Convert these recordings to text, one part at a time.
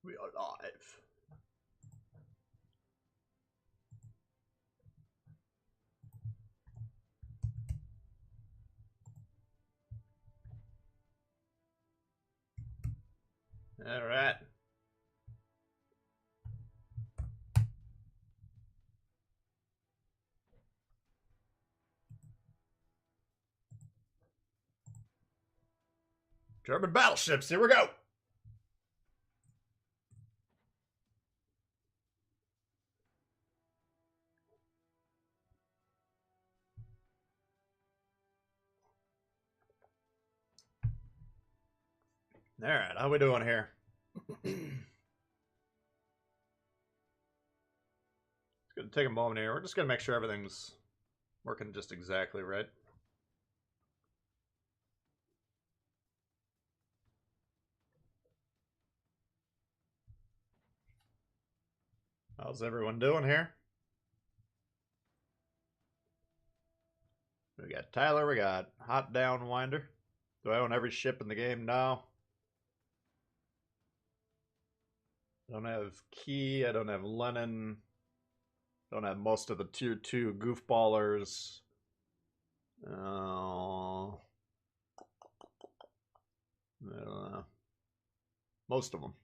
We are live. All right. German battleships, here we go. All right, how we doing here? It's gonna take a moment here. We're just gonna make sure everything's working just exactly right. How's everyone doing here? We got Tyler, we got Hot Downwinder. Do I own every ship in the game now? I don't have Key, I don't have Lennon. Don't have most of the tier 2 goofballers. I don't know. Most of them.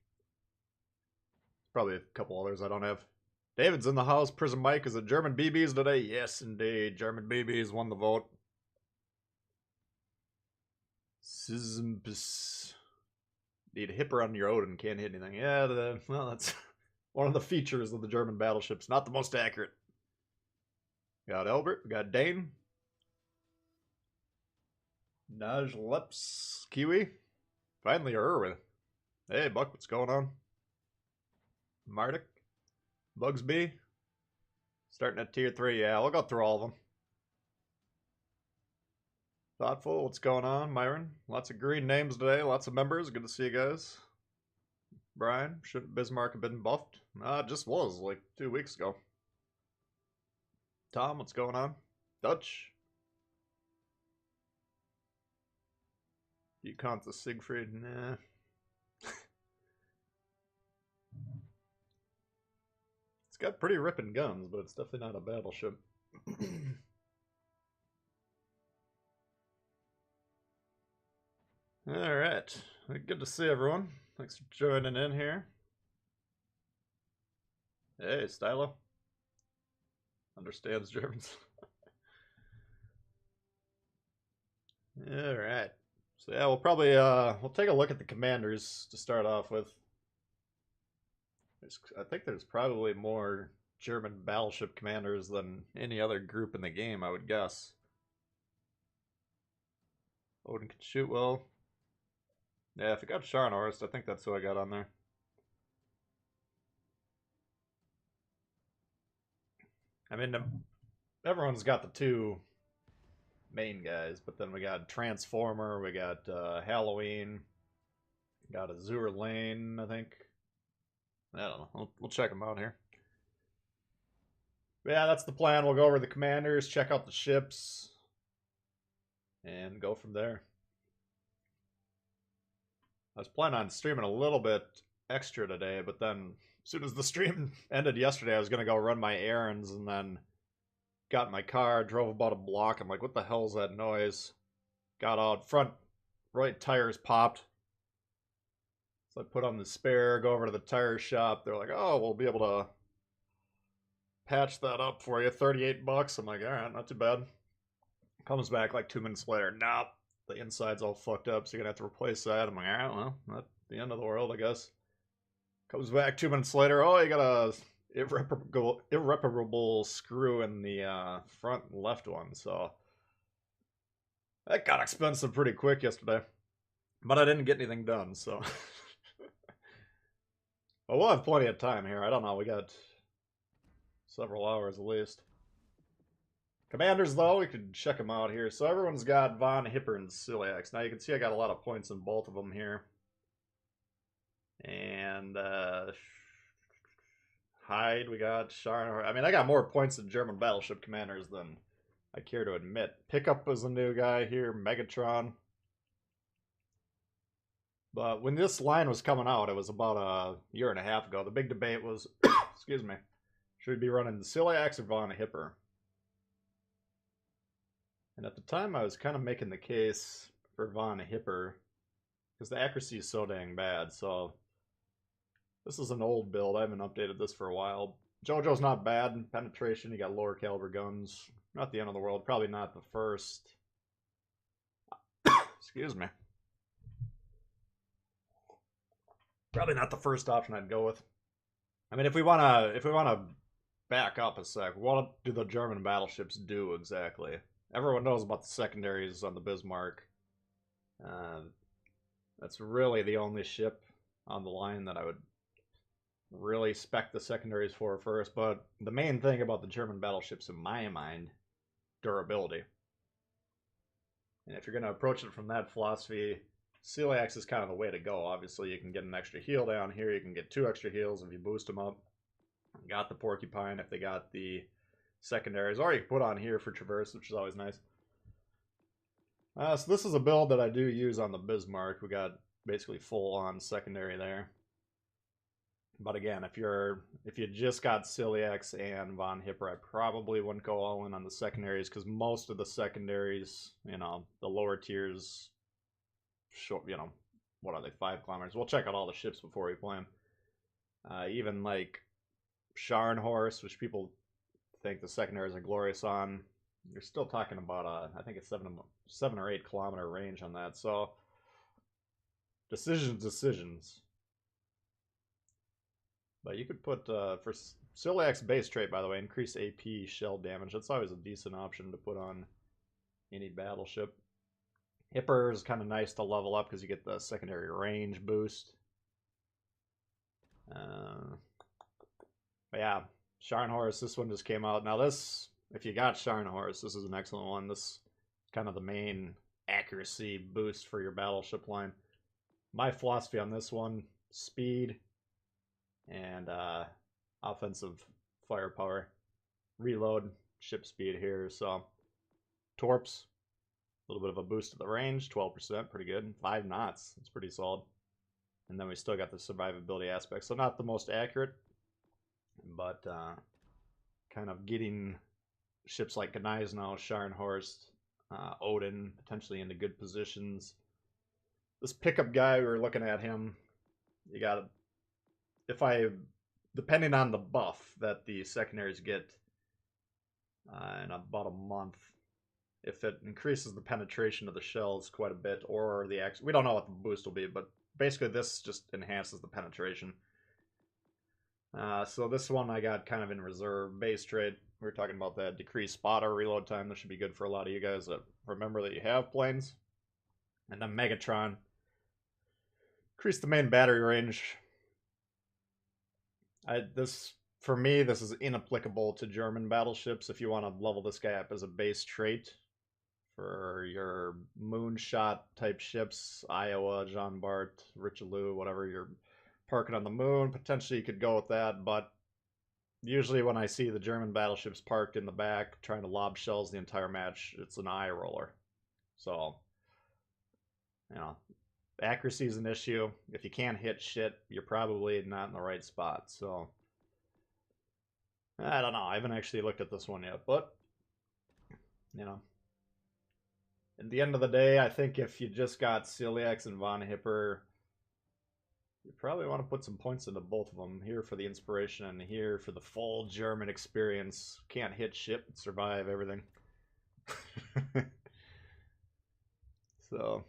Probably a couple others I don't have. David's in the house. Prison Mike, is it German BBs today? Yes, indeed. German BBs won the vote. Sizimpus. Need a hipper on your Odin. Can't hit anything. Yeah, well, that's one of the features of the German battleships. Not the most accurate. We got Albert. We got Dane. Najleps. Kiwi. Finally, Irwin. Hey, Buck, what's going on? Mardik. Bugsby. Starting at tier 3. Yeah, we'll go through all of them. Thoughtful, what's going on? Myron. Lots of green names today. Lots of members. Good to see you guys. Brian. Shouldn't Bismarck have been buffed? It just was like 2 weeks ago. Tom, what's going on? Dutch. You count the Siegfried? Nah. It's got pretty ripping guns, but it's definitely not a battleship. Alright. Good to see everyone. Thanks for joining in here. Hey, Stylo. Understands Germans. Alright. So yeah, we'll probably we'll take a look at the commanders to start off with. I think there's probably more German battleship commanders than any other group in the game, I would guess. Odin can shoot well. Yeah, if it got Scharnhorst, I think that's who I got on there. I mean, everyone's got the two main guys, but then we got Transformer, we got Halloween, got Azure Lane, I think. I don't know. We'll check them out here. But yeah, that's the plan. We'll go over the commanders, check out the ships, and go from there. I was planning on streaming a little bit extra today, but then as soon as the stream ended yesterday, I was going to go run my errands, and then got in my car, drove about a block. I'm like, what the hell is that noise? Got out, front right tires popped. So I put on the spare, go over to the tire shop. They're like, oh, we'll be able to patch that up for you. 38 bucks. I'm like, all right, not too bad. Comes back like 2 minutes later. Nope. The inside's all fucked up, so you're going to have to replace that. I'm like, all right, well, not the end of the world, I guess. Comes back 2 minutes later. Oh, you got a irreparable screw in the front left one. So that got expensive pretty quick yesterday. But I didn't get anything done, so... Well, we'll have plenty of time here. I don't know. We got several hours at least. Commanders, though, we could check them out here. So everyone's got Von, Hipper, and Ciliax. Now you can see I got a lot of points in both of them here. And Hyde, we got Scharnhorst. I mean, I got more points in German battleship commanders than I care to admit. Pickup is a new guy here. Megatron. But when this line was coming out, it was about a year and a half ago. The big debate was, excuse me, should we be running the Celiax or Von Hipper? And at the time, I was kind of making the case for Von Hipper because the accuracy is so dang bad. So this is an old build. I haven't updated this for a while. JoJo's not bad. Penetration, you got lower caliber guns. Not the end of the world. Probably not the first. Excuse me. Probably not the first option I'd go with. I mean, if we wanna back up a sec, what do the German battleships do exactly? Everyone knows about the secondaries on the Bismarck. That's really the only ship on the line that I would really spec the secondaries for first. But the main thing about the German battleships, in my mind, durability. And if you're going to approach it from that philosophy, Celiax is kind of the way to go. Obviously, you can get an extra heal down here. You can get 2 extra heals if you boost them up. Got the Porcupine if they got the secondaries. Or you can put on here for Traverse, which is always nice. So this is a build that I do use on the Bismarck. We got basically full-on secondary there. But again, if you just got Celiax and Von Hipper, I probably wouldn't go all in on the secondaries because most of the secondaries, you know, the lower tiers, short, you know, what are they, 5 kilometers? We'll check out all the ships before we play them. Even like Scharnhorst, which people think the secondaries are glorious on, you're still talking about I think it's 7 or 8 kilometer range on that. So decisions. But you could put, for Celiax base trait, by the way, increase AP shell damage. That's always a decent option to put on any battleship. Hipper is kind of nice to level up because you get the secondary range boost. But yeah, Scharnhorst, this one just came out. Now this, if you got Scharnhorst, this is an excellent one. This is kind of the main accuracy boost for your battleship line. My philosophy on this one, speed and offensive firepower. Reload, ship speed here. So torps, a little bit of a boost to the range, 12%, pretty good. 5 knots, it's pretty solid. And then we still got the survivability aspect. So not the most accurate, but kind of getting ships like Gneisenau, Scharnhorst, Odin potentially into good positions. This pickup guy, we were looking at him. You got, depending on the buff that the secondaries get in about a month, if it increases the penetration of the shells quite a bit, or we don't know what the boost will be, but basically this just enhances the penetration. So this one I got kind of in reserve. Base trade, we were talking about that decreased spotter reload time. This should be good for a lot of you guys that remember that you have planes. And then Megatron, increase the main battery range. For me, this is inapplicable to German battleships. If you want to level this guy up as a base trait for your moonshot type ships, Iowa, Jean Bart, Richelieu, whatever you're parking on the moon, potentially you could go with that. But usually when I see the German battleships parked in the back trying to lob shells the entire match, it's an eye roller. So, you know, accuracy is an issue. If you can't hit shit, you're probably not in the right spot. So I don't know. I haven't actually looked at this one yet, but you know, at the end of the day, I think if you just got Celiax and Von Hipper, you probably want to put some points into both of them. Here for the inspiration and here for the full German experience. Can't hit shit, survive everything. So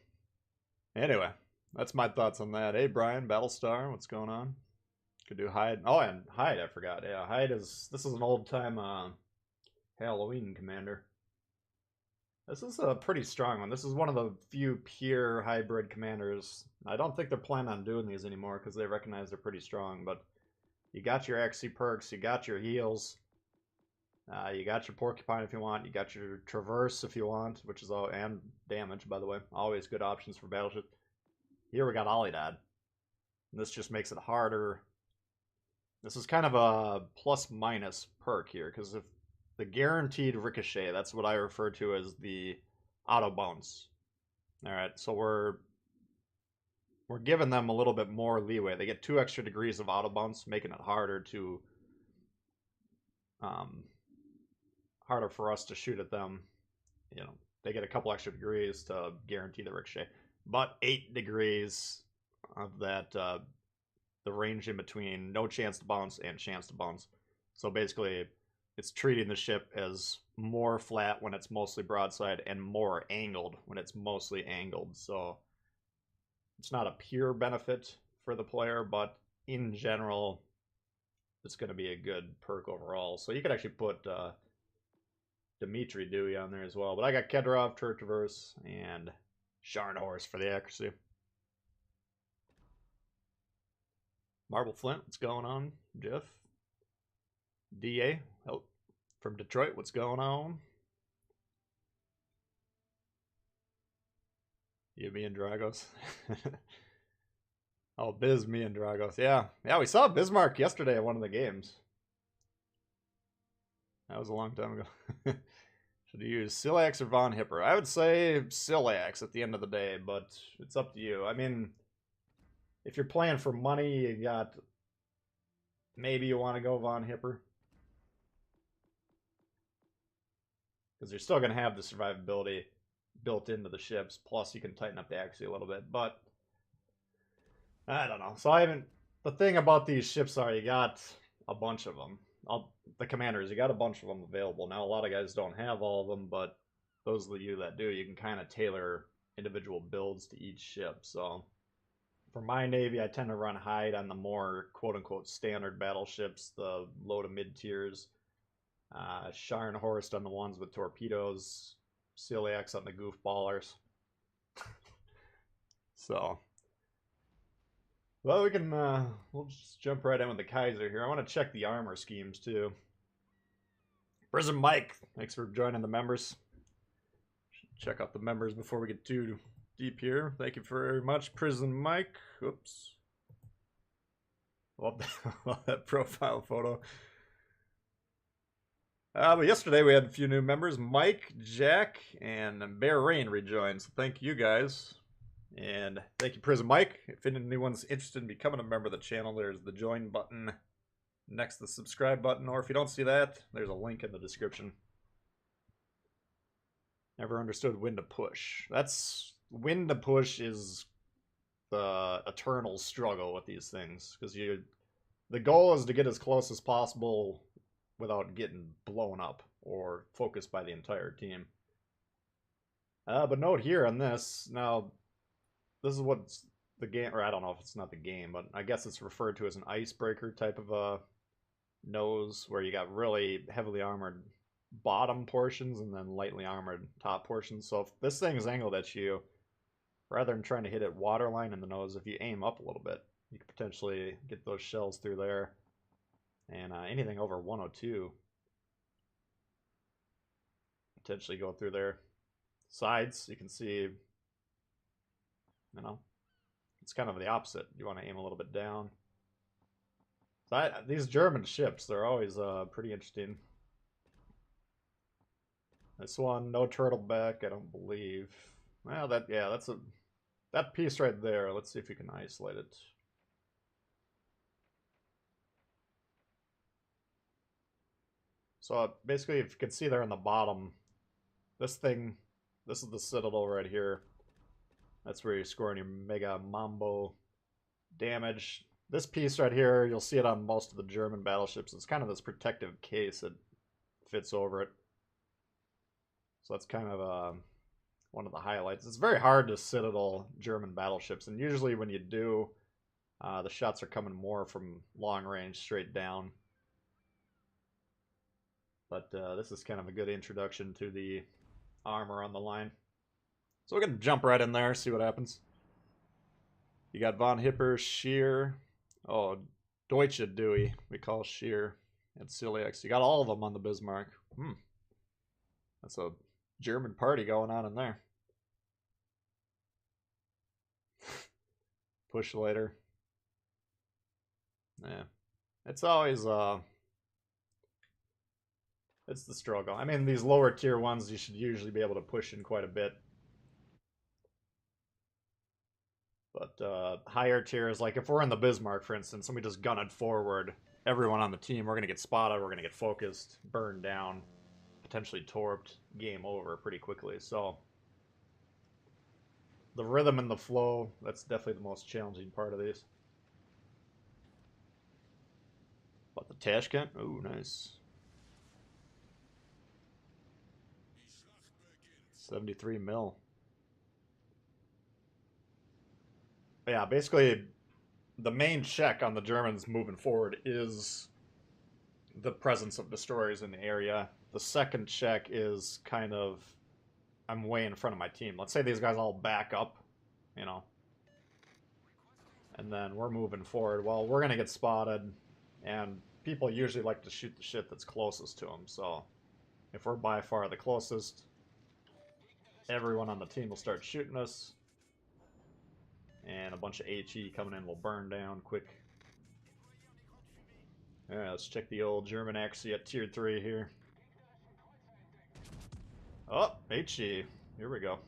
anyway, that's my thoughts on that. Hey, Brian, Battlestar, what's going on? Could do Hyde. Oh, and Hyde, I forgot. Yeah, this is an old-time Halloween commander. This is a pretty strong one. This is one of the few pure hybrid commanders. I don't think they're planning on doing these anymore because they recognize they're pretty strong, but you got your XC perks, you got your heals, you got your Porcupine if you want, you got your Traverse if you want, which is all, and damage, by the way. Always good options for battleship. Here we got Olidad. This just makes it harder. This is kind of a plus-minus perk here, because if the guaranteed ricochet, that's what I refer to as the auto bounce. Alright, so we're we're giving them a little bit more leeway. They get 2 extra degrees of auto bounce, making it harder for us to shoot at them. You know, they get a couple extra degrees to guarantee the ricochet, but 8 degrees of that the range in between no chance to bounce and chance to bounce. So basically, it's treating the ship as more flat when it's mostly broadside and more angled when it's mostly angled. So it's not a pure benefit for the player, but in general, it's going to be a good perk overall. So you could actually put Dimitri Dewey on there as well. But I got Kedrov, Turret Traverse, and Scharnhorst for the accuracy. Marble Flint, what's going on? Jeff? DA, oh, from Detroit, what's going on? You, me, and Dragos. Oh, Biz, me, and Dragos. Yeah, we saw Bismarck yesterday at one of the games. That was a long time ago. Should you use Silax or Von Hipper? I would say Silax at the end of the day, but it's up to you. I mean, if you're playing for money, you got... Maybe you want to go Von Hipper. Because you're still going to have the survivability built into the ships. Plus, you can tighten up the accuracy a little bit. But, I don't know. So, I haven't... The thing about these ships are you got a bunch of them. The commanders, you got a bunch of them available. Now, a lot of guys don't have all of them, but those of you that do, you can kind of tailor individual builds to each ship. So, for my Navy, I tend to run Hyde on the more quote-unquote standard battleships, the low to mid-tiers. Scharnhorst on the ones with torpedoes. Celiax on the goofballers. So, well, we can, we'll just jump right in with the Kaiser here. I want to check the armor schemes, too. Prison Mike, thanks for joining the members. Check out the members before we get too deep here. Thank you very much, Prison Mike. Oops. Love that profile photo. But yesterday we had a few new members. Mike, Jack, and Bear Rain rejoined. So thank you guys. And thank you, Prison Mike. If anyone's interested in becoming a member of the channel, there's the join button next to the subscribe button. Or if you don't see that, there's a link in the description. Never understood when to push. When to push is the eternal struggle with these things. Because the goal is to get as close as possible without getting blown up or focused by the entire team. But note here on this, now, this is what's the game, or I don't know if it's not the game, but I guess it's referred to as an icebreaker type of a nose, where you got really heavily armored bottom portions and then lightly armored top portions. So if this thing is angled at you, rather than trying to hit it waterline in the nose, if you aim up a little bit, you could potentially get those shells through there. And anything over 102 potentially go through there. Sides, you can see, it's kind of the opposite. You want to aim a little bit down. So these German ships, they're always pretty interesting. This one, no turtleback, I don't believe. Well, that piece right there. Let's see if you can isolate it. So basically, if you can see there on the bottom, this is the Citadel right here. That's where you're scoring your Mega Mambo damage. This piece right here, you'll see it on most of the German battleships. It's kind of this protective case that fits over it. So that's kind of one of the highlights. It's very hard to Citadel German battleships, and usually when you do, the shots are coming more from long range straight down. But this is kind of a good introduction to the armor on the line. So we're going to jump right in there, see what happens. You got Von Hipper, Scheer. Oh, Deutsche Dewey, we call Scheer. And Celiax. You got all of them on the Bismarck. That's a German party going on in there. Push later. Yeah. It's always... it's the struggle. I mean, these lower tier ones, you should usually be able to push in quite a bit. But higher tiers, like if we're in the Bismarck, for instance, and we just gun it forward, everyone on the team, we're going to get spotted, we're going to get focused, burned down, potentially torped, game over pretty quickly. So the rhythm and the flow, that's definitely the most challenging part of these. But the Tashkent, oh, nice. 73 mil. Yeah, basically, the main check on the Germans moving forward is the presence of destroyers in the area. The second check is kind of, I'm way in front of my team. Let's say these guys all back up, you know, and then we're moving forward. Well, we're going to get spotted, and people usually like to shoot the shit that's closest to them. So if we're by far the closest, everyone on the team will start shooting us, and a bunch of HE coming in will burn down quick. Alright, let's check the old German accuracy at tier 3 here. Oh, HE. Here we go.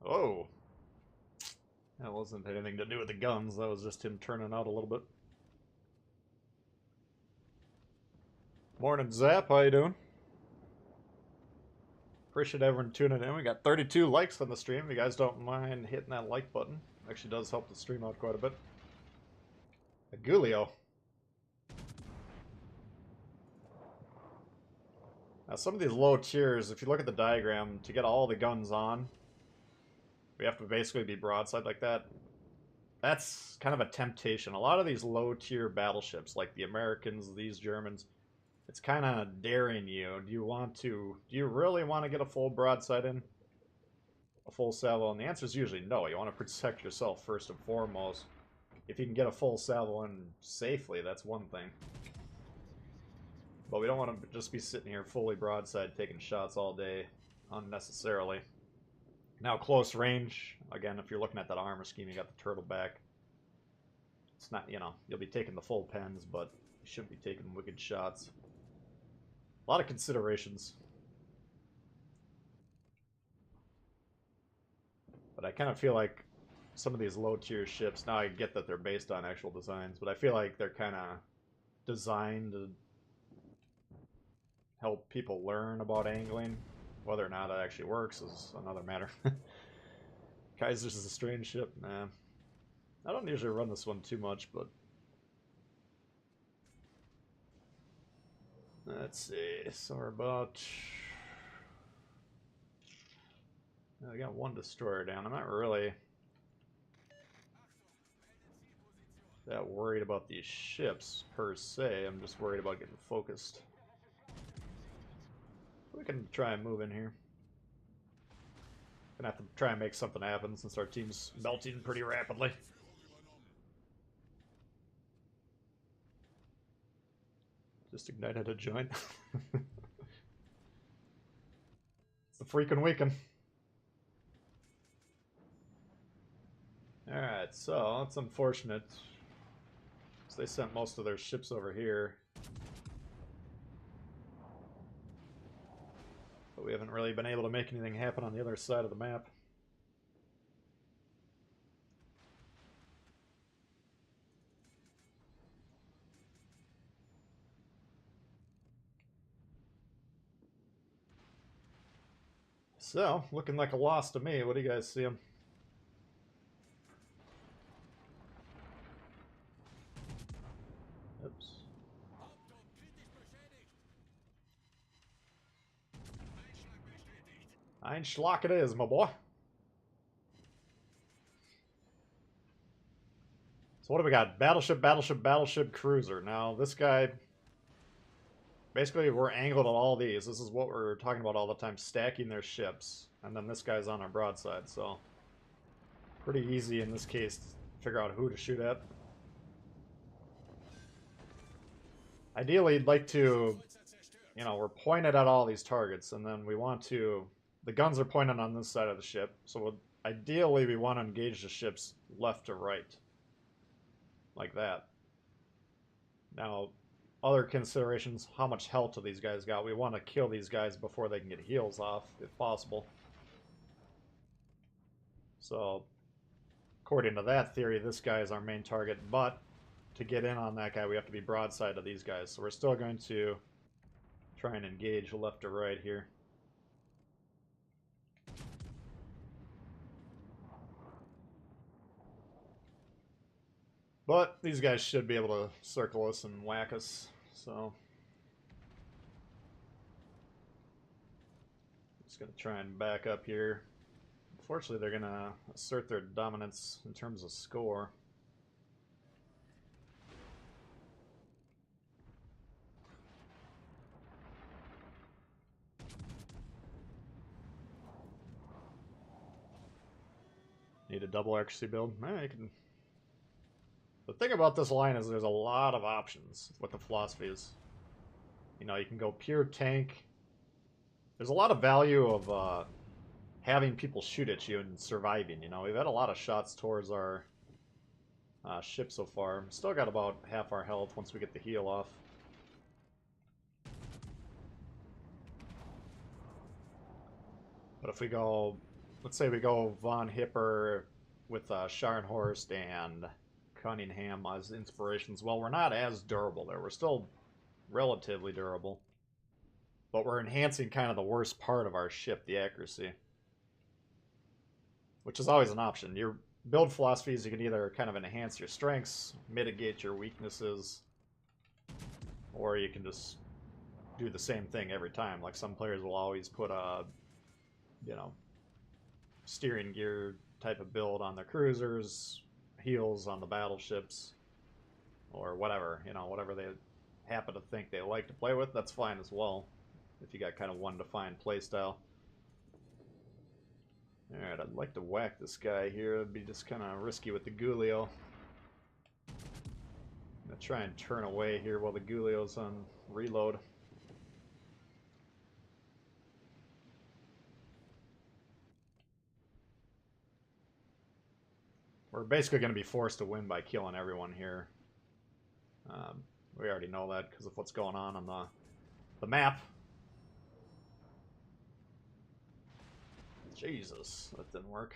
Oh. That wasn't anything to do with the guns, that was just him turning out a little bit. Morning, Zap, how you doing? Appreciate everyone tuning in. We got 32 likes on the stream. If you guys don't mind hitting that like button, it actually does help the stream out quite a bit. Agulio. Now, some of these low tiers, if you look at the diagram, to get all the guns on, we have to basically be broadside like that. That's kind of a temptation. A lot of these low tier battleships, like the Americans, these Germans, it's kind of daring you. Do you really want to get a full broadside in? A full salvo? And the answer is usually no. You want to protect yourself first and foremost. If you can get a full salvo in safely, that's one thing. But we don't want to just be sitting here fully broadside taking shots all day unnecessarily. Now, close range, again, if you're looking at that armor scheme, you got the turtle back. It's not, you know, you'll be taking the full pens, but you shouldn't be taking wicked shots. A lot of considerations. But I kind of feel like some of these low-tier ships, now I get that they're based on actual designs, but I feel like they're kind of designed to help people learn about angling. Whether or not it actually works is another matter. Kaiser's is a strange ship. Nah. I don't usually run this one too much, but... Let's see. So we're about... I got one destroyer down. I'm not really that worried about these ships, per se. I'm just worried about getting focused. We can try and move in here. Gonna have to try and make something happen since our team's melting pretty rapidly. Just ignited a joint. It's the freaking weekend. Alright, so that's unfortunate. So they sent most of their ships over here. But we haven't really been able to make anything happen on the other side of the map. So, looking like a loss to me. What do you guys see him? Oops. Ein Schlag it is, my boy. So what do we got? Battleship, battleship, battleship, cruiser. Now, this guy... Basically, we're angled at all these. This is what we're talking about all the time, stacking their ships. And then this guy's on our broadside, so... Pretty easy in this case to figure out who to shoot at. Ideally, you'd like to... You know, we're pointed at all these targets, and then we want to... The guns are pointed on this side of the ship, so ideally we want to engage the ships left to right. Like that. Now, other considerations, how much health do these guys got? We want to kill these guys before they can get heals off, if possible. So, according to that theory, this guy is our main target, but to get in on that guy, we have to be broadside to these guys. So we're still going to try and engage left or right here. But these guys should be able to circle us and whack us, so... Just gonna try and back up here. Unfortunately, they're gonna assert their dominance in terms of score. Need a double accuracy build? You can... The thing about this line is there's a lot of options with the philosophies. You know, you can go pure tank. There's a lot of value of having people shoot at you and surviving. You know, we've had a lot of shots towards our ship so far. Still got about half our health once we get the heal off. But if we go, let's say we go Von Hipper with Scharnhorst and Cunningham as inspirations, well, we're not as durable there. We're still relatively durable. But we're enhancing kind of the worst part of our ship, the accuracy. Which is always an option. Your build philosophies, you can either kind of enhance your strengths, mitigate your weaknesses, or you can just do the same thing every time. Like some players will always put a, you know, steering gear type of build on their cruisers, heals on the battleships, or whatever, you know, whatever they happen to think they like to play with, that's fine as well. If you got kind of one defined playstyle. Alright, I'd like to whack this guy here. It'd be just kind of risky with the Gulio. I'm going to try and turn away here while the Gulio's on reload. We're basically going to be forced to win by killing everyone here. We already know that because of what's going on the map. Jesus, that didn't work.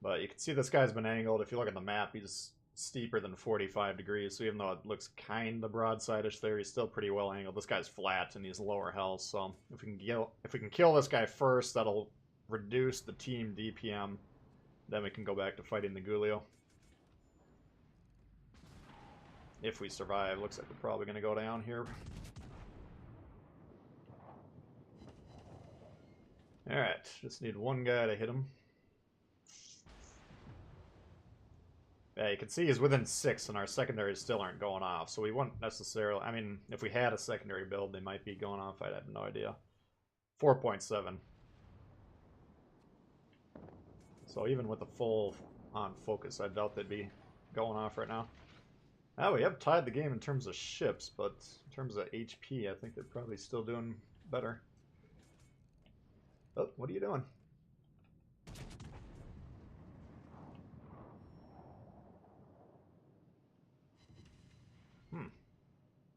But you can see this guy's been angled. If you look at the map, he's steeper than 45 degrees. So even though it looks kind of broadside-ish there, he's still pretty well angled. This guy's flat and he's lower health. So if we can kill this guy first, that'll reduce the team DPM. Then we can go back to fighting the Gulio. If we survive, looks like we're probably going to go down here. Alright, just need one guy to hit him. Yeah, you can see he's within 6 and our secondaries still aren't going off. So we wouldn't necessarily... I mean, if we had a secondary build, they might be going off. I have no idea. 4.7. So even with the full on focus, I doubt they'd be going off right now. Oh, we have tied the game in terms of ships, but in terms of HP, I think they're probably still doing better. Oh, what are you doing?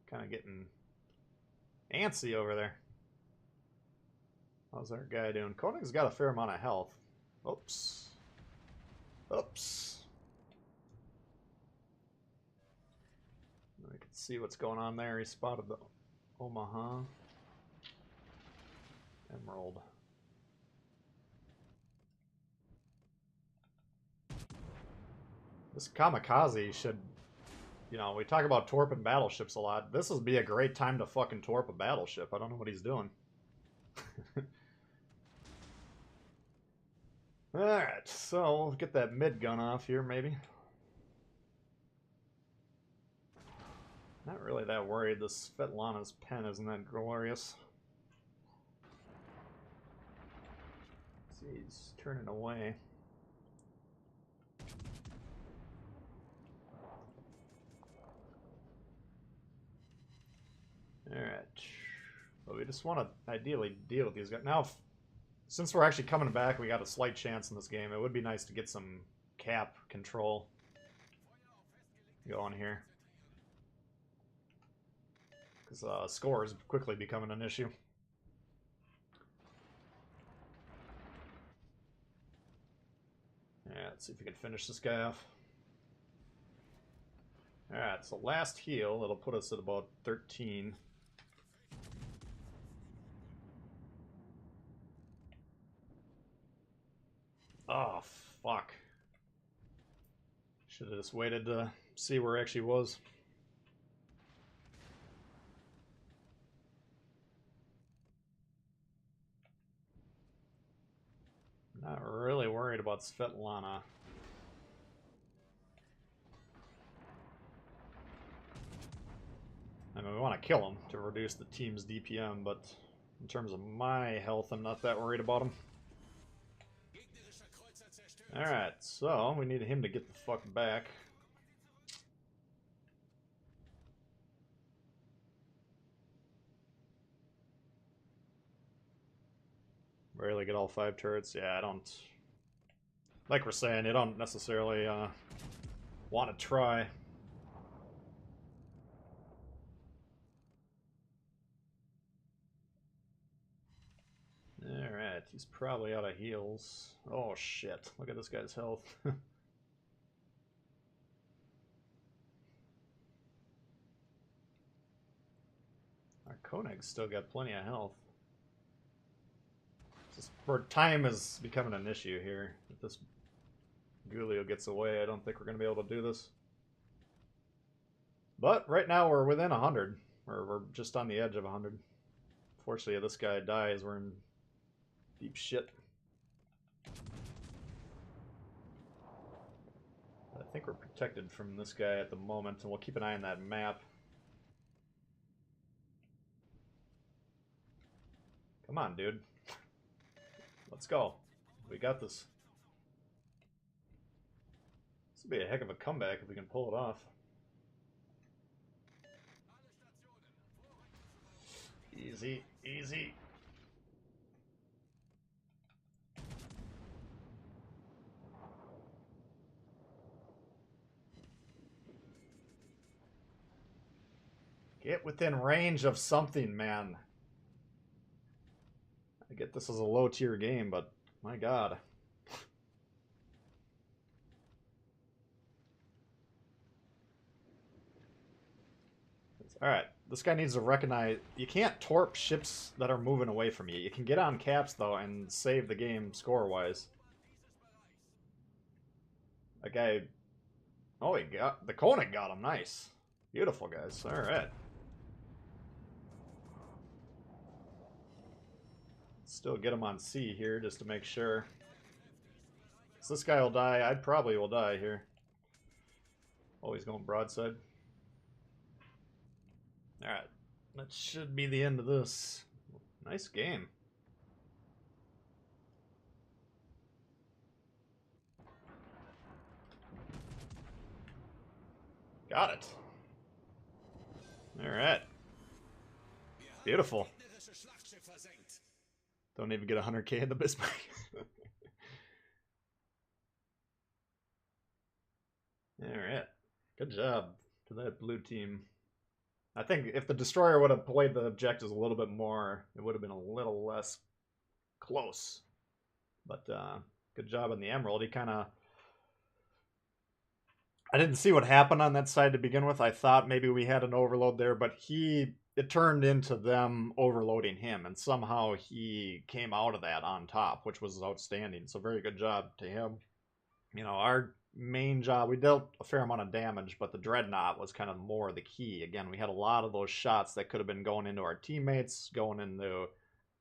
Kind of getting antsy over there. How's our guy doing? Konig's got a fair amount of health. Oops. Oops. I can see what's going on there. He spotted the Omaha Emerald. This kamikaze should, you know, we talk about torping battleships a lot. This would be a great time to fucking torp a battleship. I don't know what he's doing. Alright, so we'll get that mid gun off here, maybe. Not really that worried. This Svetlana's pen isn't that glorious. See, he's turning away. Alright. But we just want to ideally deal with these guys. Now, Since we're actually coming back, we got a slight chance in this game. It would be nice to get some cap control going here. Because score is quickly becoming an issue. Yeah, let's see if we can finish this guy off. Alright, so last heal, it'll put us at about 13. Oh, fuck. Should have just waited to see where it actually was. Not really worried about Svetlana. I mean, we want to kill him to reduce the team's DPM, but in terms of my health, I'm not that worried about him. Alright, so we need him to get the fuck back. Rarely get all 5 turrets. Yeah, I don't... Like we're saying, you don't necessarily want to try. Alright, he's probably out of heals. Oh shit, look at this guy's health. Our Koenig's still got plenty of health. Just where time is becoming an issue here. If this Gulio gets away, I don't think we're going to be able to do this. But right now we're within 100. Or we're just on the edge of 100. Fortunately, if this guy dies, we're in deep shit. I think we're protected from this guy at the moment, and we'll keep an eye on that map. Come on, dude. Let's go. We got this. This will be a heck of a comeback if we can pull it off. Easy, easy. Get within range of something, man. I get this is a low tier game, but my god. Alright, this guy needs to recognize you can't torp ships that are moving away from you. You can get on caps though and save the game score-wise. That guy... Oh, he got... The Koenig got him. Nice. Beautiful, guys. Alright. Still get him on C here just to make sure. So this guy will die. I probably will die here. Oh, he's going broadside. Alright. That should be the end of this. Nice game. Got it. Alright. Beautiful. Don't even get 100k in the Bismarck. Alright. Good job to that blue team. I think if the Destroyer would have played the objectives a little bit more, it would have been a little less close. But good job on the Emerald. He kind of... I didn't see what happened on that side to begin with. I thought maybe we had an overload there, but it turned into them overloading him, and somehow he came out of that on top, which was outstanding. So very good job to him. You know, our main job, we dealt a fair amount of damage, but the Dreadnought was kind of more the key. Again, we had a lot of those shots that could have been going into our teammates, going into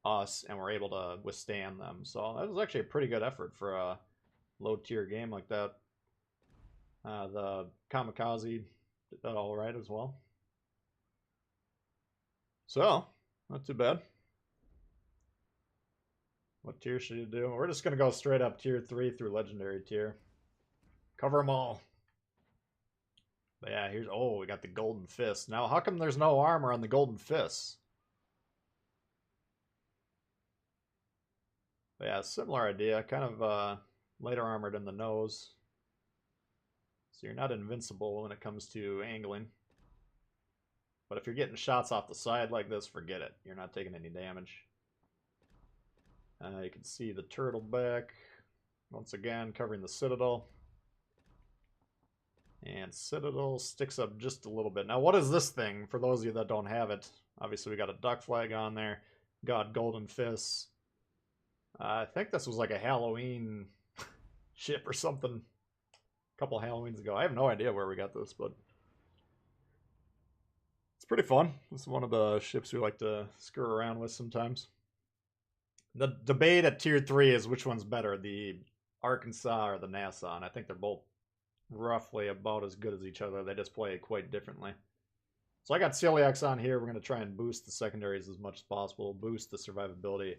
us, and we're able to withstand them. So that was actually a pretty good effort for a low-tier game like that. The Kamikaze did that all right as well. So, not too bad. What tier should you do? We're just going to go straight up tier 3 through legendary tier. Cover them all. But yeah, here's... Oh, we got the Golden Fist. Now, how come there's no armor on the Golden Fist? But yeah, similar idea. Kind of lighter armored in the nose. So you're not invincible when it comes to angling. But if you're getting shots off the side like this, forget it. You're not taking any damage. You can see the turtle back. Once again, covering the Citadel. And Citadel sticks up just a little bit. Now, what is this thing? For those of you that don't have it, obviously we got a duck flag on there. Got golden fists. I think this was like a Halloween ship or something a couple Halloweens ago. I have no idea where we got this, but it's pretty fun. It's one of the ships we like to screw around with sometimes. The debate at Tier 3 is which one's better, the Arkansas or the Nassau, and I think they're both roughly about as good as each other. They just play quite differently. So I got Celiacs on here. We're going to try and boost the secondaries as much as possible, boost the survivability,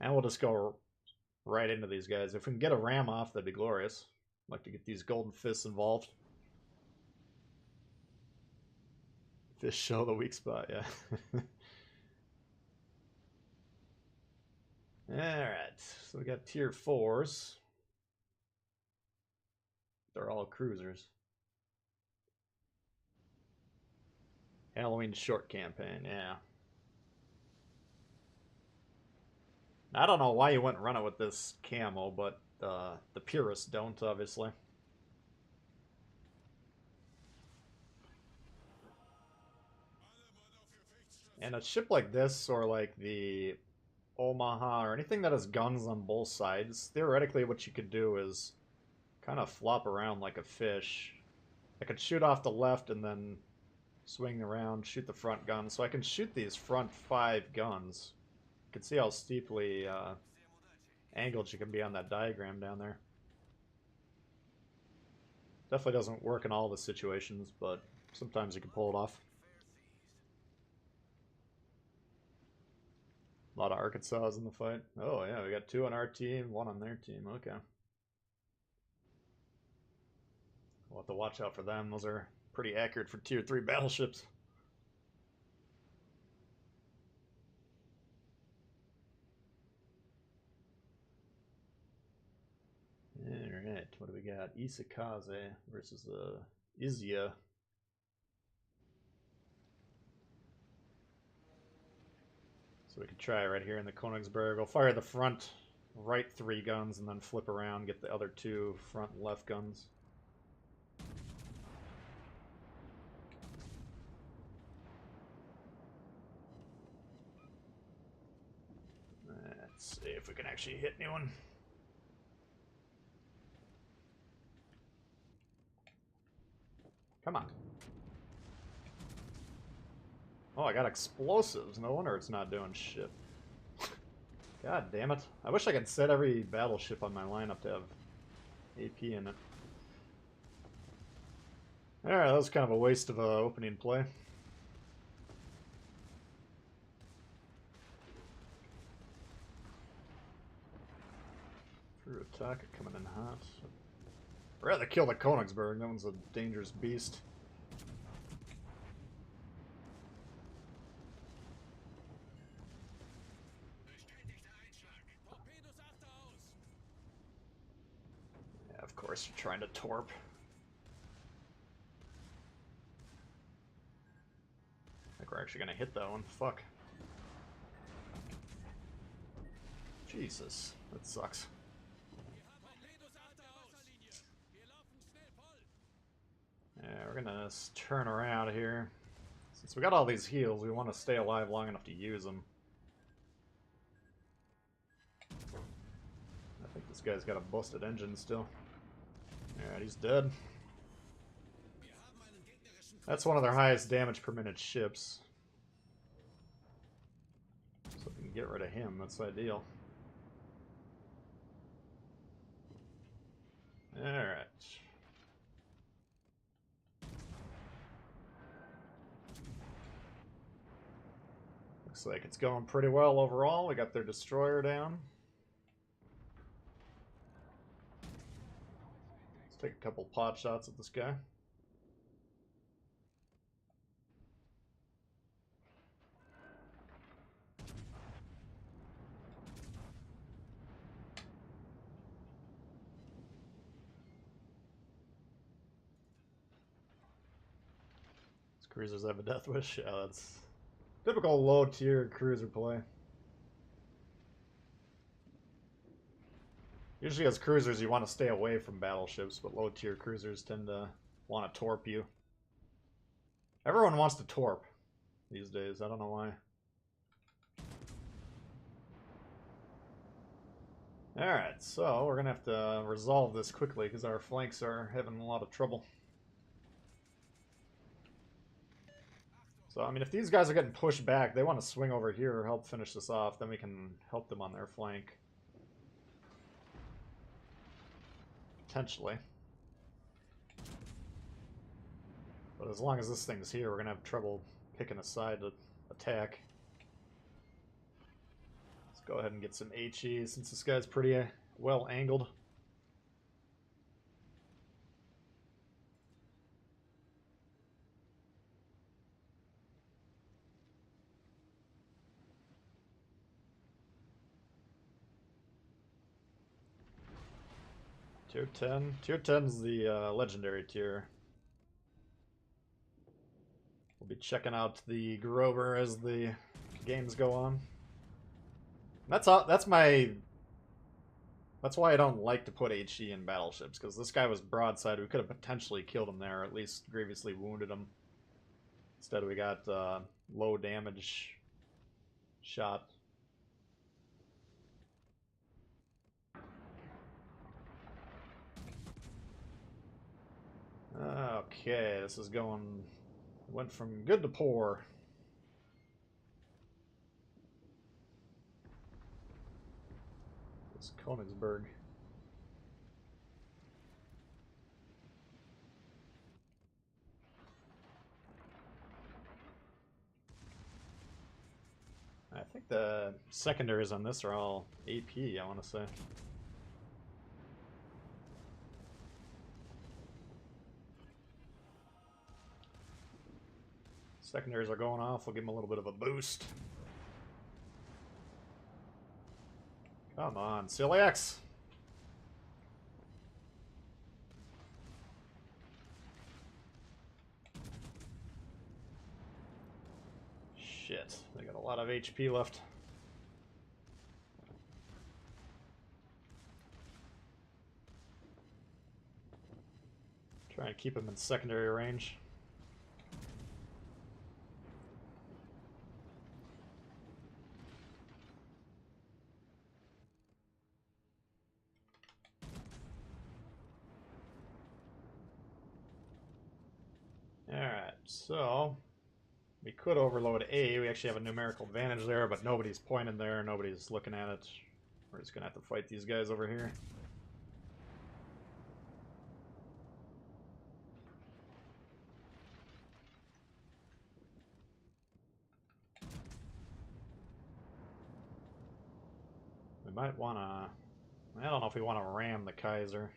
and we'll just go right into these guys. If we can get a ram off, that'd be glorious. I'd like to get these golden fists involved. Fish show the weak spot, yeah. Alright, so we got tier 4s. They're all cruisers. Halloween short campaign, yeah. I don't know why you wouldn't run it with this camo, but the purists don't, obviously. And a ship like this, or like the Omaha, or anything that has guns on both sides, theoretically what you could do is kind of flop around like a fish. I could shoot off the left and then swing around, shoot the front gun. So I can shoot these front 5 guns. You can see how steeply angled you can be on that diagram down there. Definitely doesn't work in all the situations, but sometimes you can pull it off. A lot of Arkansas in the fight. Oh yeah, we got 2 on our team, 1 on their team. Okay. We'll have to watch out for them. Those are pretty accurate for tier 3 battleships. Alright, what do we got? Isakaze versus Izia. So we could try right here in the Königsberg. We'll fire the front right 3 guns and then flip around, get the other 2 front and left guns. Let's see if we can actually hit anyone. Come on. Oh, I got explosives. No wonder it's not doing shit. God damn it. I wish I could set every battleship on my lineup to have AP in it. Alright, that was kind of a waste of an opening play. Through attack coming in hot. I'd rather kill the Königsberg. That one's a dangerous beast. Yeah, of course, you're trying to torp. I think we're actually gonna hit that one. Fuck. Jesus, that sucks. Yeah, we're gonna turn around here. Since we got all these heals, we want to stay alive long enough to use them. I think this guy's got a busted engine still. Alright, he's dead. That's one of their highest damage per minute ships. So if we can get rid of him, that's ideal. Alright. Looks like it's going pretty well overall. We got their destroyer down. Let's take a couple pot shots at this guy. Cruisers have a death wish. Yeah, that's typical low tier cruiser play. Usually as cruisers you want to stay away from battleships, but low tier cruisers tend to want to torp you. Everyone wants to torp these days, I don't know why. Alright, so we're gonna have to resolve this quickly because our flanks are having a lot of trouble. So, I mean, if these guys are getting pushed back, they want to swing over here or help finish this off, then we can help them on their flank. Potentially. But as long as this thing's here, we're going to have trouble picking a side to attack. Let's go ahead and get some HE since this guy's pretty well angled. Tier 10. Tier 10 is the legendary tier. We'll be checking out the Grover as the games go on. That's all. That's why I don't like to put HE in battleships, because this guy was broadside. We could have potentially killed him there, or at least grievously wounded him. Instead, we got low damage shot. Okay, this is going... Went from good to poor. It's Königsberg. I think the secondaries on this are all AP, I want to say. Secondaries are going off, we'll give them a little bit of a boost. Come on, Ciliax! Shit, they got a lot of HP left. Try and keep them in secondary range. Alright, so we could overload A. We actually have a numerical advantage there, but nobody's pointing there, nobody's looking at it. We're just gonna have to fight these guys over here. We might wanna... I don't know if we want to ram the Kaiser.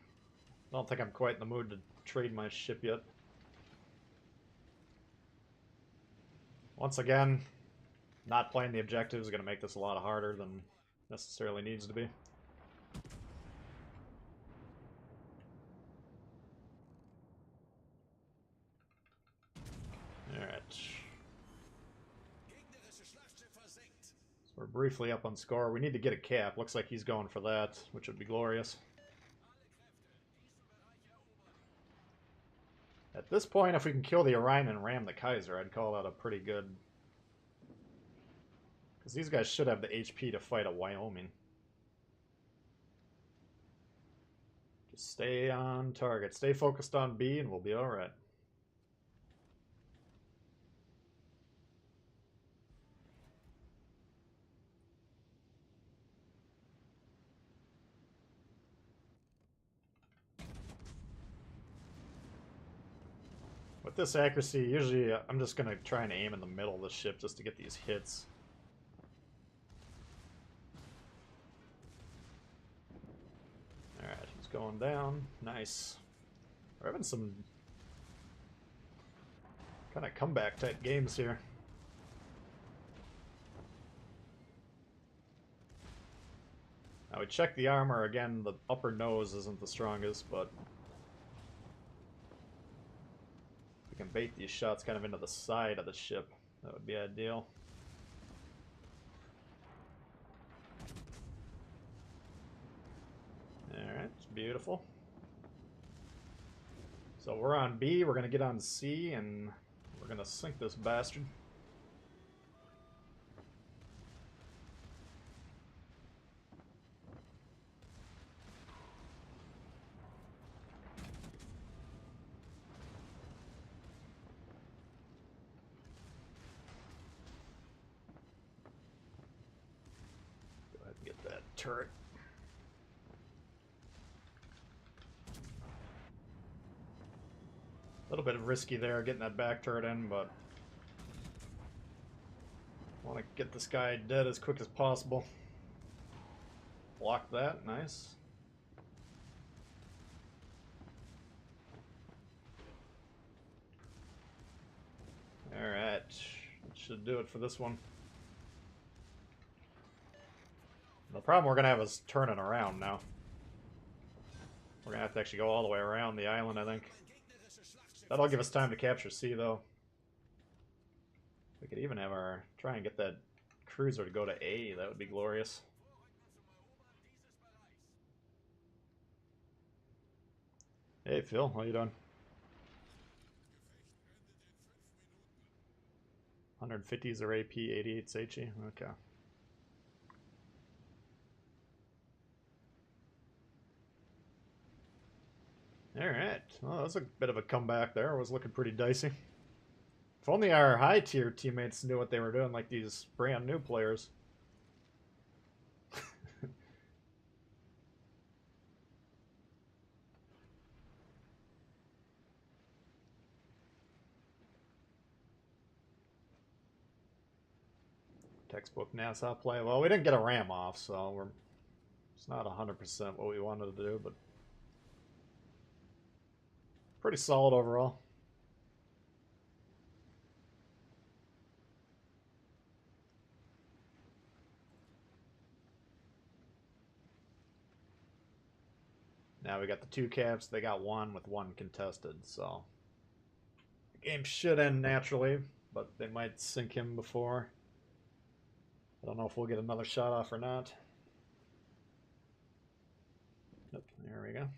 I don't think I'm quite in the mood to trade my ship yet. Once again, not playing the objectives is going to make this a lot harder than necessarily needs to be. Alright. So we're briefly up on score. We need to get a cap. Looks like he's going for that, which would be glorious. At this point, if we can kill the Orion and ram the Kaiser, I'd call that a pretty good... Because these guys should have the HP to fight a Wyoming. Just stay on target. Stay focused on B and we'll be alright. With this accuracy, usually I'm just going to try and aim in the middle of the ship just to get these hits. Alright, he's going down. Nice. We're having some kind of comeback type games here. Now we check the armor again. The upper nose isn't the strongest, but We can bait these shots kind of into the side of the ship. That would be ideal. Alright, beautiful. So we're on B, we're going to get on C, and we're going to sink this bastard. Go ahead and get that turret. A little bit risky there getting that back turret in, but I want to get this guy dead as quick as possible. Block that, nice. Alright, that should do it for this one. The problem we're going to have is turning around now. We're going to have to actually go all the way around the island, I think. That'll give us time to capture C, though. We could even have our... try and get that cruiser to go to A. That would be glorious. Hey, Phil. How you doing? 150s are AP, 88's HE. Okay. Alright. Well, that's a bit of a comeback there. It was looking pretty dicey. If only our high-tier teammates knew what they were doing, like these brand new players. Textbook NASA play. Well, we didn't get a ram off, so it's not 100% what we wanted to do, but pretty solid overall. Now we got the 2 caps. They got 1 with 1 contested, so the game should end naturally, but they might sink him before. I don't know if we'll get another shot off or not. Yep, there we go.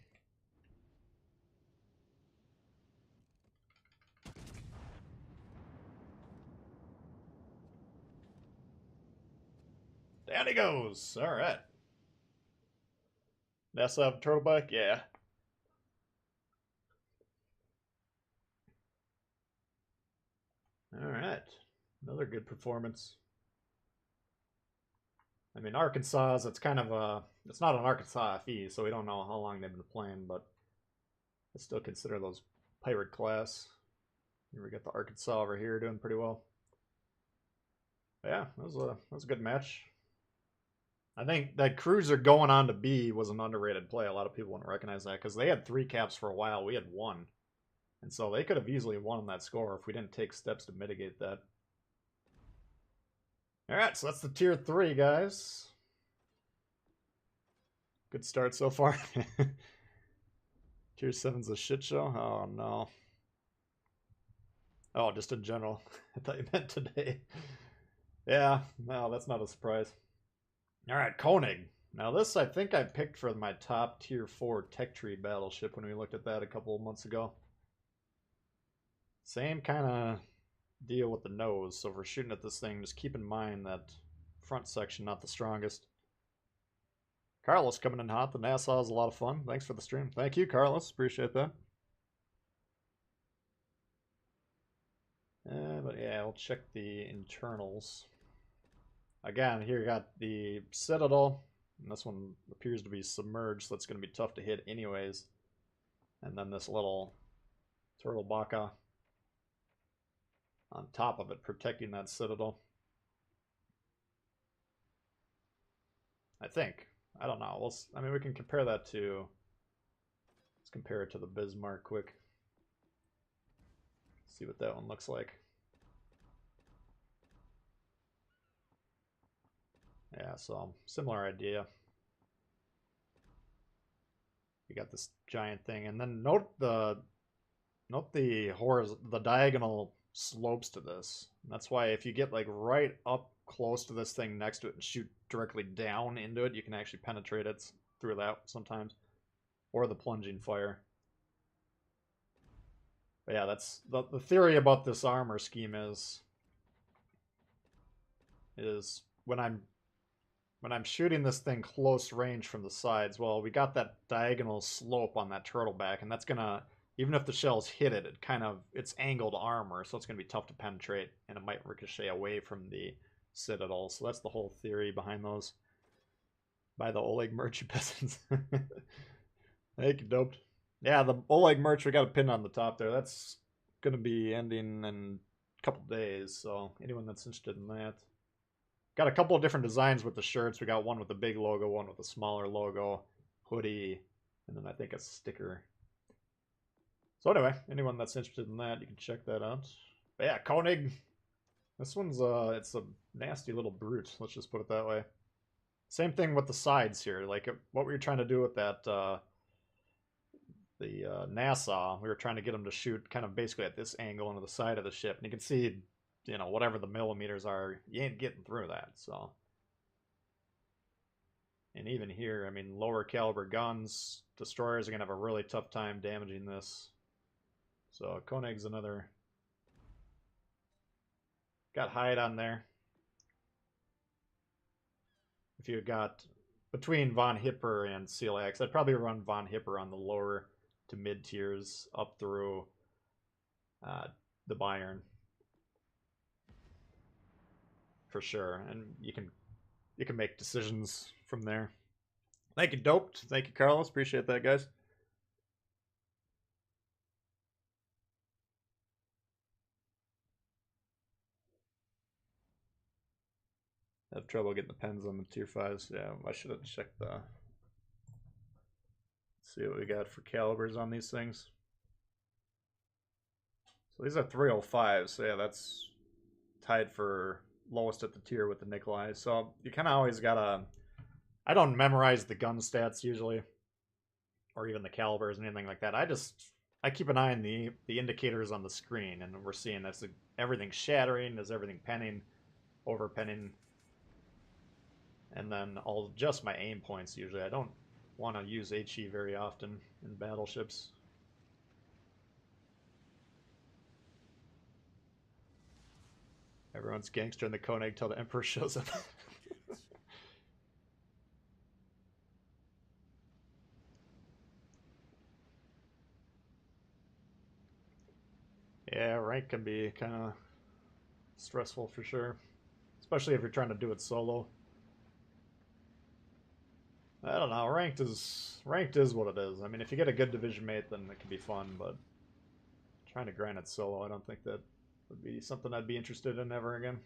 Down he goes. All right. NASA turtleback, yeah. All right. Another good performance. I mean, Arkansas, it's kind of a... it's not an Arkansas FE, so we don't know how long they've been playing, but I still consider those pirate class. Here we got the Arkansas over here doing pretty well. But yeah, that was a good match. I think that cruiser going on to B was an underrated play. A lot of people wouldn't recognize that because they had 3 caps for a while. We had 1. And so they could have easily won that score if we didn't take steps to mitigate that. Alright, so that's the tier 3, guys. Good start so far. Tier 7's a shit show? Oh, no. Oh, just in general. I thought you meant today. Yeah, no, that's not a surprise. Alright, Koenig. Now this I think I picked for my top tier 4 tech tree battleship when we looked at that a couple of months ago. Same kind of deal with the nose, so if we're shooting at this thing, just keep in mind that front section not the strongest. Carlos coming in hot. The Nassau is a lot of fun. Thanks for the stream. Thank you, Carlos. Appreciate that. But yeah, we'll check the internals. Again, here you got the Citadel, and this one appears to be submerged, so it's going to be tough to hit anyways. And then this little turtle baka on top of it, protecting that Citadel. I think. I don't know. I mean, we can compare that to... let's compare it to the Bismarck quick. See what that one looks like. Yeah, so similar idea. You got this giant thing, and then note the Note the diagonal slopes to this. That's why if you get like right up close to this thing next to it and shoot directly down into it, you can actually penetrate it through that sometimes. Or the plunging fire. But yeah, that's the theory about this armor scheme is when I'm shooting this thing close range from the sides, well, we got that diagonal slope on that turtle back, and that's gonna, even if the shells hit it, it's angled armor, so it's gonna be tough to penetrate, and it might ricochet away from the citadel. So that's the whole theory behind those. By the Oleg merch, you peasants. Thank you, doped. Yeah, the Oleg merch we got a pin on the top there. That's gonna be ending in a couple days, so anyone that's interested in that. Got a couple of different designs with the shirts. We got one with a big logo, one with a smaller logo, hoodie, and then I think a sticker. So anyway, anyone that's interested in that, you can check that out. But yeah, Koenig. This one's it's a nasty little brute. Let's just put it that way. Same thing with the sides here. Like what we were trying to do with that the Nassau, we were trying to get them to shoot kind of basically at this angle into the side of the ship, and you can see, you know, whatever the millimeters are, you ain't getting through that. So, and even here, I mean, lower caliber guns, destroyers are gonna have a really tough time damaging this. So Koenig's another. Got hide on there. If you got between Von Hipper and Celax, I'd probably run Von Hipper on the lower to mid tiers up through the Bayern for sure, and you can make decisions from there. Thank you, doped. Thank you, Carlos. Appreciate that, guys. Have trouble getting the pens on the tier 5s. Yeah, I should have checked the. See what we got for calibers on these things. So these are 305s. So yeah, that's tied for lowest at the tier with the Nikolai. So you kind of always gotta. I don't memorize the gun stats usually, or even the calibers and anything like that. I keep an eye on the indicators on the screen, and we're seeing that's everything shattering, is everything penning, over penning, and then I'll adjust my aim points usually. I don't want to use HE very often in battleships. Everyone's gangster in the Koenig till the Emperor shows up. Yeah, rank can be kind of stressful for sure, especially if you're trying to do it solo. I don't know. Ranked is what it is. I mean, if you get a good division mate, then it can be fun. But trying to grind it solo, I don't think that would be something I'd be interested in ever again.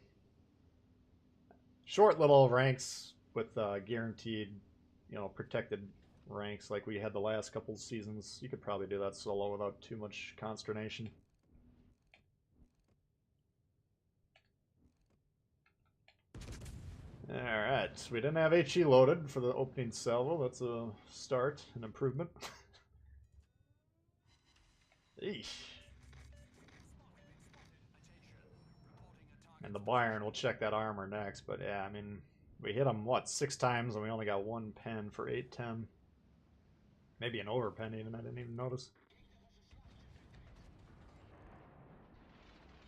Short little ranks with guaranteed, you know, protected ranks like we had the last couple seasons. You could probably do that solo without too much consternation. Alright, we didn't have HE loaded for the opening salvo. That's a start, an improvement. Eesh. And the Bayern will check that armor next, but yeah, I mean, we hit them, what, 6 times, and we only got 1 pen for 810. Maybe an over pen even, I didn't even notice.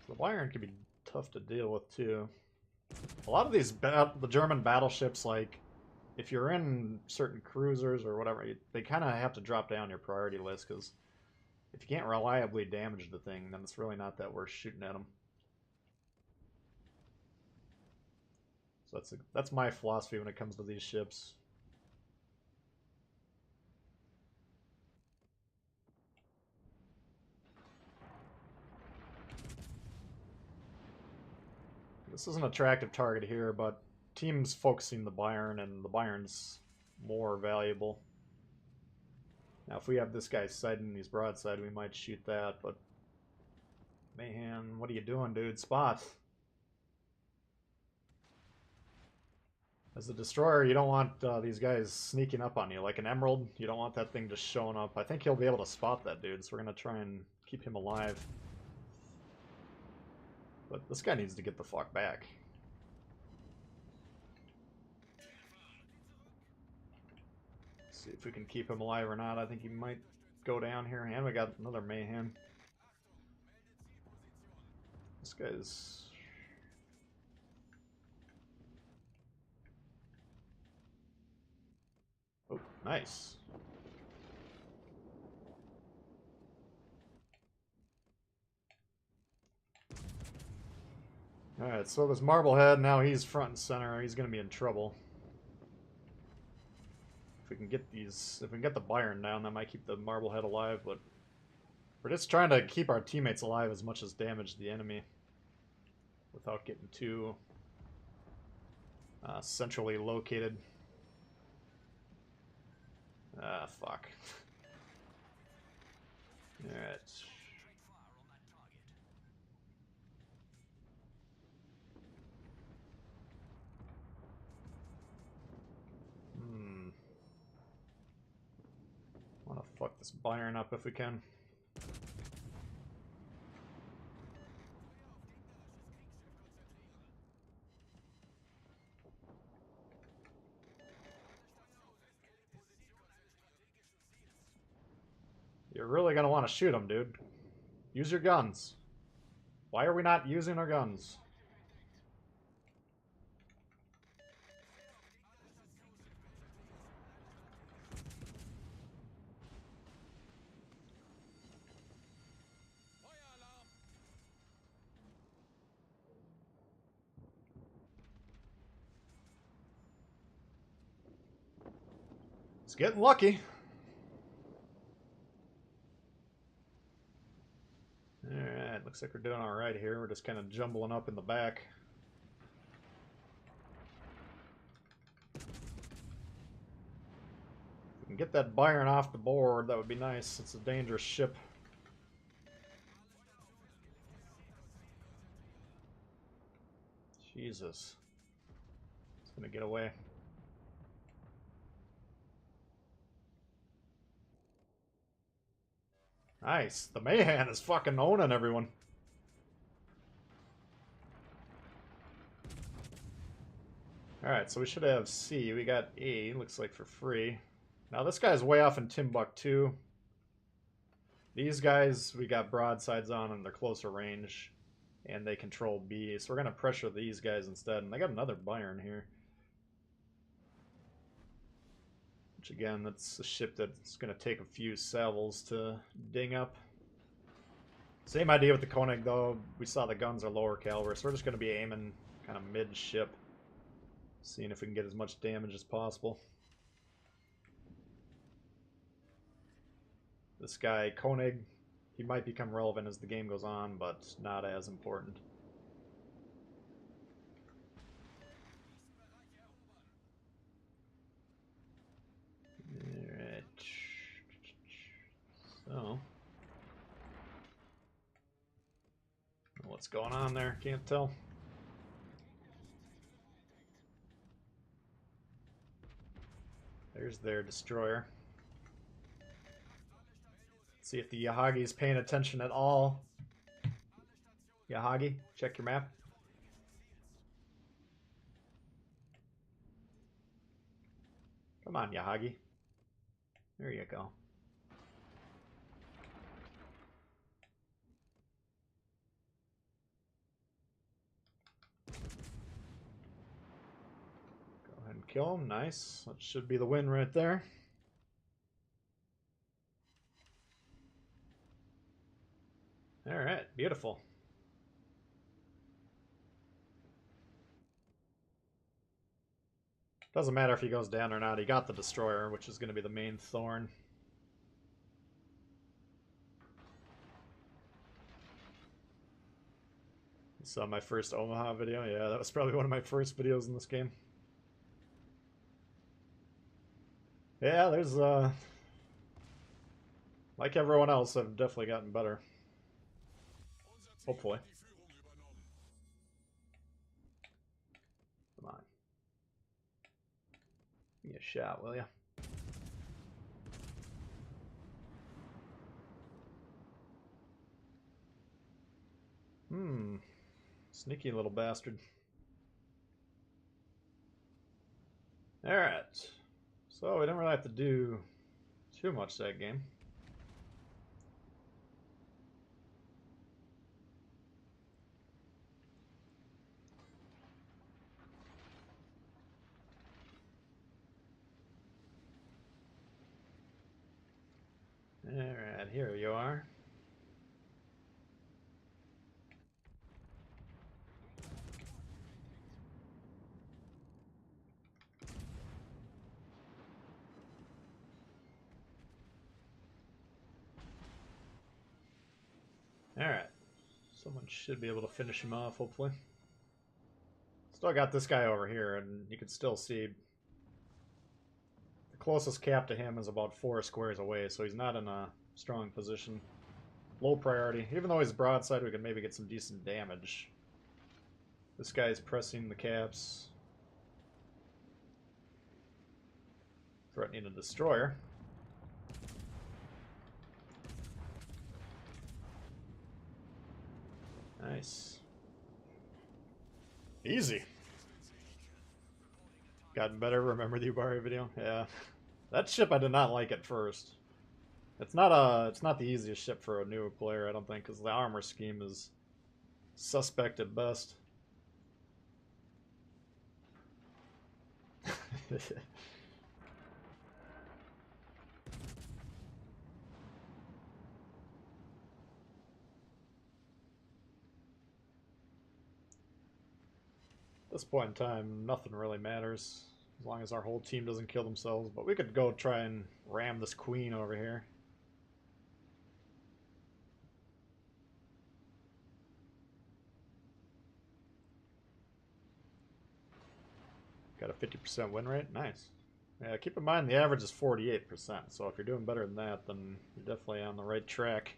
So the Bayern can be tough to deal with, too. A lot of these, the German battleships, like, if you're in certain cruisers or whatever, they kind of have to drop down your priority list, because if you can't reliably damage the thing, then it's really not that worth shooting at them. So that's my philosophy when it comes to these ships. This is an attractive target here, but teams focusing the Bayern, and the Bayern's more valuable. Now, if we have this guy sighting these broadside, we might shoot that, but Mayhem, what are you doing, dude? Spot. As a destroyer, you don't want these guys sneaking up on you. Like an Emerald, you don't want that thing just showing up. I think he'll be able to spot that dude, so we're going to try and keep him alive. But this guy needs to get the fuck back. Let's see if we can keep him alive or not. I think he might go down here. And we got another Mayhem. This guy's... Oh, nice. Alright, so this Marblehead, now he's front and center. He's going to be in trouble. If we can get these... If we can get the Byron down, that might keep the Marblehead alive, but... We're just trying to keep our teammates alive as much as damage the enemy. Without getting too... centrally located. Ah, fuck. Alright. Wanna fuck this Byron up if we can. You're really gonna want to shoot him, dude. Use your guns. Why are we not using our guns? It's getting lucky. Alright, looks like we're doing alright here. We're just kind of jumbling up in the back. If we can get that Byron off the board, that would be nice. It's a dangerous ship. Jesus. It's gonna get away. Nice. The Mayhem is fucking owning everyone. Alright, so we should have C. We got A, looks like for free. Now this guy's way off in Timbuktu. These guys, we got broadsides on and they're closer range. And they control B. So we're going to pressure these guys instead. And they got another Byron here. Which again, that's a ship that's going to take a few salvos to ding up. Same idea with the Koenig though. We saw the guns are lower caliber, so we're just going to be aiming kind of mid-ship. Seeing if we can get as much damage as possible. This guy, Koenig, he might become relevant as the game goes on, but not as important. Alright. So. What's going on there? Can't tell. There's their destroyer. Let's see if the Yahagi is paying attention at all. Yahagi, check your map. Come on, Yahagi. There you go. Go ahead and kill him. Nice. That should be the win right there. Alright, beautiful. Doesn't matter if he goes down or not. He got the destroyer, which is going to be the main thorn. You saw my first Omaha video? Yeah, that was probably one of my first videos in this game. Yeah, there's, like everyone else, I've definitely gotten better. Hopefully. Come on. Give me a shot, will ya? Sneaky little bastard. Alright. So we don't really have to do too much that game. Alright, here you are. Alright. Someone should be able to finish him off, hopefully. Still got this guy over here, and you can still see the closest cap to him is about 4 squares away, so he's not in a strong position. Low priority. Even though he's broadside, we can maybe get some decent damage. This guy's pressing the caps. Threatening a destroyer. Nice. Easy. Gotten better. Remember the Ubari video? Yeah. That ship I did not like at first. It's not the easiest ship for a new player, I don't think, because the armor scheme is suspect at best. At this point in time, nothing really matters, as long as our whole team doesn't kill themselves, but we could go try and ram this queen over here. Got a 50% win rate, nice. Yeah, keep in mind the average is 48%, so if you're doing better than that, then you're definitely on the right track.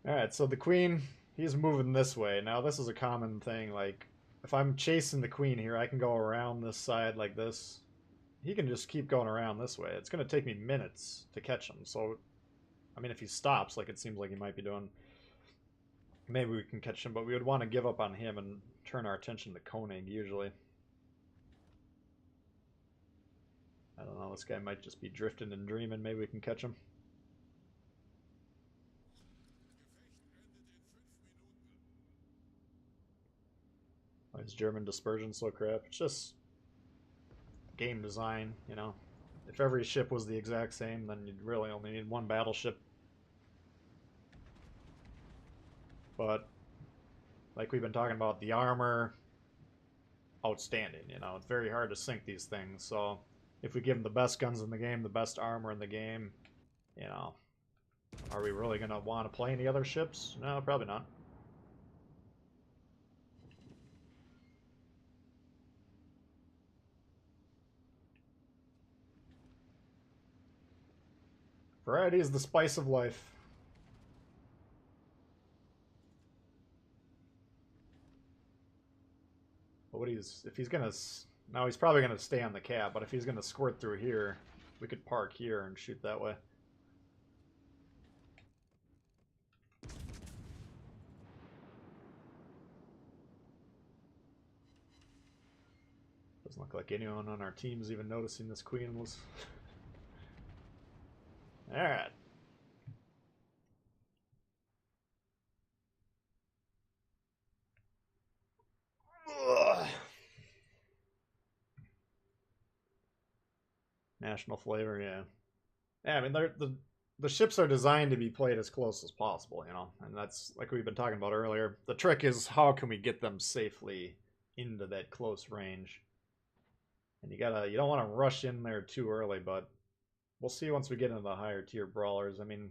Alright, so the queen, he's moving this way. Now this is a common thing, like, if I'm chasing the queen here, I can go around this side like this. He can just keep going around this way. It's going to take me minutes to catch him, so, I mean, if he stops, like it seems like he might be doing, maybe we can catch him, but we would want to give up on him and turn our attention to Koenig, usually. I don't know, this guy might just be drifting and dreaming. Maybe we can catch him. Why is German dispersion so crap? It's just game design, you know. If every ship was the exact same, then you'd really only need one battleship. But, like we've been talking about, the armor, outstanding, you know. It's very hard to sink these things, so if we give them the best guns in the game, the best armor in the game, you know, are we really going to want to play any other ships? No, probably not. Variety is the spice of life. But what if he's gonna, now he's probably gonna stay on the cap, but if he's gonna squirt through here, we could park here and shoot that way. Doesn't look like anyone on our team is even noticing this queen was. Alright. National flavor, yeah. Yeah, I mean, the ships are designed to be played as close as possible, you know, and that's like we've been talking about earlier. The trick is how can we get them safely into that close range, and you don't want to rush in there too early, but we'll see once we get into the higher tier brawlers. I mean,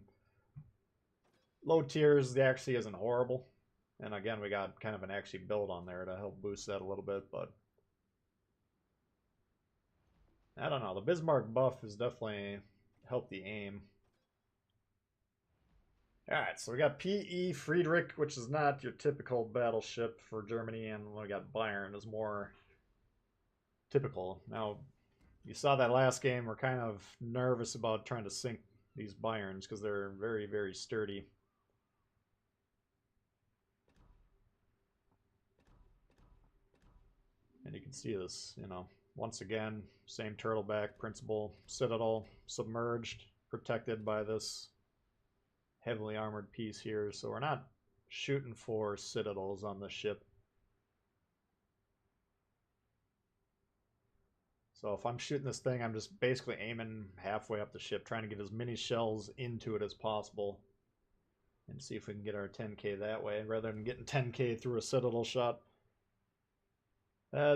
low tiers, the accuracy isn't horrible, and again, we got kind of an accuracy build on there to help boost that a little bit, but I don't know. The Bismarck buff has definitely helped the aim. Alright, so we got P.E. Friedrich, which is not your typical battleship for Germany, and we got Bayern is more typical. Now, you saw that last game, we're kind of nervous about trying to sink these Bayerns because they're very, very sturdy. And you can see this, you know, once again, same turtleback principle, citadel submerged, protected by this heavily armored piece here. So we're not shooting for citadels on the ship. So if I'm shooting this thing, I'm just basically aiming halfway up the ship, trying to get as many shells into it as possible. And see if we can get our 10k that way, rather than getting 10k through a citadel shot.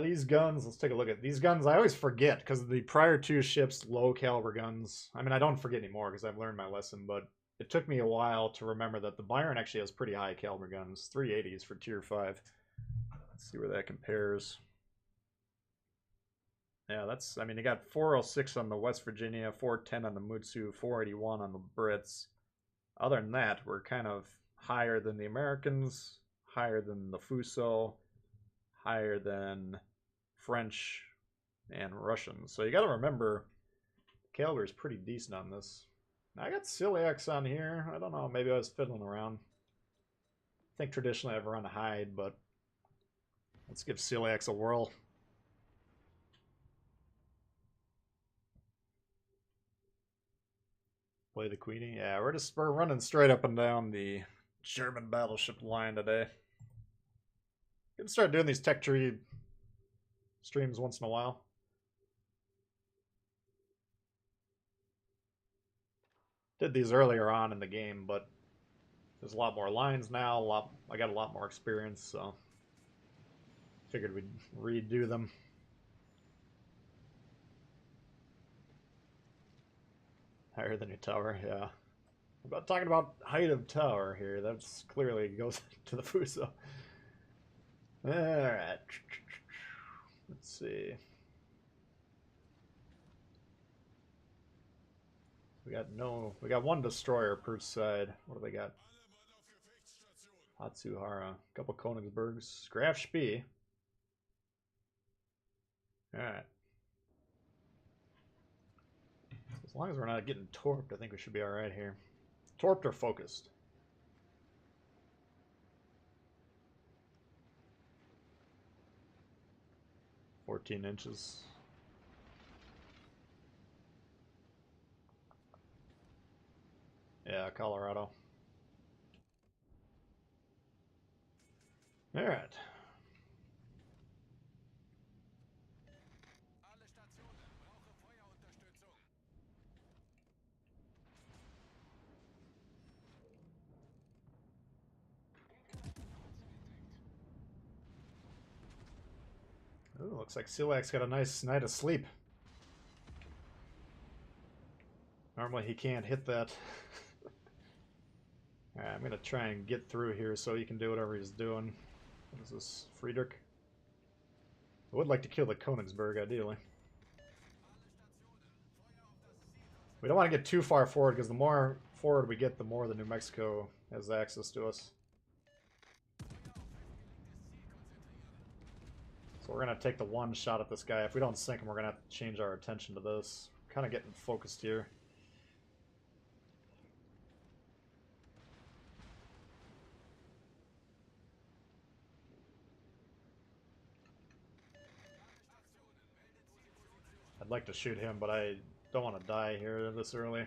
These guns, let's take a look at these guns. I always forget, because the prior two ships, low caliber guns. I mean, I don't forget anymore, because I've learned my lesson, but it took me a while to remember that the Byron actually has pretty high caliber guns. 380s for tier 5. Let's see where that compares. Yeah, that's, I mean, you got 406 on the West Virginia, 410 on the Mutsu, 481 on the Brits. Other than that, we're kind of higher than the Americans, higher than the Fuso, higher than French and Russians. So you got to remember, caliber is pretty decent on this. I got celiacs on here. I don't know, maybe I was fiddling around. I think traditionally I've run hide, but let's give celiacs a whirl. Play the Queenie. Yeah, we're running straight up and down the German battleship line today. Gonna start doing these tech tree streams once in a while. Did these earlier on in the game, but there's a lot more lines now. I got a lot more experience, so figured we'd redo them. Higher than your tower, yeah. About talking about height of tower here. That's clearly goes to the Fuso. All right. Let's see. We got one destroyer per side. What do they got? Hatsuhara, a couple Königsbergs, Graf Spee. All right. As long as we're not getting torped, I think we should be all right here. Torped or focused? "14 inches. Yeah, Colorado. All right. Ooh, looks like Silak's got a nice night of sleep. Normally he can't hit that. Alright, I'm gonna try and get through here so he can do whatever he's doing. What is this? Friedrich? I would like to kill the Königsberg, ideally. We don't want to get too far forward, because the more forward we get, the more the New Mexico has access to us. So we're going to take the one shot at this guy. If we don't sink him, we're going to have to change our attention to this. Kind of getting focused here. I'd like to shoot him, but I don't want to die here this early.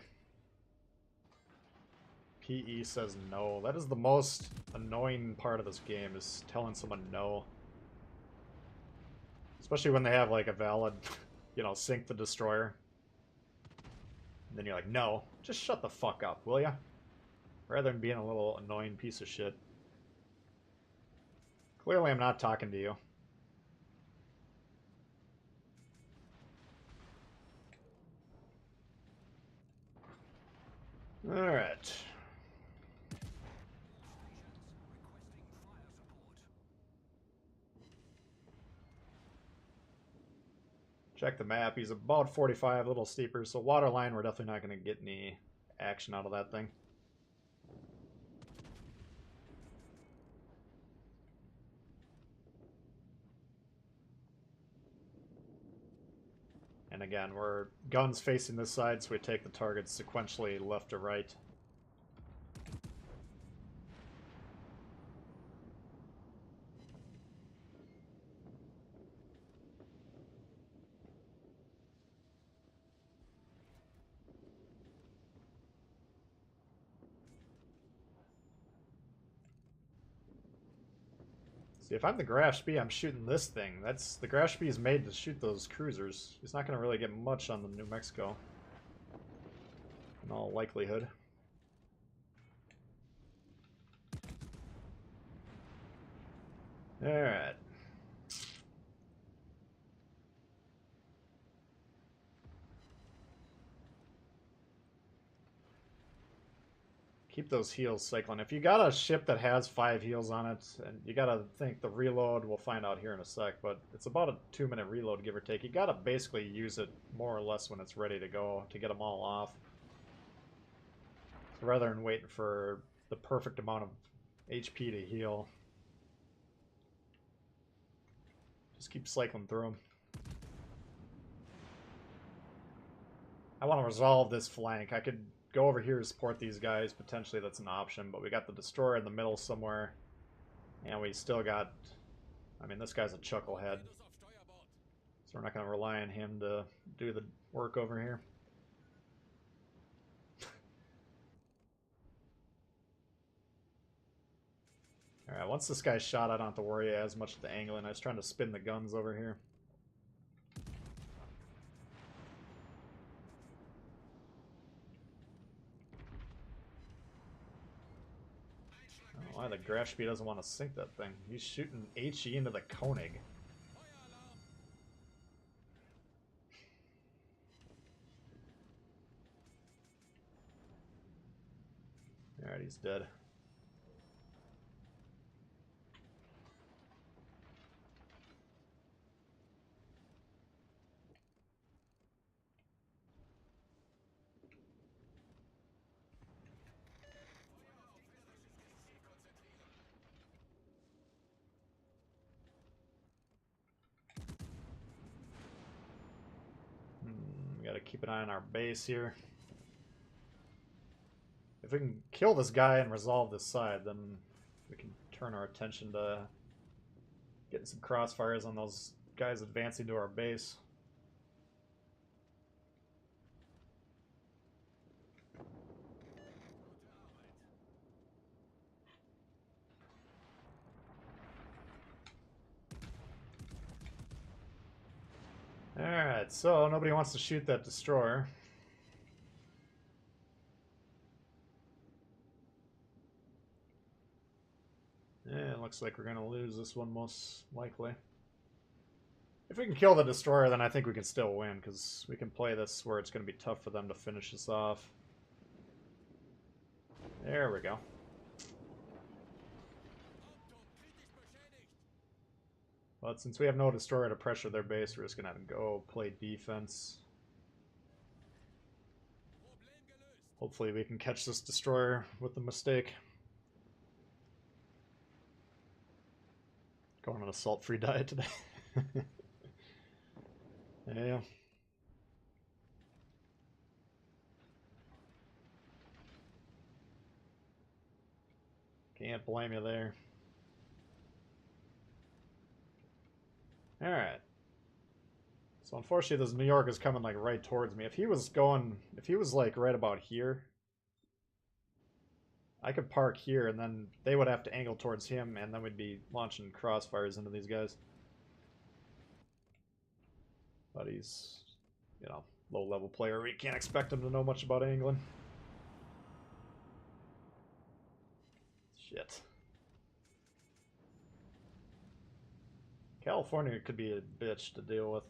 PE says no. That is the most annoying part of this game, is telling someone no. Especially when they have like a valid, you know, sink the destroyer. And then you're like, no, just shut the fuck up, will ya? Rather than being a little annoying piece of shit. Clearly I'm not talking to you. Alright. Check the map. He's about 45, a little steeper. So waterline, we're definitely not going to get any action out of that thing. And again, we're guns facing this side, so we take the targets sequentially left to right. See, if I'm the Grashby, I'm shooting this thing. That's the Grashby is made to shoot those cruisers. He's not going to really get much on the New Mexico, in all likelihood. All right. Keep those heals cycling. If you got a ship that has 5 heals on it, and you gotta think the reload, we'll find out here in a sec, but it's about a 2-minute reload, give or take. You gotta basically use it more or less when it's ready to go to get them all off. So rather than waiting for the perfect amount of HP to heal, just keep cycling through them. I want to resolve this flank. I could go over here to support these guys. Potentially that's an option, but we got the destroyer in the middle somewhere. And we still got... I mean, this guy's a chucklehead. So we're not going to rely on him to do the work over here. Alright, once this guy's shot, I don't have to worry as much of the angling. I was trying to spin the guns over here. Why the Grashby doesn't want to sink that thing. He's shooting HE into the Koenig. Alright, he's dead. We gotta keep an eye on our base here. If we can kill this guy and resolve this side, then we can turn our attention to getting some crossfires on those guys advancing to our base. Alright, so nobody wants to shoot that destroyer. Yeah, it looks like we're going to lose this one most likely. If we can kill the destroyer, then I think we can still win, because we can play this where it's going to be tough for them to finish us off. There we go. But since we have no destroyer to pressure their base, we're just going to have to go play defense. Hopefully we can catch this destroyer with the mistake. Going on a salt-free diet today. Yeah. Can't blame you there. Alright. So unfortunately this New York is coming like right towards me. If he was like right about here, I could park here and then they would have to angle towards him and then we'd be launching crossfires into these guys. But he's, you know, low-level player. We can't expect him to know much about angling. Shit. California could be a bitch to deal with.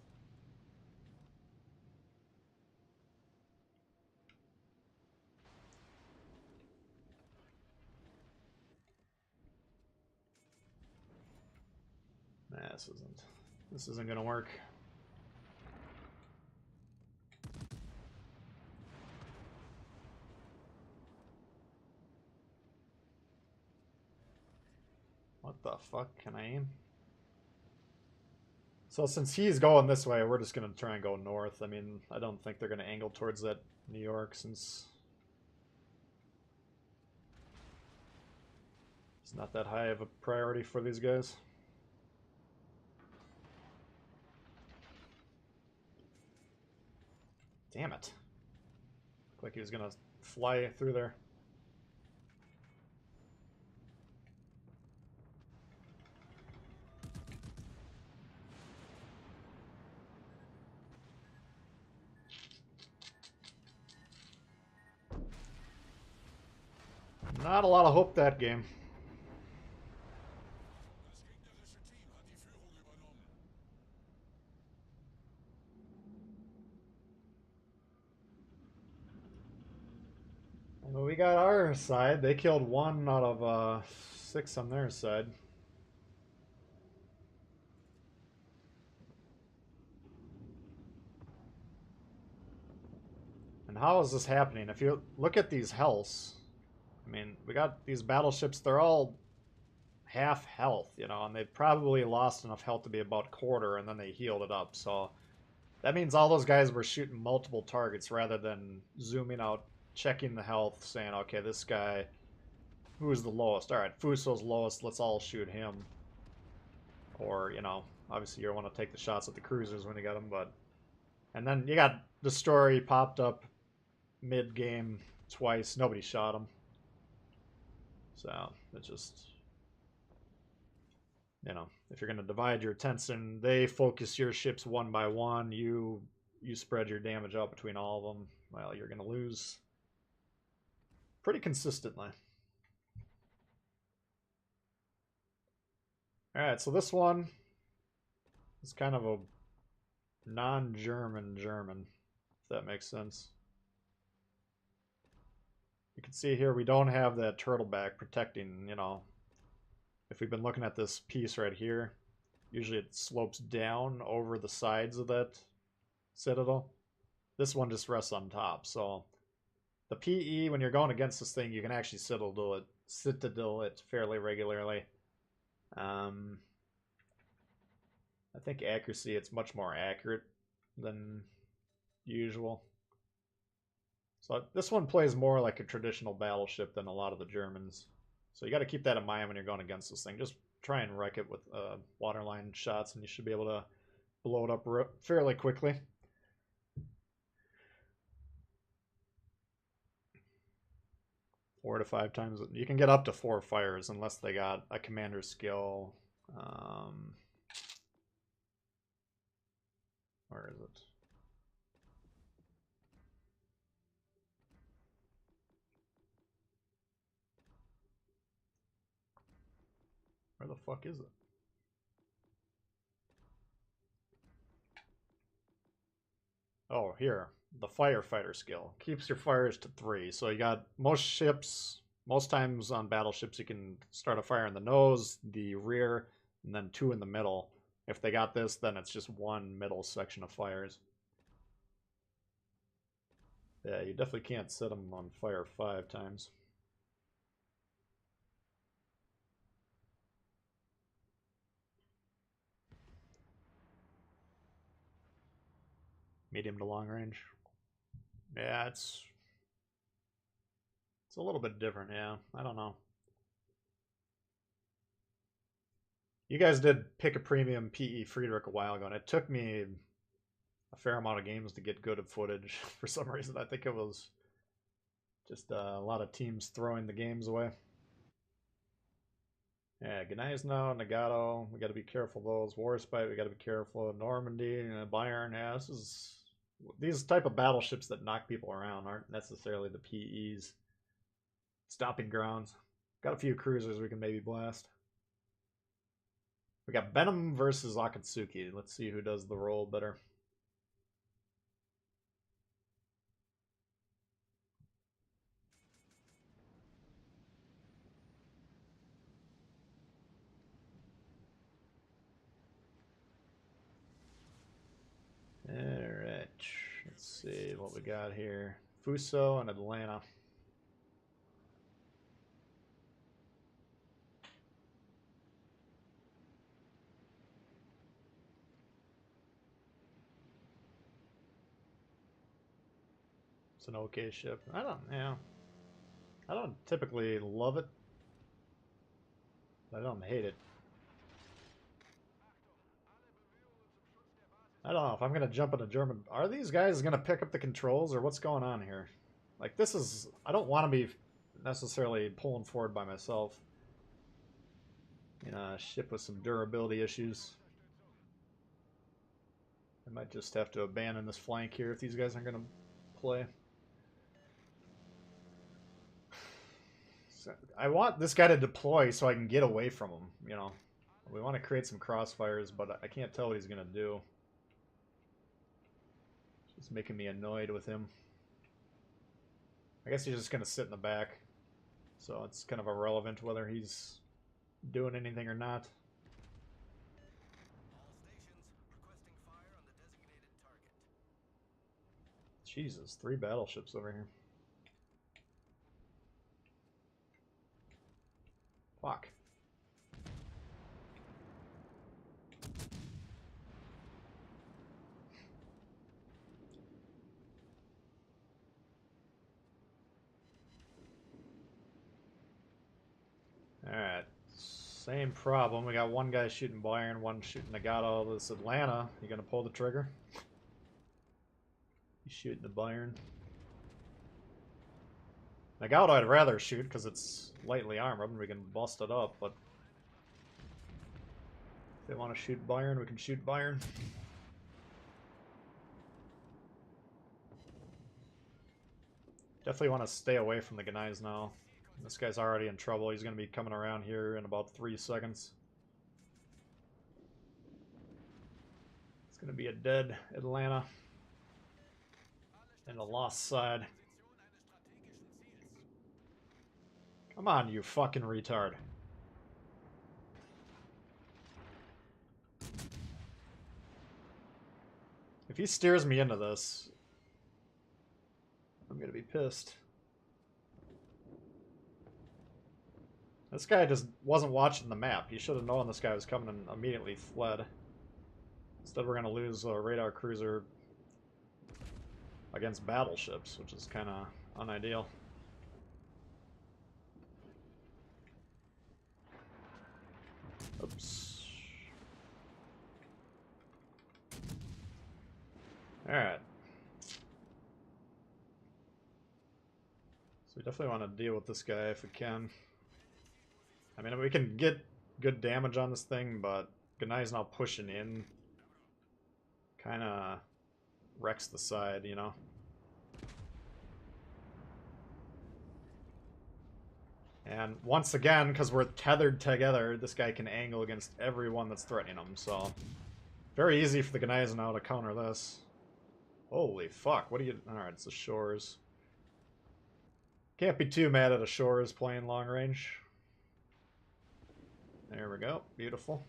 Nah, this isn't gonna work. What the fuck? Can I aim? So since he's going this way, we're just going to try and go north. I mean, I don't think they're going to angle towards that New York since it's not that high of a priority for these guys. Damn it. Looked like he was going to fly through there. Not a lot of hope that game. Well, we got our side. They killed 1 out of 6 on their side. And how is this happening? If you look at these healths, I mean, we got these battleships, they're all half health, you know, and they've probably lost enough health to be about quarter, and then they healed it up. So that means all those guys were shooting multiple targets rather than zooming out, checking the health, saying, okay, this guy, who is the lowest? All right, Fuso's lowest, let's all shoot him. Or, you know, obviously you want to take the shots at the cruisers when you got them, but... And then you got the story popped up mid-game twice. Nobody shot him. So, it just... You know, if you're going to divide your attention, they focus your ships one by one. You spread your damage out between all of them. Well, you're going to lose pretty consistently. Alright, so this one is kind of a non-German German, if that makes sense. You can see here we don't have that turtleback protecting, you know. If we've been looking at this piece right here, usually it slopes down over the sides of that citadel. This one just rests on top, so the PE, when you're going against this thing, you can actually citadel it fairly regularly. I think accuracy, it's much more accurate than usual. So this one plays more like a traditional battleship than a lot of the Germans. So you got to keep that in mind when you're going against this thing. Just try and wreck it with waterline shots, and you should be able to blow it up fairly quickly. Four to 5 times. You can get up to 4 fires unless they got a commander skill. Where is it? Where the fuck is it? Oh, here. The firefighter skill. Keeps your fires to 3. So you got most ships, most times on battleships, you can start a fire in the nose, the rear, and then 2 in the middle. If they got this, then it's just 1 middle section of fires. Yeah, you definitely can't set them on fire 5 times. Medium to long range. Yeah, it's a little bit different, yeah. I don't know. You guys did pick a premium PE Friedrich a while ago, and it took me a fair amount of games to get good at footage for some reason. I think it was just a lot of teams throwing the games away. Yeah, Gneisno, Nagato, we got to be careful. Those Warspite, we got to be careful. Normandy, Bayern, yeah, these type of battleships that knock people around aren't necessarily the PE's stopping grounds. Got a few cruisers we can maybe blast. We got Benham versus Akatsuki. Let's see who does the role better. Alright, let's see what we got here. Fuso and Atlanta. It's an okay ship. I don't typically love it. I don't hate it. I don't know if I'm gonna jump into German. Are these guys gonna pick up the controls, or what's going on here? Like, this is... I don't want to be necessarily pulling forward by myself. You know, a ship with some durability issues. I might just have to abandon this flank here if these guys aren't gonna play. I want this guy to deploy so I can get away from him, you know. We want to create some crossfires, but I can't tell what he's going to do. It's making me annoyed with him. I guess he's just going to sit in the back. So it's kind of irrelevant whether he's doing anything or not. Jesus, 3 battleships over here. Fuck. Alright. Same problem. We got one guy shooting Bayern, one shooting Nagato. This Atlanta. You gonna pull the trigger? He's shooting the Bayern. Nagato I'd rather shoot because it's lightly armored and we can bust it up, but if they want to shoot Bayern, we can shoot Bayern. Definitely want to stay away from the Gnais now. This guy's already in trouble. He's going to be coming around here in about 3 seconds. It's going to be a dead Atlanta. And a lost side. Come on, you fucking retard. If he steers me into this, I'm going to be pissed. This guy just wasn't watching the map. He should have known this guy was coming and immediately fled. Instead, we're going to lose a radar cruiser against battleships, which is kind of unideal. Oops. Alright. So we definitely want to deal with this guy if we can. I mean, we can get good damage on this thing, but Gnai's now pushing in. Kind of wrecks the side, you know? And once again, because we're tethered together, this guy can angle against everyone that's threatening him, so... Very easy for the Gnais now to counter this. Holy fuck, what do you... Alright, it's the shores. Can't be too mad at a shores playing long range. There we go, beautiful.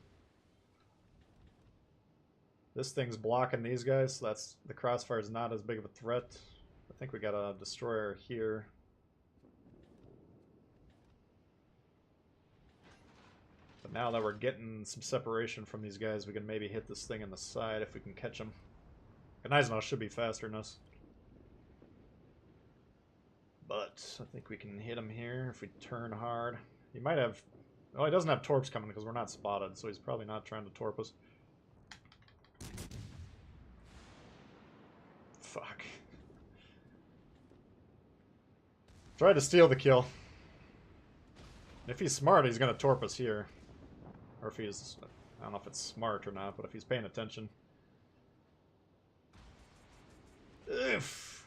This thing's blocking these guys, so that's... The crossfire is not as big of a threat. I think we got a destroyer here. But now that we're getting some separation from these guys, we can maybe hit this thing in the side if we can catch them. Gnais should be faster than us. But I think we can hit him here if we turn hard. He might have... Oh, he doesn't have torps coming because we're not spotted, so he's probably not trying to torp us. Fuck. Tried to steal the kill. If he's smart, he's going to torp us here. Or if he's... I don't know if it's smart or not, but if he's paying attention. Oof.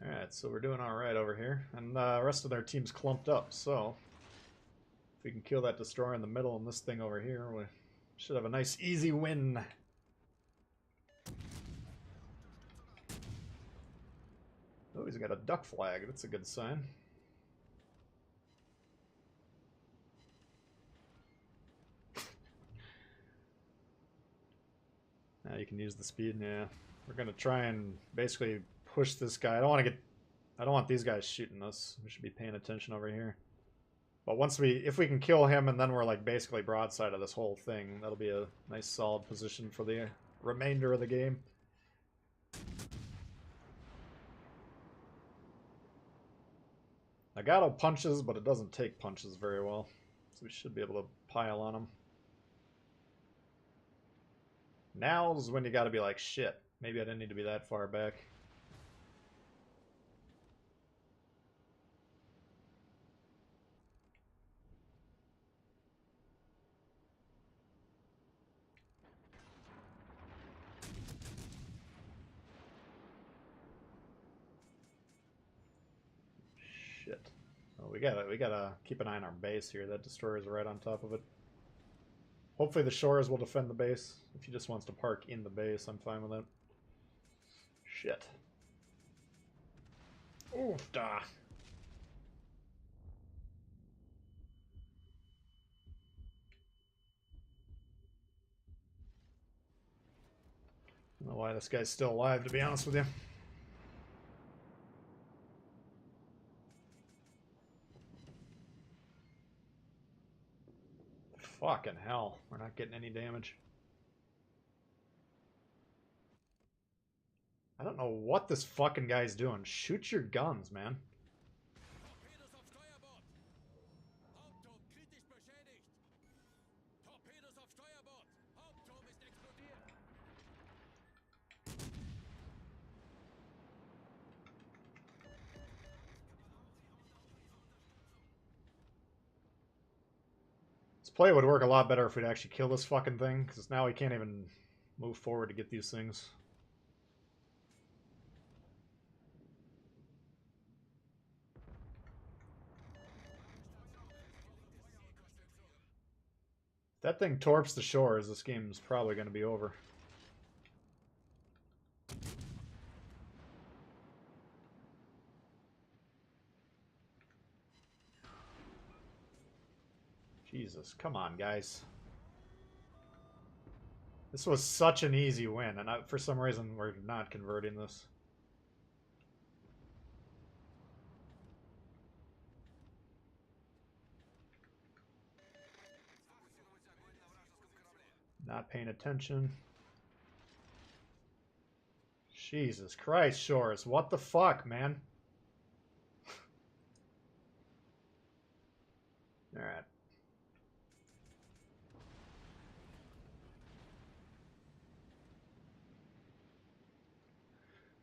Alright, so we're doing alright over here. And the rest of their team's clumped up, so... If we can kill that destroyer in the middle and this thing over here, we should have a nice easy win. Oh, he's got a duck flag. That's a good sign. Now you can use the speed. Yeah, we're gonna try and basically push this guy. I don't want these guys shooting us. We should be paying attention over here. But if we can kill him and then we're like basically broadside of this whole thing, that'll be a nice solid position for the remainder of the game. Nagato punches, but it doesn't take punches very well. So we should be able to pile on him. Now's when you gotta be like, shit, maybe I didn't need to be that far back. Shit. Oh, we gotta keep an eye on our base here. That destroyer's right on top of it. Hopefully the shores will defend the base. If he just wants to park in the base, I'm fine with that. Shit. Oof, da. I don't know why this guy's still alive, to be honest with you. Fucking hell. We're not getting any damage. I don't know what this fucking guy's doing. Shoot your guns, man. This play would work a lot better if we'd actually kill this fucking thing, because now we can't even move forward to get these things. If that thing torps the shores, this game's probably going to be over. Jesus, come on, guys. This was such an easy win, and for some reason we're not converting this. Not paying attention. Jesus Christ, shores. What the fuck, man? Alright.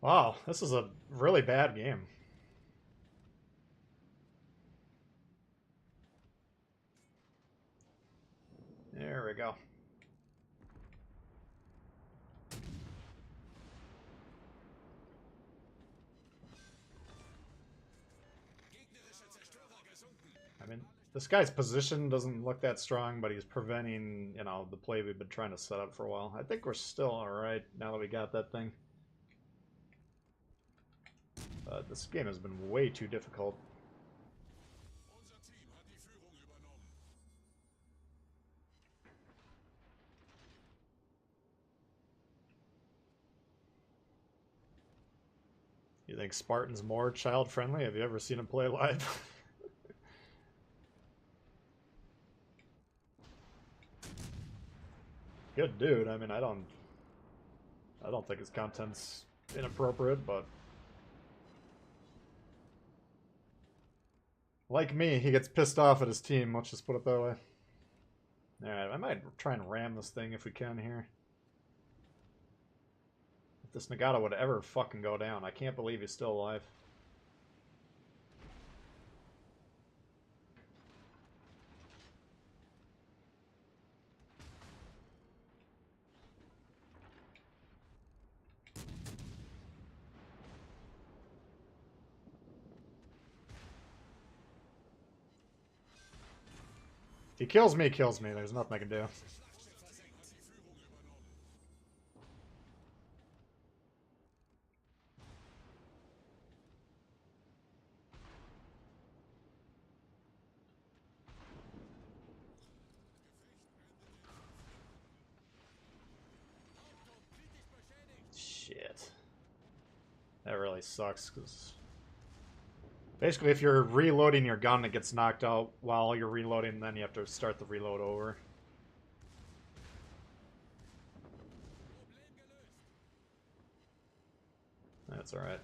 Wow, this is a really bad game. There we go. I mean, this guy's position doesn't look that strong, but he's preventing, you know, the play we've been trying to set up for a while. I think we're still alright now that we got that thing. This game has been way too difficult. You think Spartan's more child-friendly? Have you ever seen him play live? Good dude. I mean, I don't think his content's inappropriate, but like me, he gets pissed off at his team. Let's just put it that way. Alright, I might try and ram this thing if we can here. If this Nagata would ever fucking go down, I can't believe he's still alive. If he kills me, there's nothing I can do. Shit. That really sucks, because basically if you're reloading your gun, it gets knocked out while you're reloading, then you have to start the reload over. That's alright.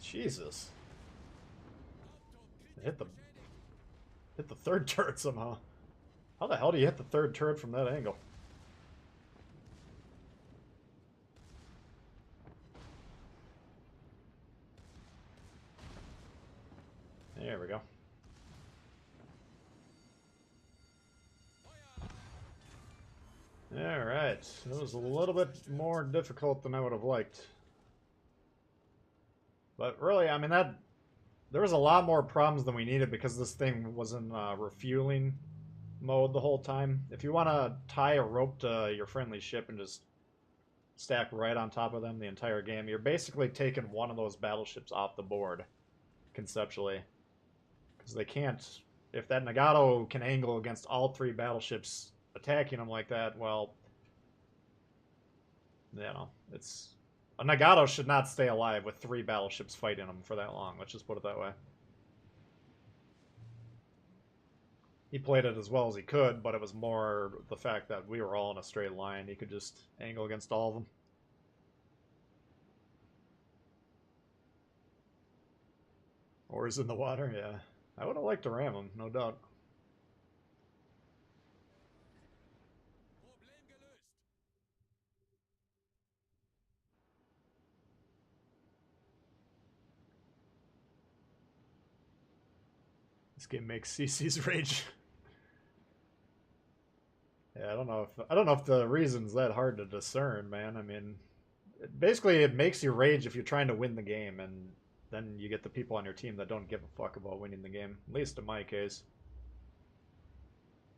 Jesus. It hit the third turret somehow. How the hell do you hit the third turret from that angle? There we go. Alright, it was a little bit more difficult than I would have liked. But really, I mean, there was a lot more problems than we needed because this thing was in refueling mode the whole time. If you want to tie a rope to your friendly ship and just stack right on top of them the entire game, you're basically taking one of those battleships off the board, conceptually. Because they can't... If that Nagato can angle against all three battleships attacking them like that, well... You know, it's... A Nagato should not stay alive with three battleships fighting him for that long. Let's just put it that way. He played it as well as he could, but it was more the fact that we were all in a straight line. He could just angle against all of them. Oars in the water, yeah. I would have liked to ram him, no doubt. This game makes CC's rage. Yeah, I don't know if the reason's that hard to discern, man. I mean, basically it makes you rage if you're trying to win the game, and then you get the people on your team that don't give a fuck about winning the game. At least in my case.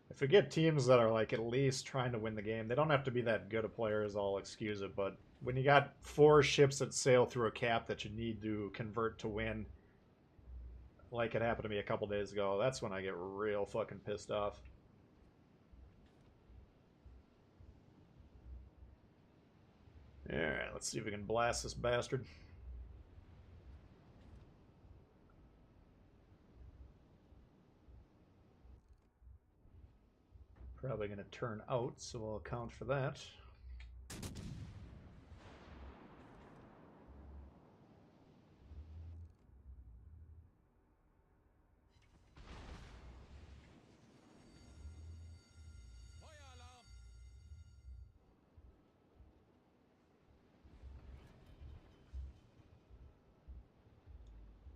If you get teams that are like at least trying to win the game, they don't have to be that good of players, I'll excuse it, but when you got 4 ships that sail through a cap that you need to convert to win, like it happened to me a couple days ago, that's when I get real fucking pissed off. Alright, let's see if we can blast this bastard. Probably going to turn out, so we'll account for that.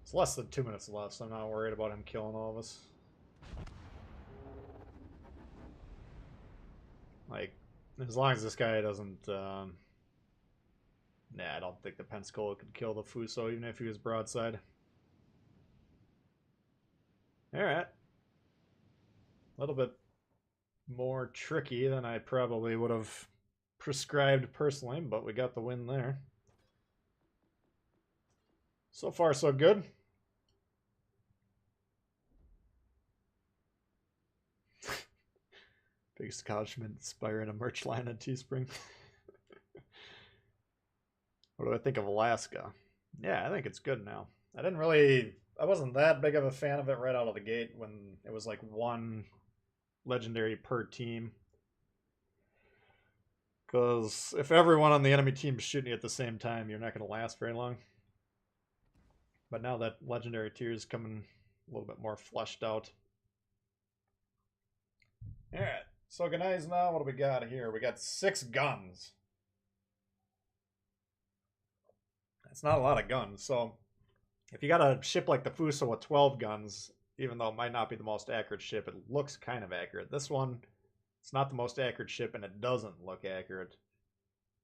It's less than 2 minutes left, so I'm not worried about him killing all of us. Like, as long as this guy doesn't... Nah, I don't think the Pensacola could kill the Fuso, even if he was broadside. Alright. A little bit more tricky than I probably would have prescribed personally, but we got the win there. So far, so good. Biggest accomplishment inspiring a merch line at Teespring. What do I think of Alaska? Yeah, I think it's good now. I wasn't that big of a fan of it right out of the gate when it was like 1 legendary per team. Because if everyone on the enemy team is shooting you at the same time, you're not going to last very long. But now that legendary tier is coming a little bit more fleshed out. Alright, so guys, now what do we got here? We got 6 guns. That's not a lot of guns, so if you got a ship like the Fuso with 12 guns, even though it might not be the most accurate ship, it looks kind of accurate. This one, it's not the most accurate ship, and it doesn't look accurate.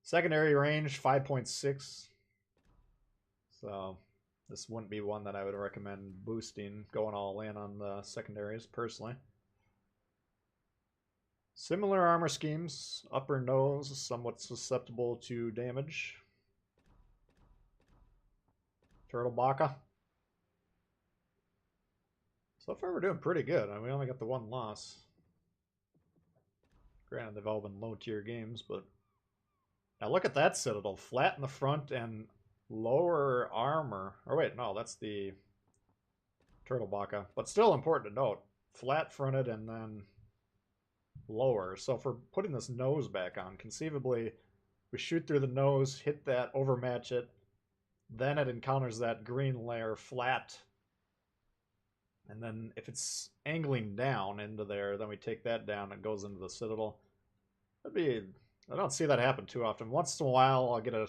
Secondary range, 5.6. So this wouldn't be one that I would recommend boosting, going all in on the secondaries, personally. Similar armor schemes, upper nose, somewhat susceptible to damage. Turtle Baka. So far we're doing pretty good. I mean, we only got the 1 loss. Granted, they've all been low tier games, but... Now look at that Citadel. Flat in the front and lower armor. Or wait, no, that's the Turtle Baka. But still important to note. Flat fronted and then lower. So if we're putting this nose back on, conceivably we shoot through the nose, hit that, overmatch it. Then it encounters that green layer flat. And then if it's angling down into there, then we take that down and it goes into the Citadel. I don't see that happen too often. Once in a while, I'll get a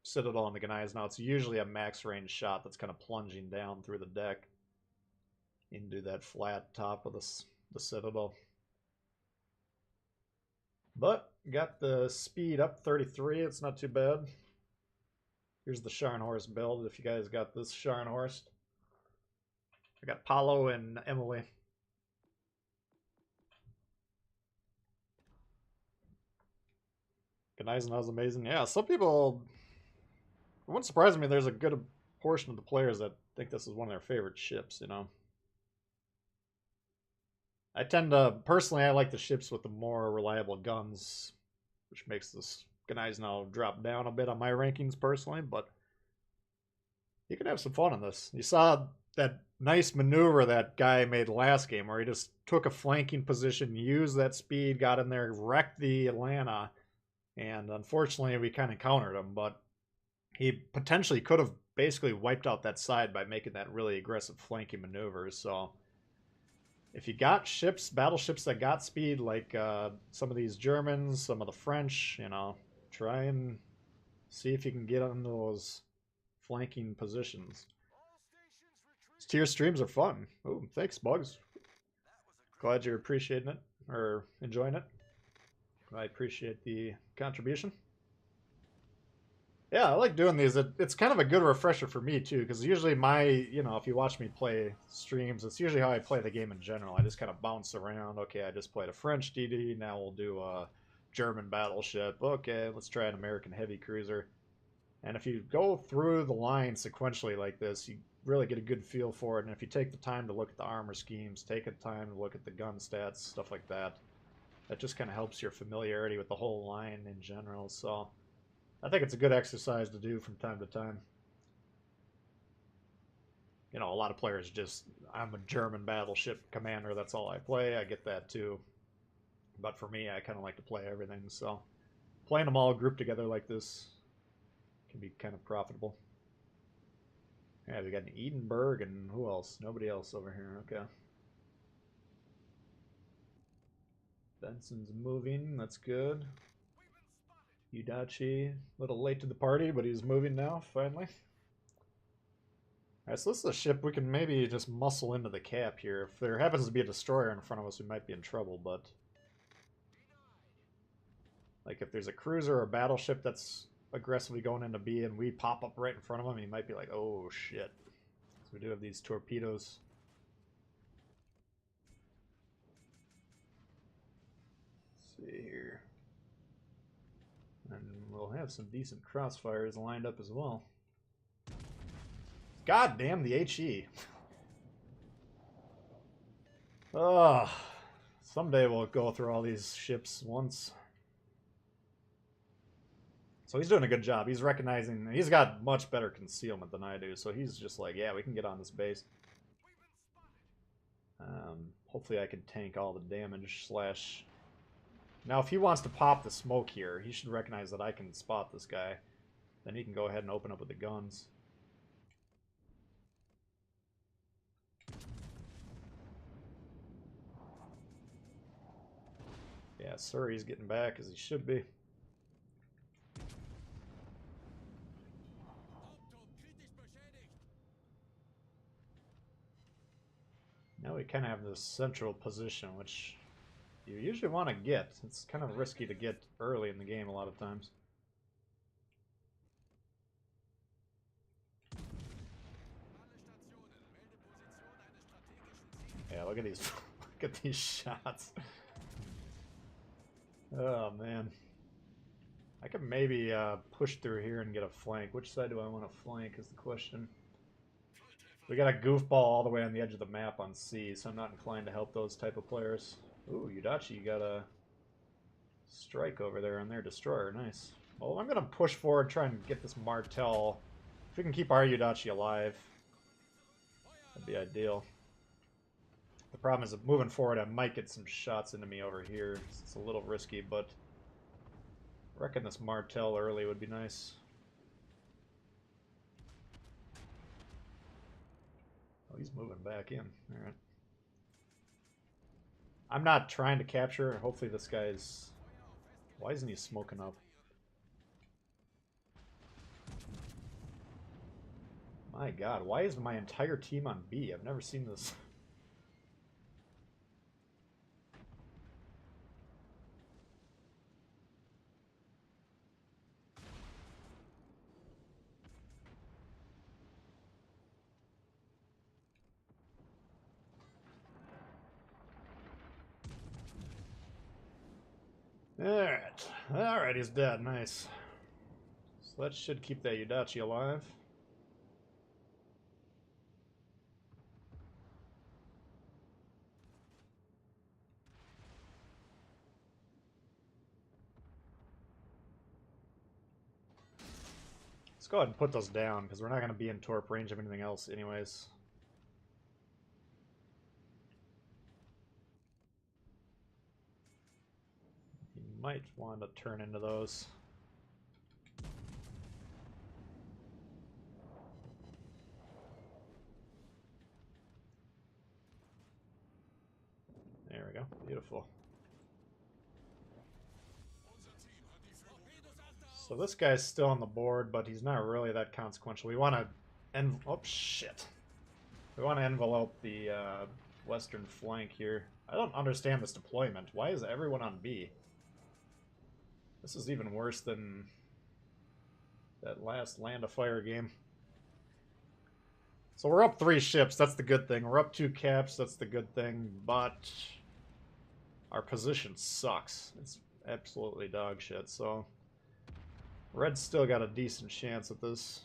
Citadel on the Ganais. Now, it's usually a max range shot that's kind of plunging down through the deck into that flat top of the Citadel. But got the speed up 33. It's not too bad. Here's the Scharnhorst build if you guys got this Scharnhorst. I got Paulo and Emily. Gneisenau's amazing. Yeah, some people... It wouldn't surprise me there's a good portion of the players that think this is one of their favorite ships, you know. I tend to... Personally, I like the ships with the more reliable guns, which makes this Gneisenau drop down a bit on my rankings personally, but you can have some fun on this. You saw that nice maneuver that guy made last game where he just took a flanking position, used that speed, got in there, wrecked the Atlanta, and unfortunately we kind of countered him, but he potentially could have basically wiped out that side by making that really aggressive flanking maneuver. So if you got ships, battleships that got speed, like some of these Germans, some of the French, you know, try and see if you can get on those flanking positions. These tier streams are fun. Oh, thanks, Bugs. Glad you're appreciating it, or enjoying it. I appreciate the contribution. Yeah, I like doing these. It's kind of a good refresher for me, too, because usually if you watch me play streams, it's usually how I play the game in general. I just kind of bounce around. Okay, I just played a French DD. Now we'll do a German battleship. Okay, let's try an American heavy cruiser. And if you go through the line sequentially like this, you really get a good feel for it. And if you take the time to look at the armor schemes, take the time to look at the gun stats, stuff like that, that just kind of helps your familiarity with the whole line in general. So I think it's a good exercise to do from time to time. You know, a lot of players just, I'm a German battleship commander, that's all I play. I get that too. But for me, I kind of like to play everything. So playing them all grouped together like this can be kind of profitable. Yeah, we got an Edinburgh and who else? Nobody else over here. Okay. Benson's moving. That's good. Udachi, a little late to the party, but he's moving now, finally. Alright, so this is a ship we can maybe just muscle into the cap here. If there happens to be a destroyer in front of us, we might be in trouble, but... Like, if there's a cruiser or a battleship that's aggressively going into B and we pop up right in front of him, he might be like, oh, shit. So we do have these torpedoes. Let's see here. And we'll have some decent crossfires lined up as well. God damn the HE. Oh, someday we'll go through all these ships once. So he's doing a good job. He's recognizing, he's got much better concealment than I do. So he's just like, yeah, we can get on this base. Hopefully I can tank all the damage slash... Now if he wants to pop the smoke here, he should recognize that I can spot this guy. Then he can go ahead and open up with the guns. Yeah, Surrey's getting back as he should be. Now we kind of have this central position, which you usually want to get. It's kind of risky to get early in the game a lot of times. Yeah, look at these look at these shots. Oh man. I could maybe push through here and get a flank. Which side do I want to flank is the question. We got a goofball all the way on the edge of the map on C, so I'm not inclined to help those type of players. Ooh, Udachi, you got a strike over there on their destroyer. Nice. Well, I'm going to push forward, try and get this Martel. If we can keep our Udachi alive, that'd be ideal. The problem is that moving forward, I might get some shots into me over here. It's a little risky, but I reckon this Martel early would be nice. Oh, he's moving back in. All right. I'm not trying to capture. Hopefully this guy's... Why isn't he smoking up? My god, why is my entire team on B? I've never seen this. Alright. Alright, he's dead. Nice. So that should keep that Udachi alive. Let's go ahead and put those down, because we're not going to be in torp range of anything else anyways. You might want to turn into those. There we go. Beautiful. So this guy's still on the board, but he's not really that consequential. We want to oh shit. We want to envelope the western flank here. I don't understand this deployment. Why is everyone on B? This is even worse than that last Land of Fire game. So we're up 3 ships. That's the good thing. We're up 2 caps. That's the good thing. But our position sucks. It's absolutely dog shit. So Red's still got a decent chance at this.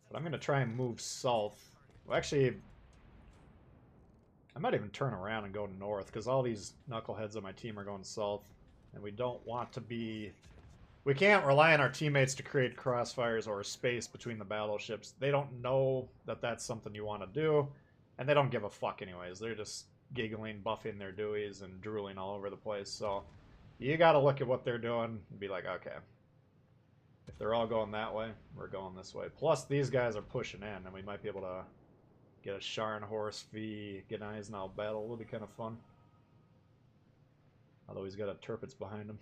But I'm going to try and move south. Well, actually, I might even turn around and go north, because all these knuckleheads on my team are going south. And we don't want to be... We can't rely on our teammates to create crossfires or space between the battleships. They don't know that that's something you want to do, and they don't give a fuck anyways. They're just giggling, buffing their Deweys, and drooling all over the place. So you got to look at what they're doing and be like, okay, if they're all going that way, we're going this way. Plus, these guys are pushing in, and we might be able to get a Scharnhorst v. Gneisenau battle. It'll be kind of fun. Although he's got a Tirpitz behind him.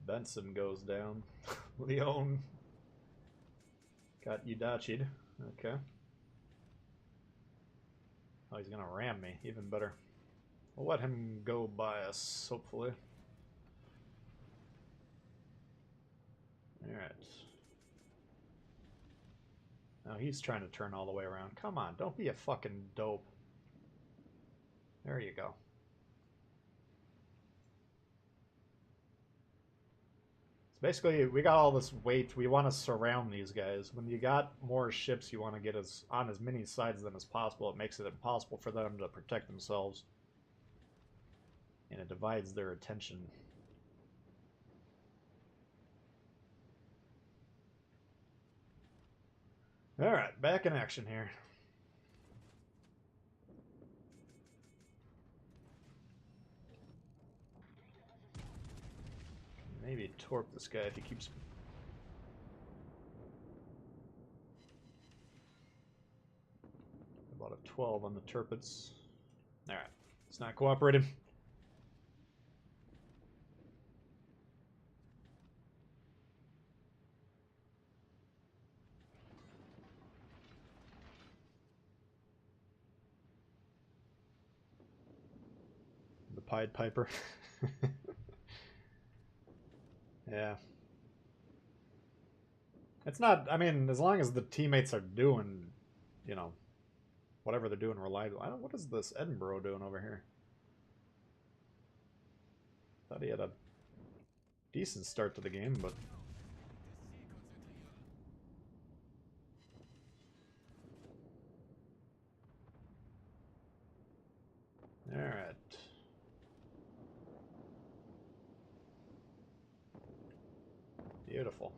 Benson goes down. Leon got Udachi'd. Okay. Oh, he's gonna ram me. Even better. We'll let him go by us, hopefully. Alright. Now he's trying to turn all the way around. Come on, don't be a fucking dope. There you go. Basically, we got all this weight. We want to surround these guys. When you got more ships, you want to get on as many sides of them as possible. It makes it impossible for them to protect themselves. And it divides their attention. Alright, back in action here. Maybe torp this guy if he keeps... About a 12 on the Tirpitz. Alright, it's not cooperating. The Pied Piper. Yeah. It's not, I mean, as long as the teammates are doing, you know, whatever they're doing reliably. What is this Edinburgh doing over here? Thought he had a decent start to the game, but... Alright. Beautiful.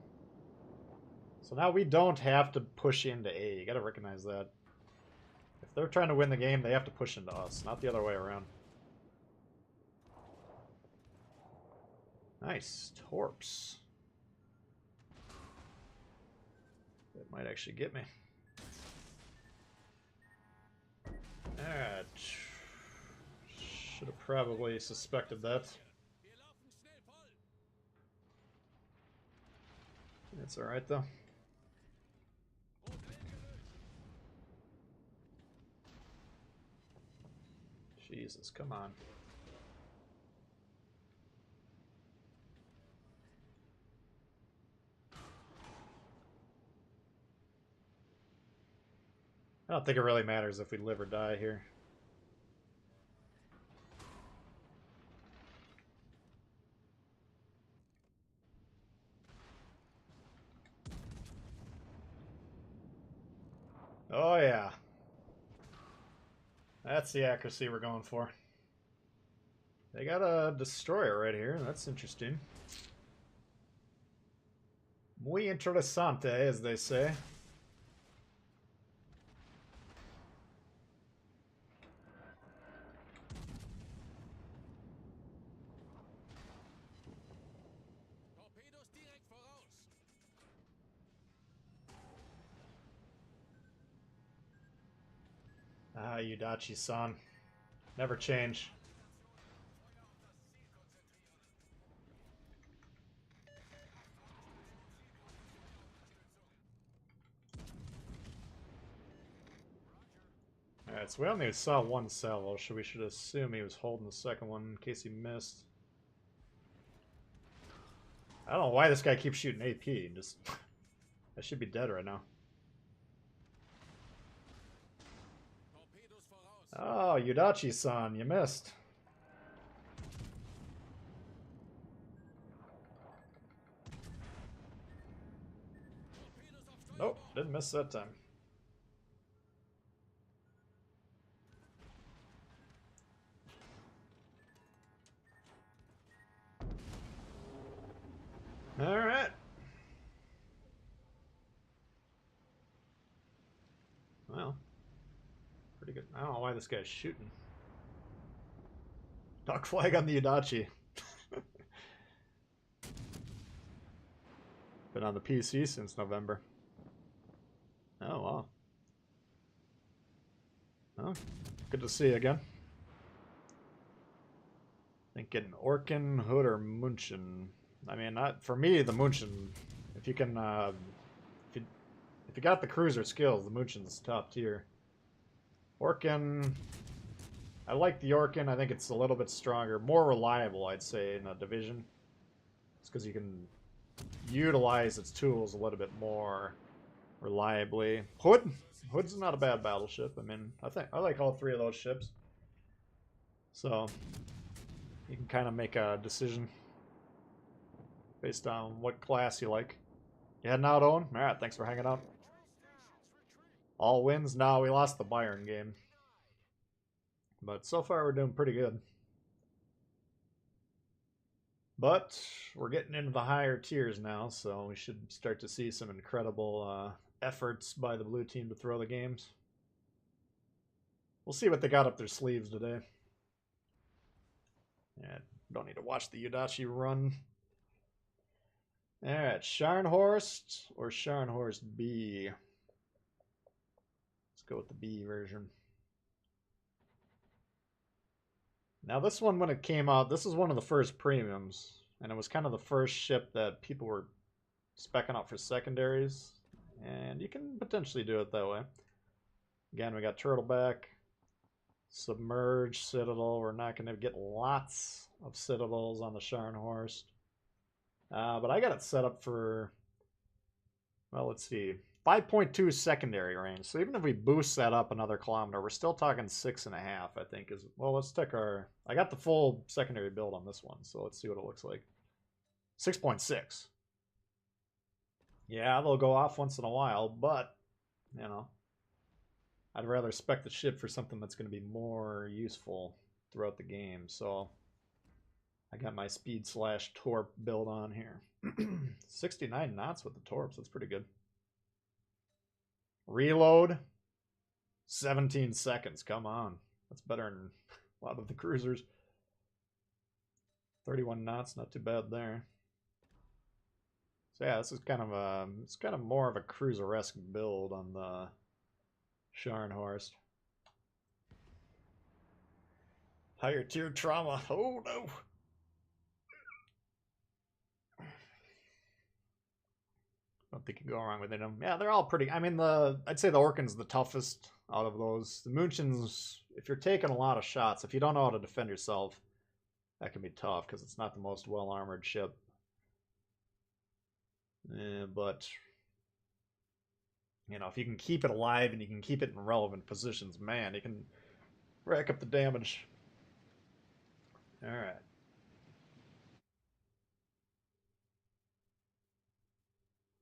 So now we don't have to push into A. You gotta recognize that. If they're trying to win the game, they have to push into us, not the other way around. Nice. Torps. That might actually get me. Alright. Should have probably suspected that. It's alright though. Jesus, come on. I don't think it really matters if we live or die here. Oh yeah. That's the accuracy we're going for. They got a destroyer right here. That's interesting. Muy interesante, as they say. Ah, Yudachi-san. Never change. Alright, so we only saw one salvo, so we should assume he was holding the second one in case he missed. I don't know why this guy keeps shooting AP. Just, I should be dead right now. Oh, Yudachi-san, you missed. Nope, didn't miss that time. Alright. Well, pretty good. I don't know why this guy's shooting. Duck flag on the Yudachi. Been on the PC since November. Oh, wow. Oh, good to see you again. Thinking Orkin, Hood, or Munchen. I mean, not for me. The Munchen, if you can, if you got the cruiser skills, the Munchen's top tier. Orkin, I like the Orkin. I think it's a little bit stronger, more reliable, I'd say, in a division. It's because you can utilize its tools a little bit more reliably. Hood's not a bad battleship. I mean, I like all three of those ships. So you can kind of make a decision based on what class you like. You heading out, Owen? Alright, thanks for hanging out. All wins? No, we lost the Bayern game. But so far we're doing pretty good. But we're getting into the higher tiers now, so we should start to see some incredible efforts by the blue team to throw the games. We'll see what they got up their sleeves today. Yeah, don't need to watch the Yudachi run. Alright, Scharnhorst or Scharnhorst B? Let's go with the B version. Now this one, when it came out, this is one of the first premiums, and it was kind of the first ship that people were speccing out for secondaries, and you can potentially do it that way. Again, we got Turtleback, Submerged, Citadel. We're not going to get lots of Citadels on the Scharnhorst. But I got it set up for, well, let's see, 5.2 secondary range. So even if we boost that up another kilometer, we're still talking 6.5, I think. Well, let's take our... I got the full secondary build on this one, so let's see what it looks like. 6.6. Yeah, they'll go off once in a while, but, you know, I'd rather spec the ship for something that's going to be more useful throughout the game. So I got my speed / torp build on here. 69 knots with the torps. That's pretty good. Reload, 17 seconds. Come on. That's better than a lot of the cruisers. 31 knots, not too bad there. So yeah, this is kind of a, it's kind of more of a cruiser-esque build on the Scharnhorst. Higher tier trauma. Oh no. Don't think you can go wrong with them. Yeah, they're all pretty. I mean, I'd say the Orkin's the toughest out of those. The Munchen's, if you're taking a lot of shots, if you don't know how to defend yourself, that can be tough because it's not the most well-armored ship. But You know, if you can keep it alive and you can keep it in relevant positions, man, you can rack up the damage. Alright.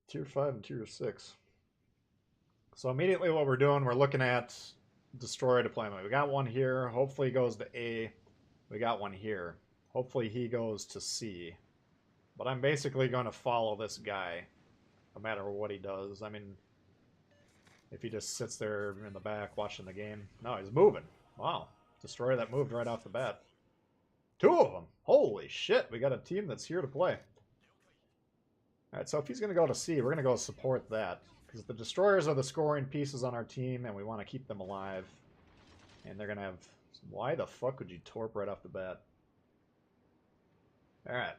Tier 5 and Tier 6. So immediately what we're doing, we're looking at destroyer deployment. We got one here. Hopefully he goes to A. We got one here. Hopefully he goes to C. But I'm basically going to follow this guy, no matter what he does. I mean, if he just sits there in the back watching the game. No, he's moving. Wow. Destroyer that moved right off the bat. 2 of them. Holy shit. We got a team that's here to play. Alright, so if he's going to go to C, we're going to go support that. Because the destroyers are the scoring pieces on our team, and we want to keep them alive. And they're going to have... Why the fuck would you torp right off the bat? Alright.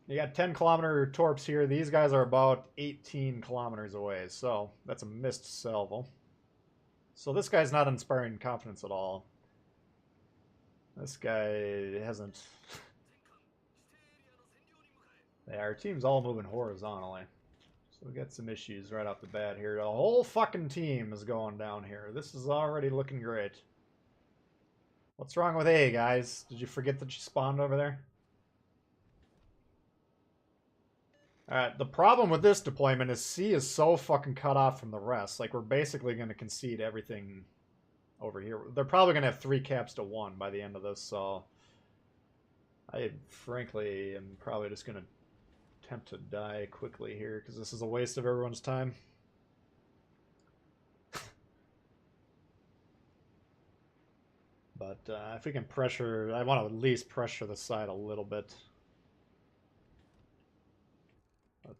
You got 10-kilometer torps here. These guys are about 18 kilometers away, so that's a missed salvo. So this guy's not inspiring confidence at all. This guy hasn't... Yeah, our team's all moving horizontally. So we got some issues right off the bat here. The whole fucking team is going down here. This is already looking great. What's wrong with A, guys? Did you forget that you spawned over there? Alright, the problem with this deployment is C is so fucking cut off from the rest. Like, we're basically going to concede everything over here. They're probably going to have 3 caps to 1 by the end of this, so... I, frankly, am probably just going to attempt to die quickly here, because this is a waste of everyone's time. But if we can pressure... I want to at least pressure the side a little bit.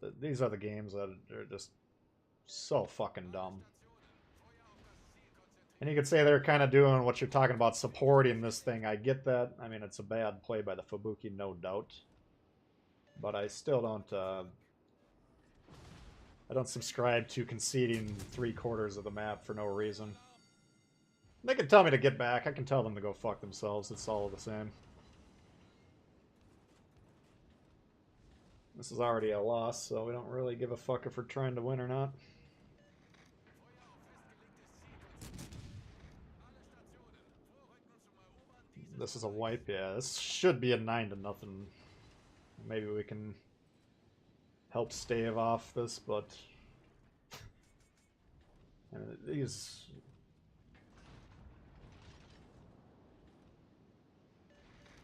But these are the games that are just so fucking dumb. And you could say they're kind of doing what you're talking about, supporting this thing. I get that. I mean, it's a bad play by the Fubuki, no doubt. But I still don't... I don't subscribe to conceding 3/4 of the map for no reason. They can tell me to get back. I can tell them to go fuck themselves. It's all the same. This is already a loss, so we don't really give a fuck if we're trying to win or not. This is a wipe, yeah. This should be a 9-0. Maybe we can help stave off this, but these...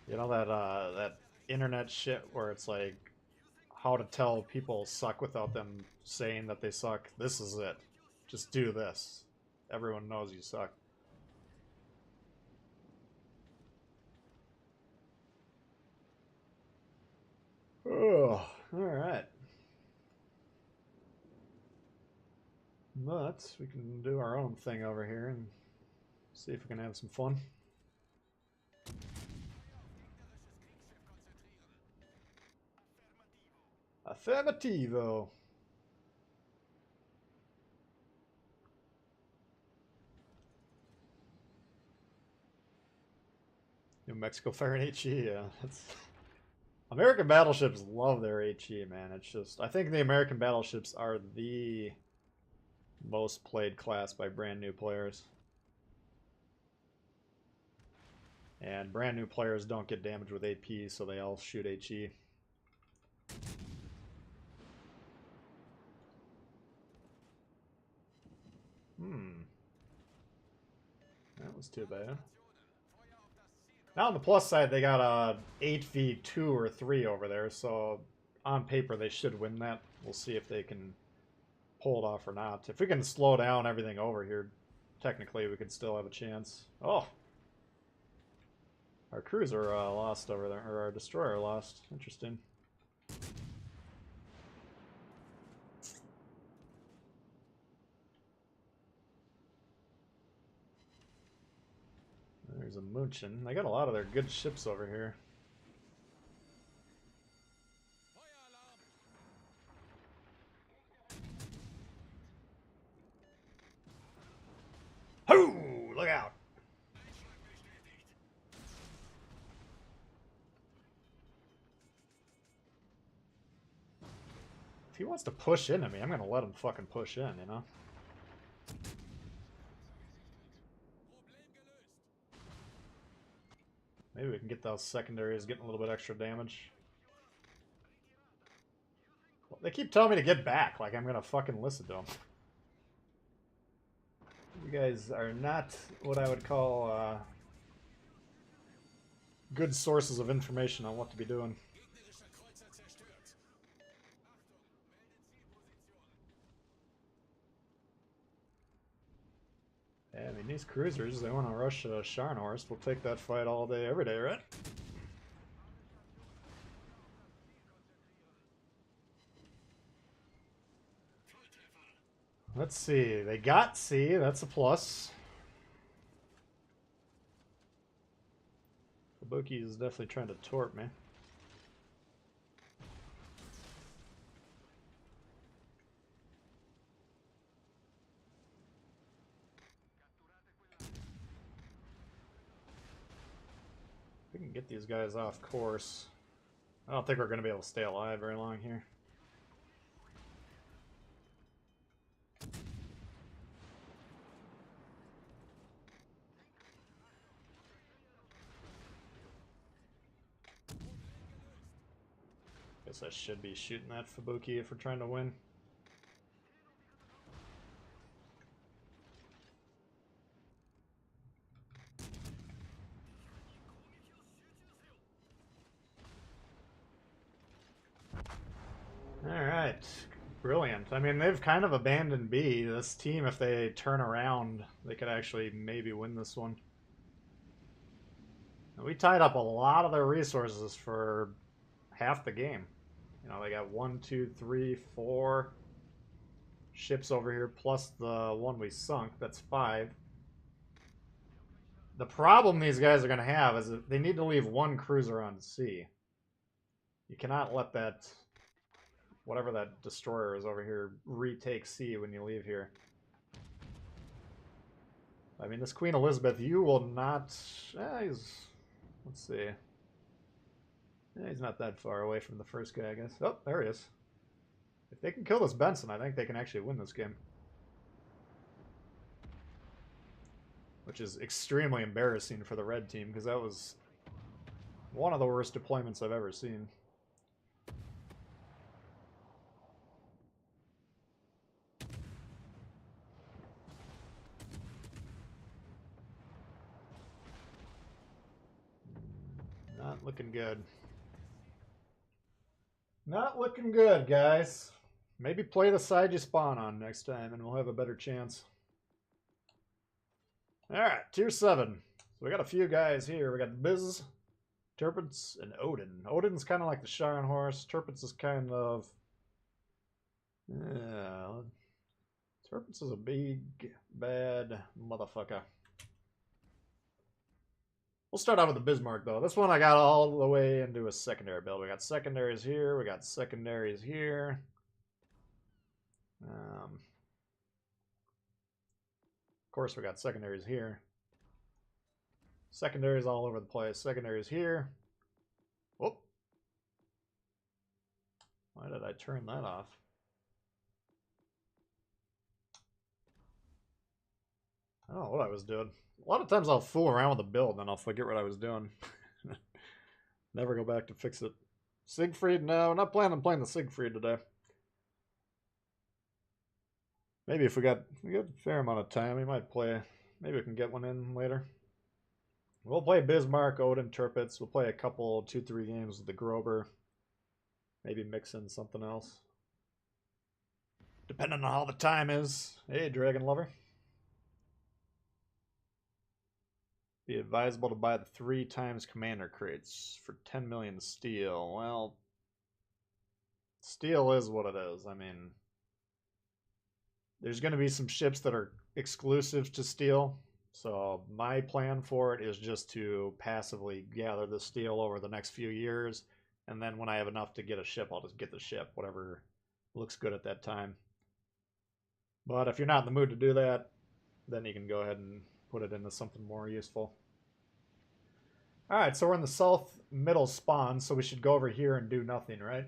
You know that internet shit where it's like how to tell people suck without them saying that they suck? This is it. Just do this. Everyone knows you suck. Oh, alright. But we can do our own thing over here and see if we can have some fun. Affirmativo. New Mexico Fire and HE, yeah. That's... American battleships love their HE, man. It's just... I think the American battleships are the most played class by brand new players. And brand new players don't get damaged with AP, so they all shoot HE. That was too bad. Now on the plus side, they got a 8v2 or 3 over there, so on paper they should win that. We'll see if they can pull it off or not. If we can slow down everything over here, technically we could still have a chance. Oh! Our cruiser lost over there, or our destroyer lost. Interesting. There's a Munchin. They got a lot of their good ships over here. Hoo! Look out! If he wants to push into me, I'm gonna let him fucking push in, you know? Maybe we can get those secondaries getting a little bit extra damage. Well, they keep telling me to get back, like I'm gonna fucking listen to them. You guys are not what I would call good sources of information on what to be doing. Yeah, I mean, these cruisers, they want to rush Sharnhorst. We'll take that fight all day, every day, right? Let's see. They got C. That's a plus. Kabuki is definitely trying to torp me. We can get these guys off course. I don't think we're going to be able to stay alive very long here. Guess I should be shooting that Fubuki if we're trying to win. Alright. Brilliant. I mean, they've kind of abandoned B. This team, if they turn around, they could actually maybe win this one. And we tied up a lot of their resources for half the game. You know, they got 1, 2, 3, 4 ships over here, plus the one we sunk. That's 5. The problem these guys are going to have is that they need to leave one cruiser on sea. You cannot let that, whatever that destroyer is over here, retake sea when you leave here. I mean, this Queen Elizabeth, you will not... let's see. He's not that far away from the first guy, I guess. Oh, there he is. If they can kill this Benson, I think they can actually win this game. Which is extremely embarrassing for the red team, because that was one of the worst deployments I've ever seen. Not looking good. Not looking good, guys. Maybe play the side you spawn on next time, and we'll have a better chance. Alright, tier 7. So we got a few guys here. We got Biz, Turpitz, and Odin. Odin's kind of like the Scharnhorst. Turpitz is kind of... yeah, Turpitz is a big, bad motherfucker. We'll start out with the Bismarck, though. This one I got all the way into a secondary build. We got secondaries here. We got secondaries here. Of course, we got secondaries here. Secondaries all over the place. Secondaries here. Whoop. Why did I turn that off? I don't know what I was doing. A lot of times I'll fool around with the build and then I'll forget what I was doing. Never go back to fix it. Siegfried? No, not planning on playing the Siegfried today. Maybe if we got a fair amount of time, we might play. Maybe we can get one in later. We'll play Bismarck, Odin, Turpitz. We'll play a couple, 2-3 games with the Grober. Maybe mix in something else. Depending on how the time is. Hey, Dragon Lover. Be advisable to buy the 3 times commander crates for 10 million steel. Well, steel is what it is. I mean, there's going to be some ships that are exclusive to steel. So my plan for it is just to passively gather the steel over the next few years. And then when I have enough to get a ship, I'll just get the ship, whatever looks good at that time. But if you're not in the mood to do that, then you can go ahead and put it into something more useful. Alright, so we're in the south middle spawn, so we should go over here and do nothing, right?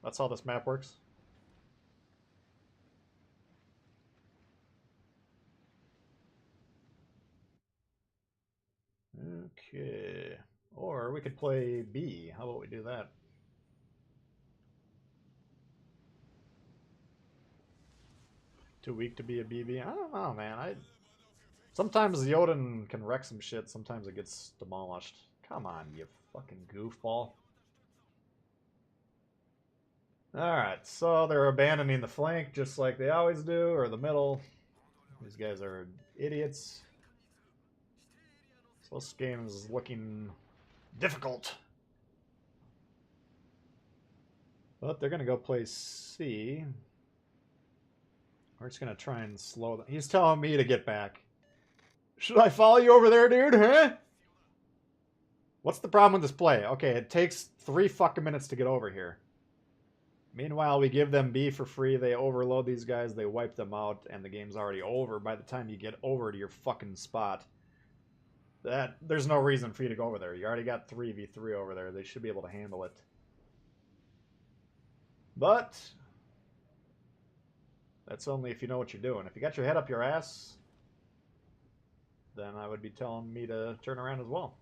That's how this map works. Okay. Or we could play B. How about we do that? Too weak to be a BB? I don't know, man. Sometimes the Odin can wreck some shit, sometimes it gets demolished. Come on, you fucking goofball. Alright, so they're abandoning the flank just like they always do, or the middle. These guys are idiots. So this game is looking difficult. But they're going to go play C. We're just going to try and slow them. He's telling me to get back. Should I follow you over there, dude? Huh? What's the problem with this play? Okay, it takes 3 fucking minutes to get over here. Meanwhile, we give them B for free. They overload these guys. They wipe them out, and the game's already over by the time you get over to your fucking spot. There's no reason for you to go over there. You already got 3v3 over there. They should be able to handle it. But that's only if you know what you're doing. If you got your head up your ass, then I would be telling me to turn around as well.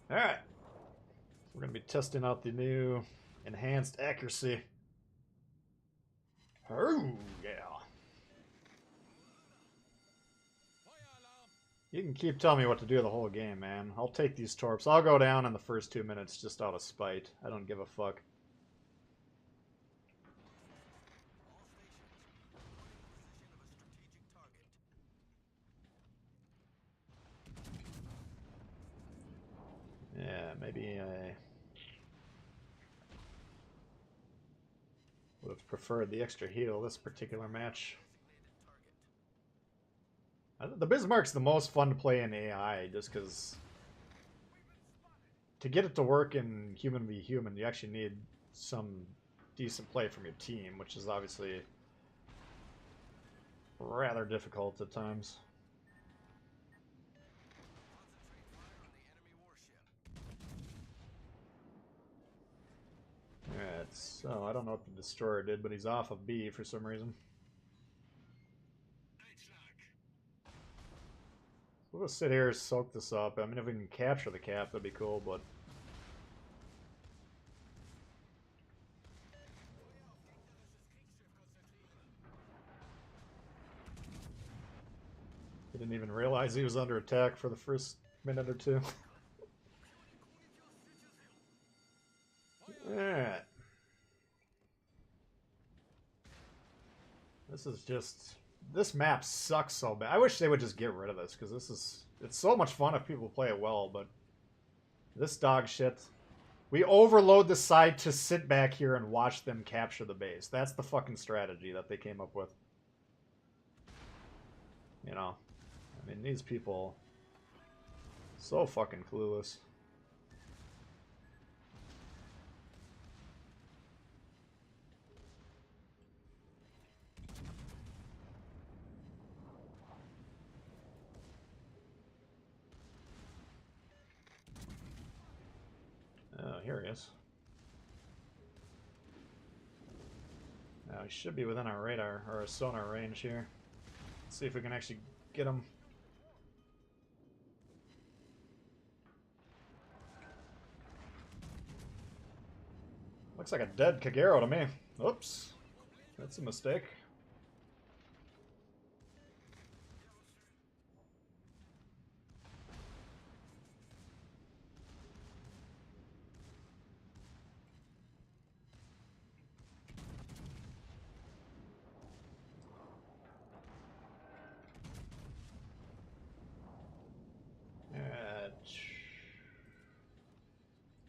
Alright. We're going to be testing out the new enhanced accuracy. Oh, yeah. You can keep telling me what to do the whole game, man. I'll take these torps. I'll go down in the first 2 minutes just out of spite. I don't give a fuck. Yeah, maybe I would have preferred the extra heal this particular match. The Bismarck's the most fun to play in AI, just because to get it to work in human v human, you actually need some decent play from your team, which is obviously rather difficult at times. Alright, so I don't know what the destroyer did, but he's off of B for some reason. We'll just sit here and soak this up. I mean, if we can capture the cap, that'd be cool, but... He didn't even realize he was under attack for the first minute or two. Alright. This is just... This map sucks so bad. I wish they would just get rid of this, because this is... It's so much fun if people play it well, but... This dog shit... We overload the side to sit back here and watch them capture the base. That's the fucking strategy that they came up with. You know? I mean, these people... So fucking clueless. Oh, here he is. Now he should be within our radar, or our sonar range here. Let's see if we can actually get him. Looks like a dead Kagero to me. Oops. That's a mistake.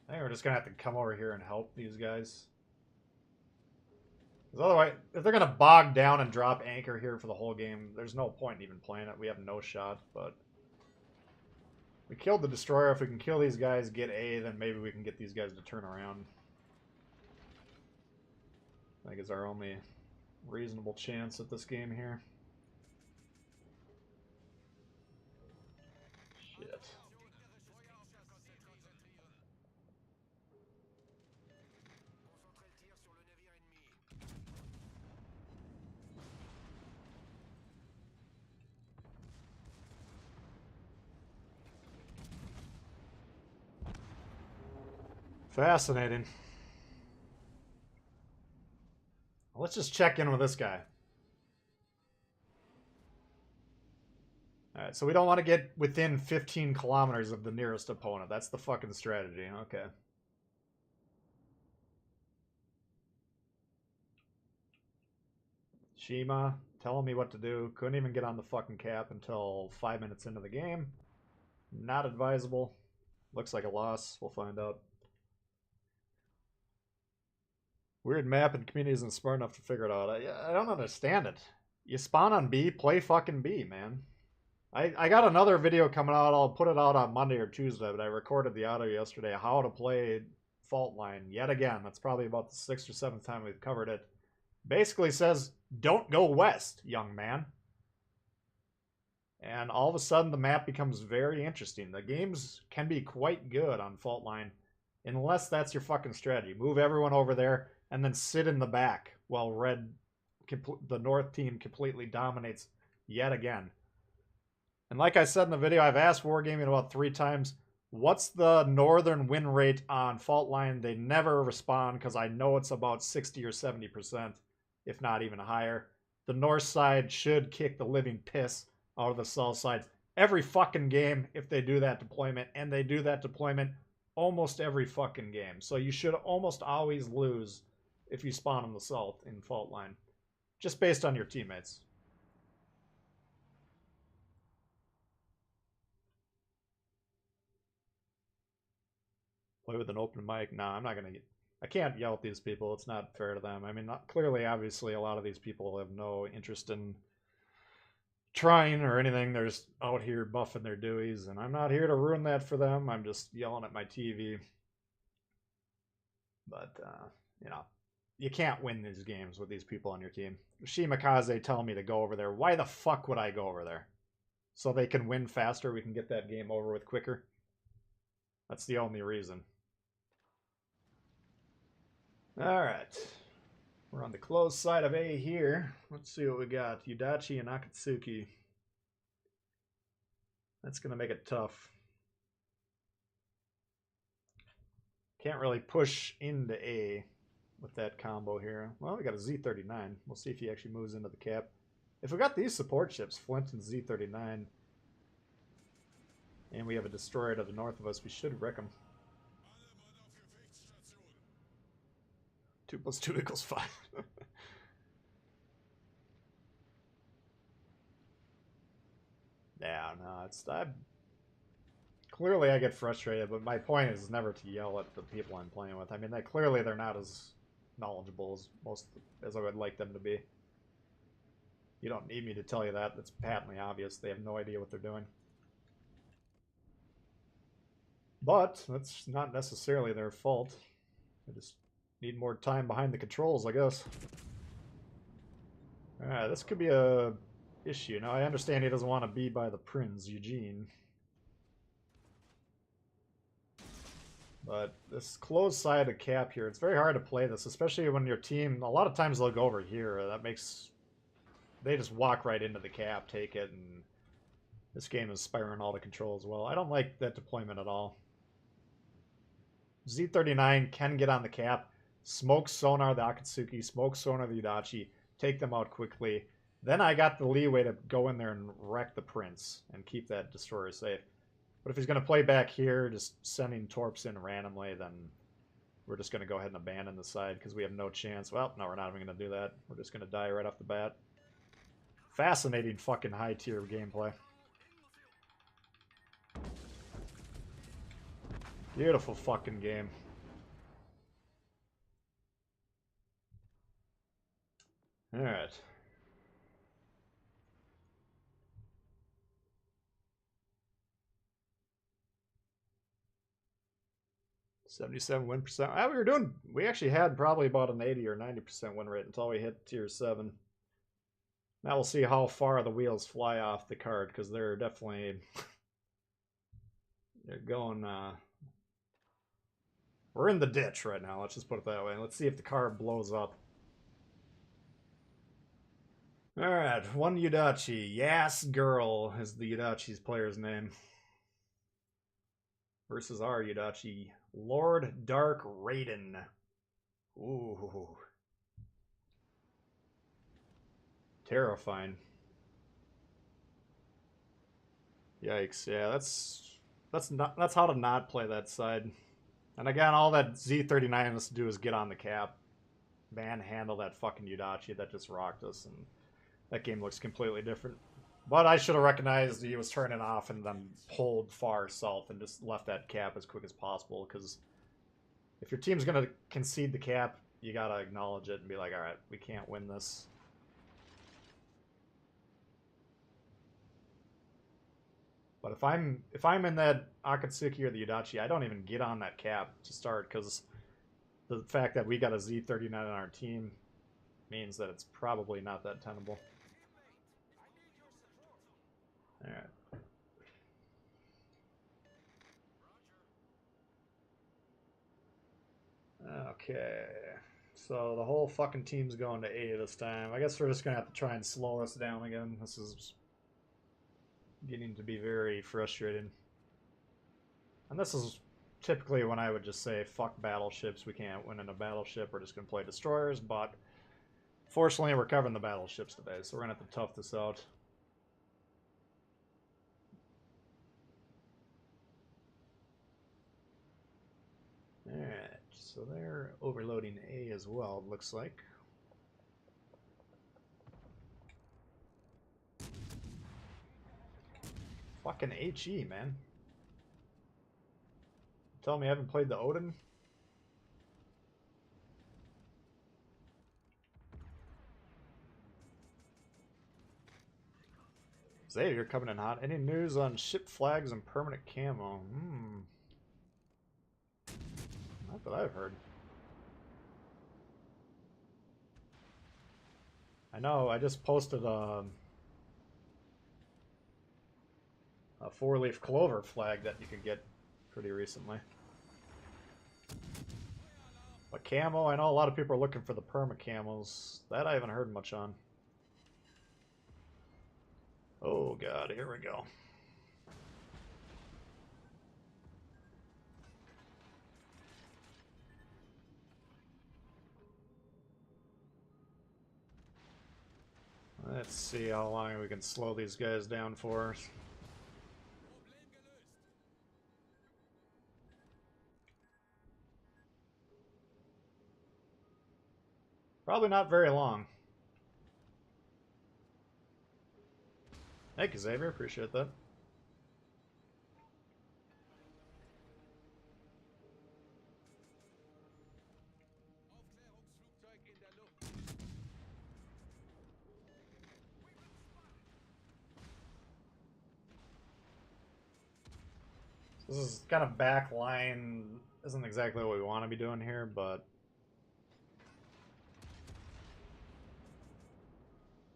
I think we're just gonna have to come over here and help these guys. Because otherwise, if they're gonna bog down and drop anchor here for the whole game, there's no point in even playing it. We have no shot, but... We killed the destroyer. If we can kill these guys, get A, then maybe we can get these guys to turn around. I think it's our only reasonable chance at this game here. Shit. Fascinating. Let's just check in with this guy. Alright, so we don't want to get within 15 kilometers of the nearest opponent. That's the fucking strategy. Okay. Shima, telling me what to do. Couldn't even get on the fucking cap until 5 minutes into the game. Not advisable. Looks like a loss. We'll find out. Weird map and community isn't smart enough to figure it out. I don't understand it. You spawn on B, play fucking B, man. I got another video coming out. I'll put it out on Monday or Tuesday, but I recorded the audio yesterday. How to play Fault Line yet again. That's probably about the 6th or 7th time we've covered it. Basically says, don't go west, young man. And all of a sudden, the map becomes very interesting. The games can be quite good on Fault Line, unless that's your fucking strategy. Move everyone over there, and then sit in the back while the North team completely dominates yet again. And like I said in the video, I've asked Wargaming about 3 times, what's the northern win rate on Fault Line? They never respond because I know it's about 60 or 70%, if not even higher. The north side should kick the living piss out of the south side every fucking game if they do that deployment, and they do that deployment almost every fucking game. So you should almost always lose if you spawn on the south in Fault Line, just based on your teammates. Play with an open mic? Nah, I'm not gonna. I can't yell at these people. It's not fair to them. I mean, clearly, obviously, a lot of these people have no interest in trying or anything. They're just out here buffing their Deweys, and I'm not here to ruin that for them. I'm just yelling at my TV. But, you know, you can't win these games with these people on your team. Shimakaze telling me to go over there. Why the fuck would I go over there? So they can win faster, we can get that game over with quicker. That's the only reason. Alright. We're on the closed side of A here. Let's see what we got. Yudachi and Akatsuki. That's going to make it tough. Can't really push into A with that combo here. Well, we got a Z39. We'll see if he actually moves into the cap. If we got these support ships, Flint and Z39, and we have a destroyer to the north of us, we should wreck them. 2 + 2 = 5. Yeah, no, clearly I get frustrated, but my point is never to yell at the people I'm playing with. I mean, clearly they're not as knowledgeable as I would like them to be. You don't need me to tell you that. That's patently obvious. They have no idea what they're doing. But that's not necessarily their fault. They just need more time behind the controls, I guess. Alright, this could be a issue. Now, I understand he doesn't want to be by the Prince, Eugene. But this closed side of cap here, it's very hard to play this, especially when your team, a lot of times they'll go over here. That makes... They just walk right into the cap, take it, and this game is spiraling all the control as well. I don't like that deployment at all. Z39 can get on the cap, smoke sonar the Akatsuki, smoke sonar the Yudachi, take them out quickly. Then I got the leeway to go in there and wreck the Prince and keep that destroyer safe. But if he's going to play back here, just sending torps in randomly, then we're just going to go ahead and abandon the side because we have no chance. Well, no, we're not even going to do that. We're just going to die right off the bat. Fascinating fucking high-tier gameplay. Beautiful fucking game. Alright. $77 win percent. We actually had probably about an 80 or 90% win rate until we hit tier 7. Now we'll see how far the wheels fly off the card, because they're definitely... they're going... We're in the ditch right now, let's just put it that way. Let's see if the card blows up. Alright, one Yudachi. Yas Girl is the Yudachi's player's name. Versus our Yudachi, Lord Dark Raiden. Ooh. Terrifying. Yikes. Yeah, that's how to not play that side. And again, all that Z39 has to do is get on the cap, manhandle that fucking Yudachi that just rocked us, and that game looks completely different. But I should have recognized he was turning off and then pulled far south and just left that cap as quick as possible, because if your team's going to concede the cap, you got to acknowledge it and be like, alright, we can't win this. But if I'm in that Akatsuki or the Yudachi, I don't even get on that cap to start, because the fact that we got a Z39 on our team means that it's probably not that tenable. Alright. Okay. So the whole fucking team's going to A this time. I guess we're just going to have to try and slow this down again. This is getting to be very frustrating. And this is typically when I would just say, fuck battleships, we can't win in a battleship, we're just going to play destroyers, but fortunately we're covering the battleships today, so we're going to have to tough this out. Alright, so they're overloading A as well, it looks like. Fucking HE, man. Tell me I haven't played the Odin? Xavier coming in hot. Any news on ship flags and permanent camo? Not that I've heard. I know, I just posted a four-leaf clover flag that you could get pretty recently. But camo, I know a lot of people are looking for the perma camos. That I haven't heard much on. Oh god, here we go. Let's see how long we can slow these guys down for. Probably not very long. Thank you, Xavier. Appreciate that. This is kind of back line. Isn't exactly what we want to be doing here, but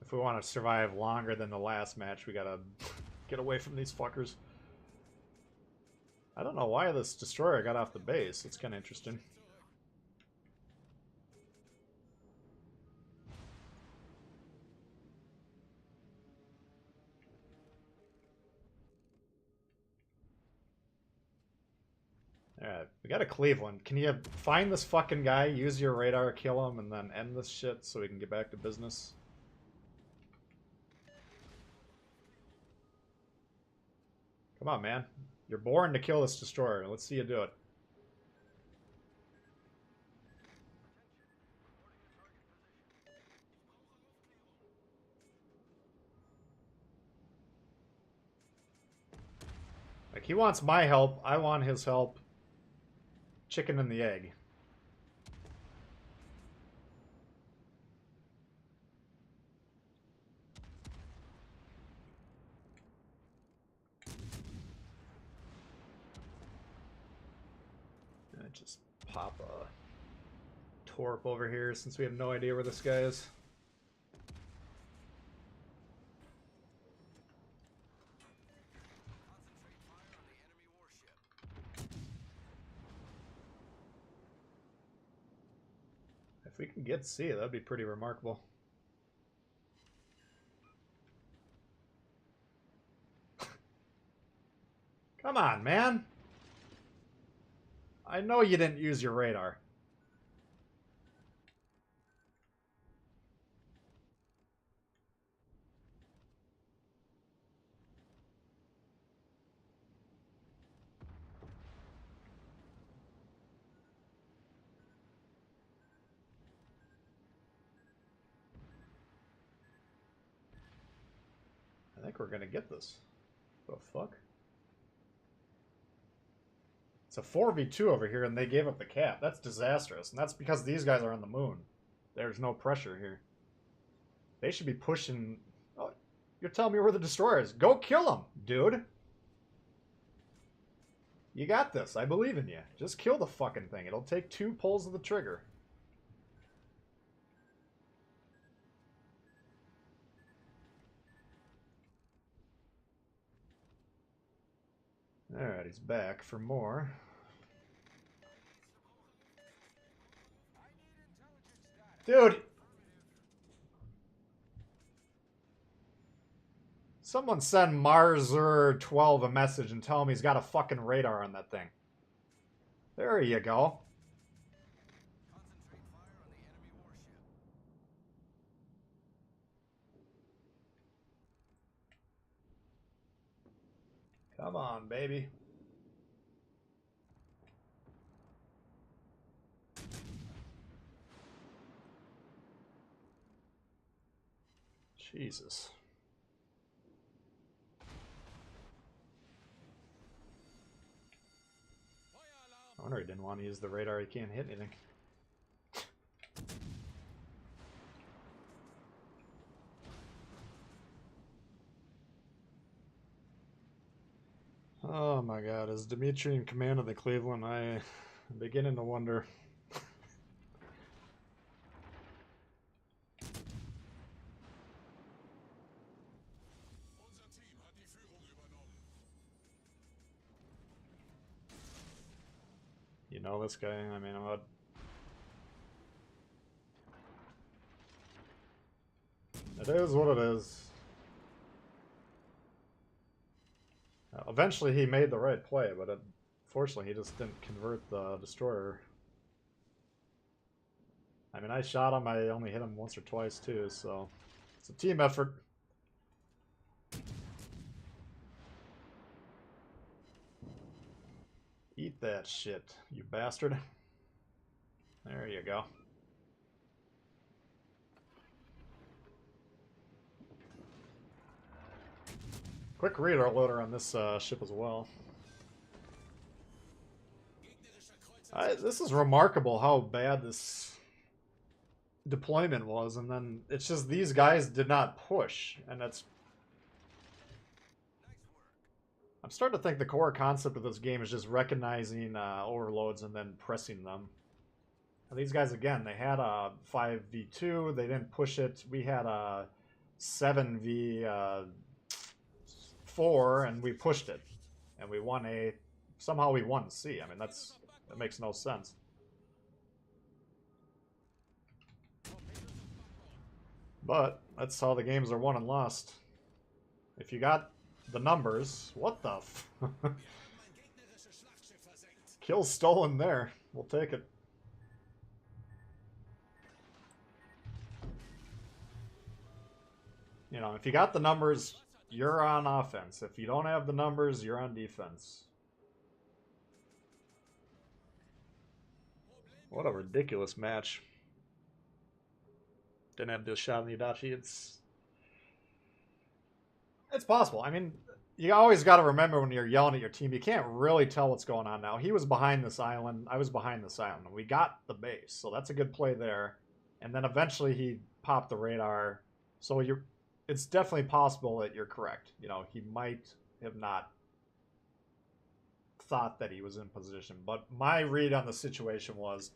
if we want to survive longer than the last match, we gotta get away from these fuckers. I don't know why this destroyer got off the base. It's kind of interesting. Alright, we got a Cleveland. Can you find this fucking guy, use your radar, kill him, and then end this shit so we can get back to business? Come on, man. You're born to kill this destroyer. Let's see you do it. Like, he wants my help. I want his help. Chicken and the egg. Just pop a torp over here since we have no idea where this guy is. If we can get C, that'd be pretty remarkable. Come on, man. I know you didn't use your radar. I think we're gonna get this. The fuck? It's a 4v2 over here, and they gave up the cap. That's disastrous, and that's because these guys are on the moon. There's no pressure here. They should be pushing... Oh, you're telling me where the destroyer is. Go kill them, dude! You got this. I believe in you. Just kill the fucking thing. It'll take 2 pulls of the trigger. Alright, he's back for more. Dude! Someone send Marzer12 a message and tell him he's got a fucking radar on that thing. There you go. Concentrate fire on the enemy warship. Come on, baby. Jesus. I wonder he didn't want to use the radar. He can't hit anything. Oh my god, is Dimitri in command of the Cleveland? I'm beginning to wonder. Unser Team hat die Führung übernommen. You know this guy? I mean, what? It is what it is. Eventually he made the right play, but unfortunately he just didn't convert the destroyer. I mean, I shot him, I only hit him once or twice too, so it's a team effort. Eat that shit, you bastard. There you go. Quick reloader on this ship as well. This is remarkable how bad this deployment was, and then it's just these guys did not push, and that's... I'm starting to think the core concept of this game is just recognizing overloads and then pressing them. And these guys, again, they had a 5v2, they didn't push it. We had a 7v4, and we pushed it. And we won A. Somehow we won C. I mean, that makes no sense. But that's how the games are won and lost. If you got the numbers, what the f... Kill stolen there. We'll take it. You know, if you got the numbers, you're on offense. If you don't have the numbers, you're on defense. What a ridiculous match. Didn't have to do a shot on the Adachi. It's possible. I mean, you always got to remember when you're yelling at your team, you can't really tell what's going on now. He was behind this island. I was behind this island. We got the base, so that's a good play there. And then eventually he popped the radar. So it's definitely possible that you're correct. You know, he might have not thought that he was in position. But my read on the situation was,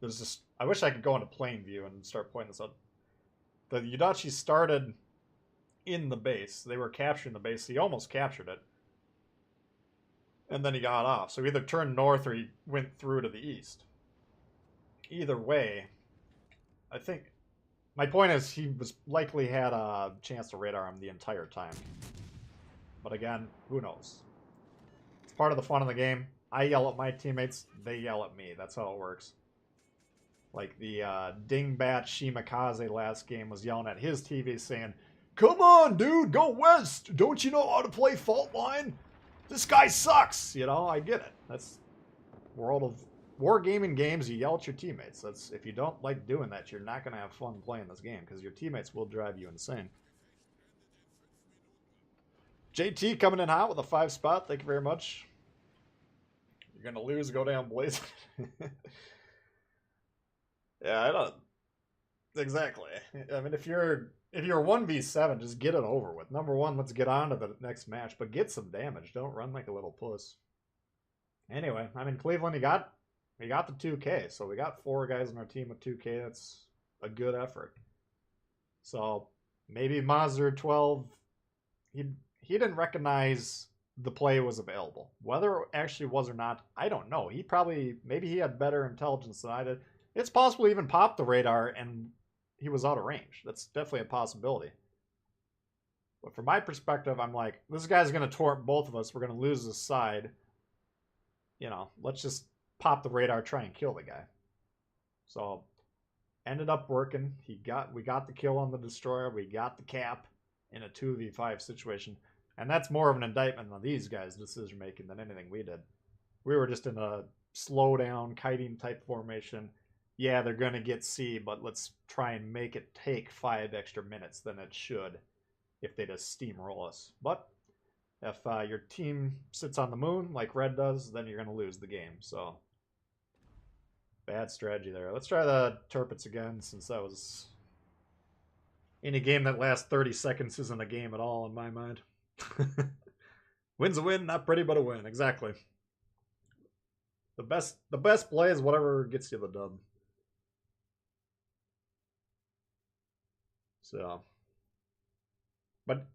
there's just... I wish I could go into plain view and start pointing this out. The Yudachi started in the base. They were capturing the base. He almost captured it. And then he got off. So he either turned north or he went through to the east. Either way, I think... My point is, he was likely had a chance to radar him the entire time. But again, who knows? It's part of the fun of the game. I yell at my teammates, they yell at me. That's how it works. Like the dingbat Shimakaze last game was yelling at his TV saying, "Come on, dude, go west. Don't you know how to play fault line? This guy sucks." You know, I get it. That's World of Wargaming games. You yell at your teammates. That's if you don't like doing that, you're not gonna have fun playing this game because your teammates will drive you insane. JT coming in hot with a 5 spot. Thank you very much. You're gonna lose. Go down, Blaze. Yeah, I don't exactly. I mean, if you're 1v7, just get it over with. Number one, let's get on to the next match, but get some damage. Don't run like a little puss. Anyway, I'm in Cleveland. We got the 2K, so we got 4 guys on our team with 2K. That's a good effort. So maybe Mazur 12, he didn't recognize the play was available. Whether it actually was or not, I don't know. Maybe he had better intelligence than I did. It's possible he even popped the radar and he was out of range. That's definitely a possibility. But from my perspective, I'm like, this guy's going to torp both of us. We're going to lose this side. You know, let's just pop the radar, try and kill the guy. So, ended up working. We got the kill on the destroyer. We got the cap in a 2v5 situation. And that's more of an indictment on these guys' decision making than anything we did. We were just in a slow down, kiting type formation. Yeah, they're going to get C, but let's try and make it take 5 extra minutes than it should if they just steamroll us. But if your team sits on the moon like Red does, then you're going to lose the game. So, bad strategy there. Let's try the Turpits again, since that was... Any game that lasts 30 seconds isn't a game at all in my mind. Win's a win, not pretty, but a win. Exactly. The best play is whatever gets you the dub. So, but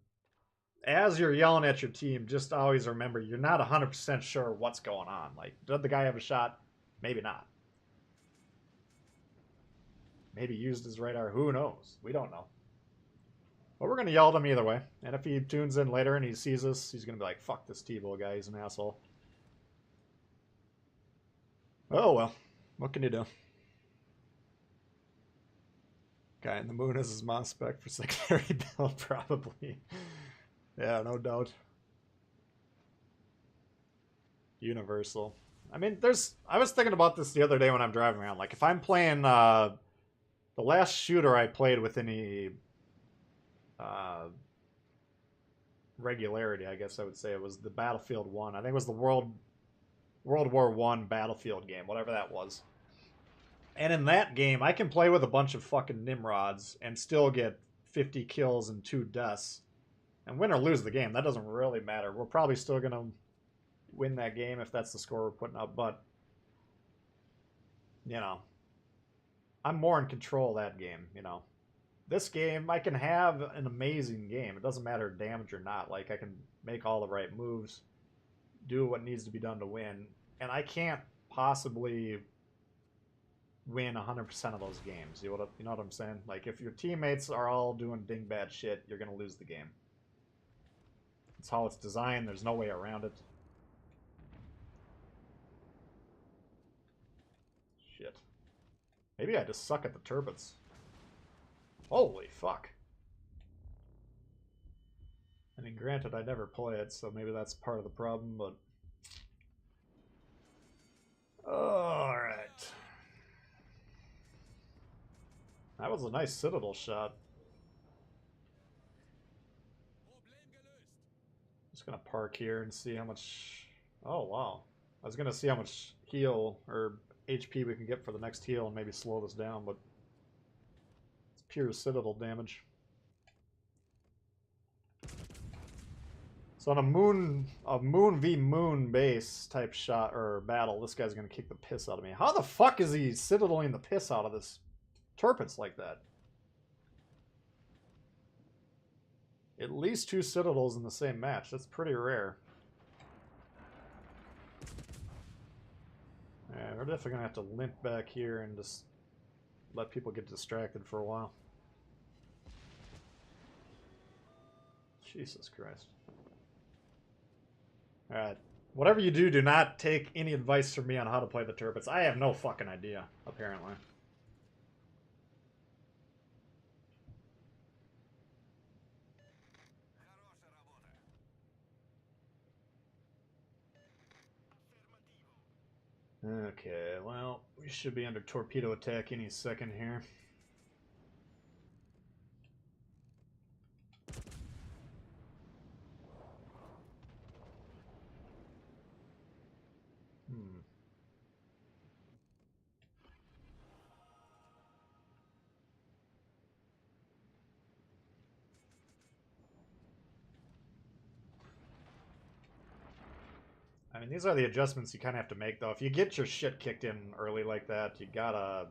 as you're yelling at your team, just always remember you're not 100% sure what's going on. Like, did the guy have a shot? Maybe not. Maybe used his radar. Who knows? We don't know. But we're going to yell at him either way. And if he tunes in later and he sees us, he's going to be like, fuck this Tbull guy. He's an asshole. Oh, well. What can you do? Guy in the moon is his mom spec for secondary build, probably. Yeah, no doubt. Universal. I mean, I was thinking about this the other day when I'm driving around. Like, if I'm playing the last shooter I played with any regularity, I guess I would say, it was the Battlefield 1. I think it was the World War 1 Battlefield game, whatever that was. And in that game, I can play with a bunch of fucking Nimrods and still get 50 kills and 2 deaths. And win or lose the game, that doesn't really matter. We're probably still going to win that game if that's the score we're putting up. But, you know, I'm more in control of that game, you know. This game, I can have an amazing game. It doesn't matter damage or not. Like, I can make all the right moves, do what needs to be done to win. And I can't possibly win 100% of those games. You know what I'm saying? Like, if your teammates are all doing dingbat shit, you're going to lose the game. It's how it's designed. There's no way around it. Shit. Maybe I just suck at the turbines. Holy fuck. I mean, granted, I never play it, so maybe that's part of the problem, but... Alright. That was a nice Citadel shot. Just gonna park here and see how much... Oh, wow. I was gonna see how much heal, or HP we can get for the next heal and maybe slow this down, but... It's pure Citadel damage. So on a moon v moon base type shot or battle, this guy's gonna kick the piss out of me. How the fuck is he citadeling the piss out of this Turpits like that? At least 2 citadels in the same match. That's pretty rare. Yeah, we're definitely gonna have to limp back here and just let people get distracted for a while. Jesus Christ. Alright. Whatever you do, do not take any advice from me on how to play the turrets. I have no fucking idea, apparently. Okay, well, we should be under torpedo attack any second here. I mean, these are the adjustments you kind of have to make, though. If you get your shit kicked in early like that, you gotta...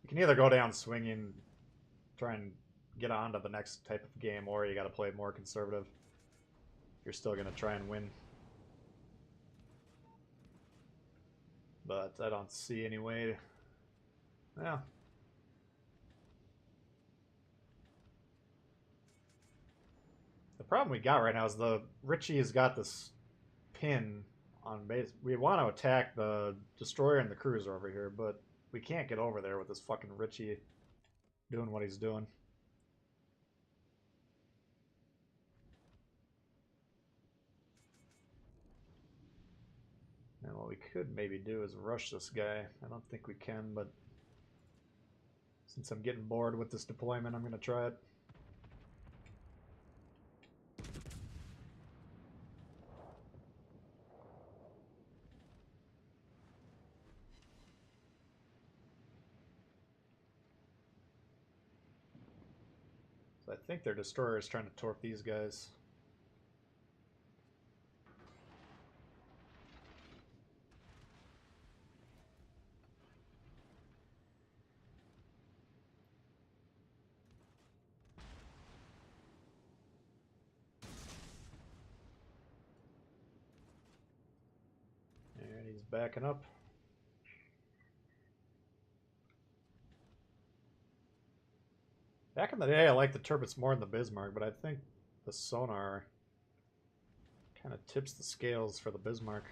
You can either go down swinging, try and get on to the next type of game, or you gotta play more conservative. You're still gonna try and win. But I don't see any way. Yeah. The problem we got right now is the Richie has got this pin on base. We want to attack the destroyer and the cruiser over here, but we can't get over there with this fucking Richie doing what he's doing. And what we could maybe do is rush this guy. I don't think we can, but since I'm getting bored with this deployment, I'm going to try it. So I think their destroyer is trying to torp these guys. And he's backing up. Back in the day, I liked the turrets more than the Bismarck, but I think the sonar kind of tips the scales for the Bismarck.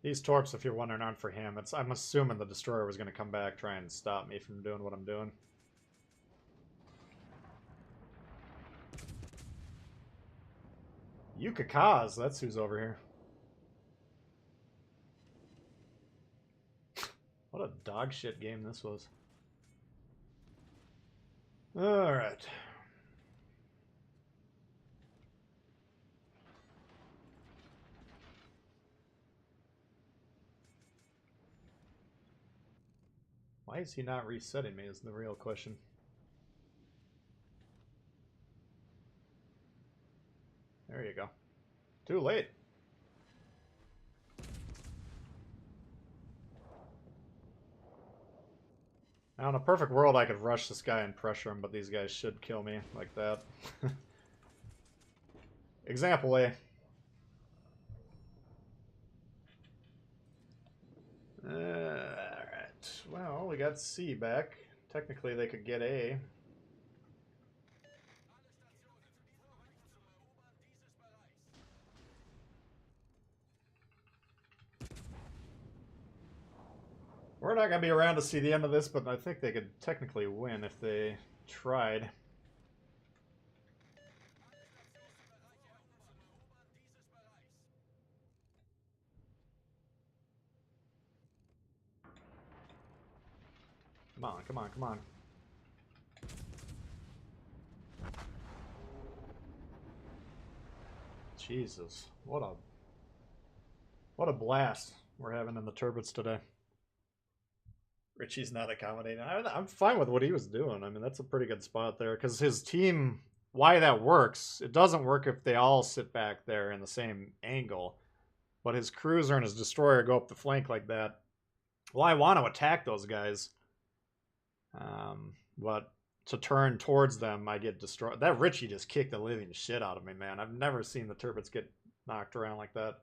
These torps, if you're wondering, aren't for him. I'm assuming the destroyer was going to come back, try and stop me from doing what I'm doing. Yukakaz, that's who's over here. What a dog shit game this was. Alright. Why is he not resetting me is the real question. There you go. Too late. Now, in a perfect world, I could rush this guy and pressure him, but these guys should kill me like that. Example A. Alright. Well, we got C back. Technically, they could get A. We're not going to be around to see the end of this, but I think they could technically win if they tried. Come on, come on, come on. Jesus, what a blast we're having in the turbines today. Richie's not accommodating. I'm fine with what he was doing. I mean, that's a pretty good spot there because his team, why that works, it doesn't work if they all sit back there in the same angle. But his cruiser and his destroyer go up the flank like that. Well, I want to attack those guys. But to turn towards them, I get destroyed. That Richie just kicked the living shit out of me, man. I've never seen the turbines get knocked around like that.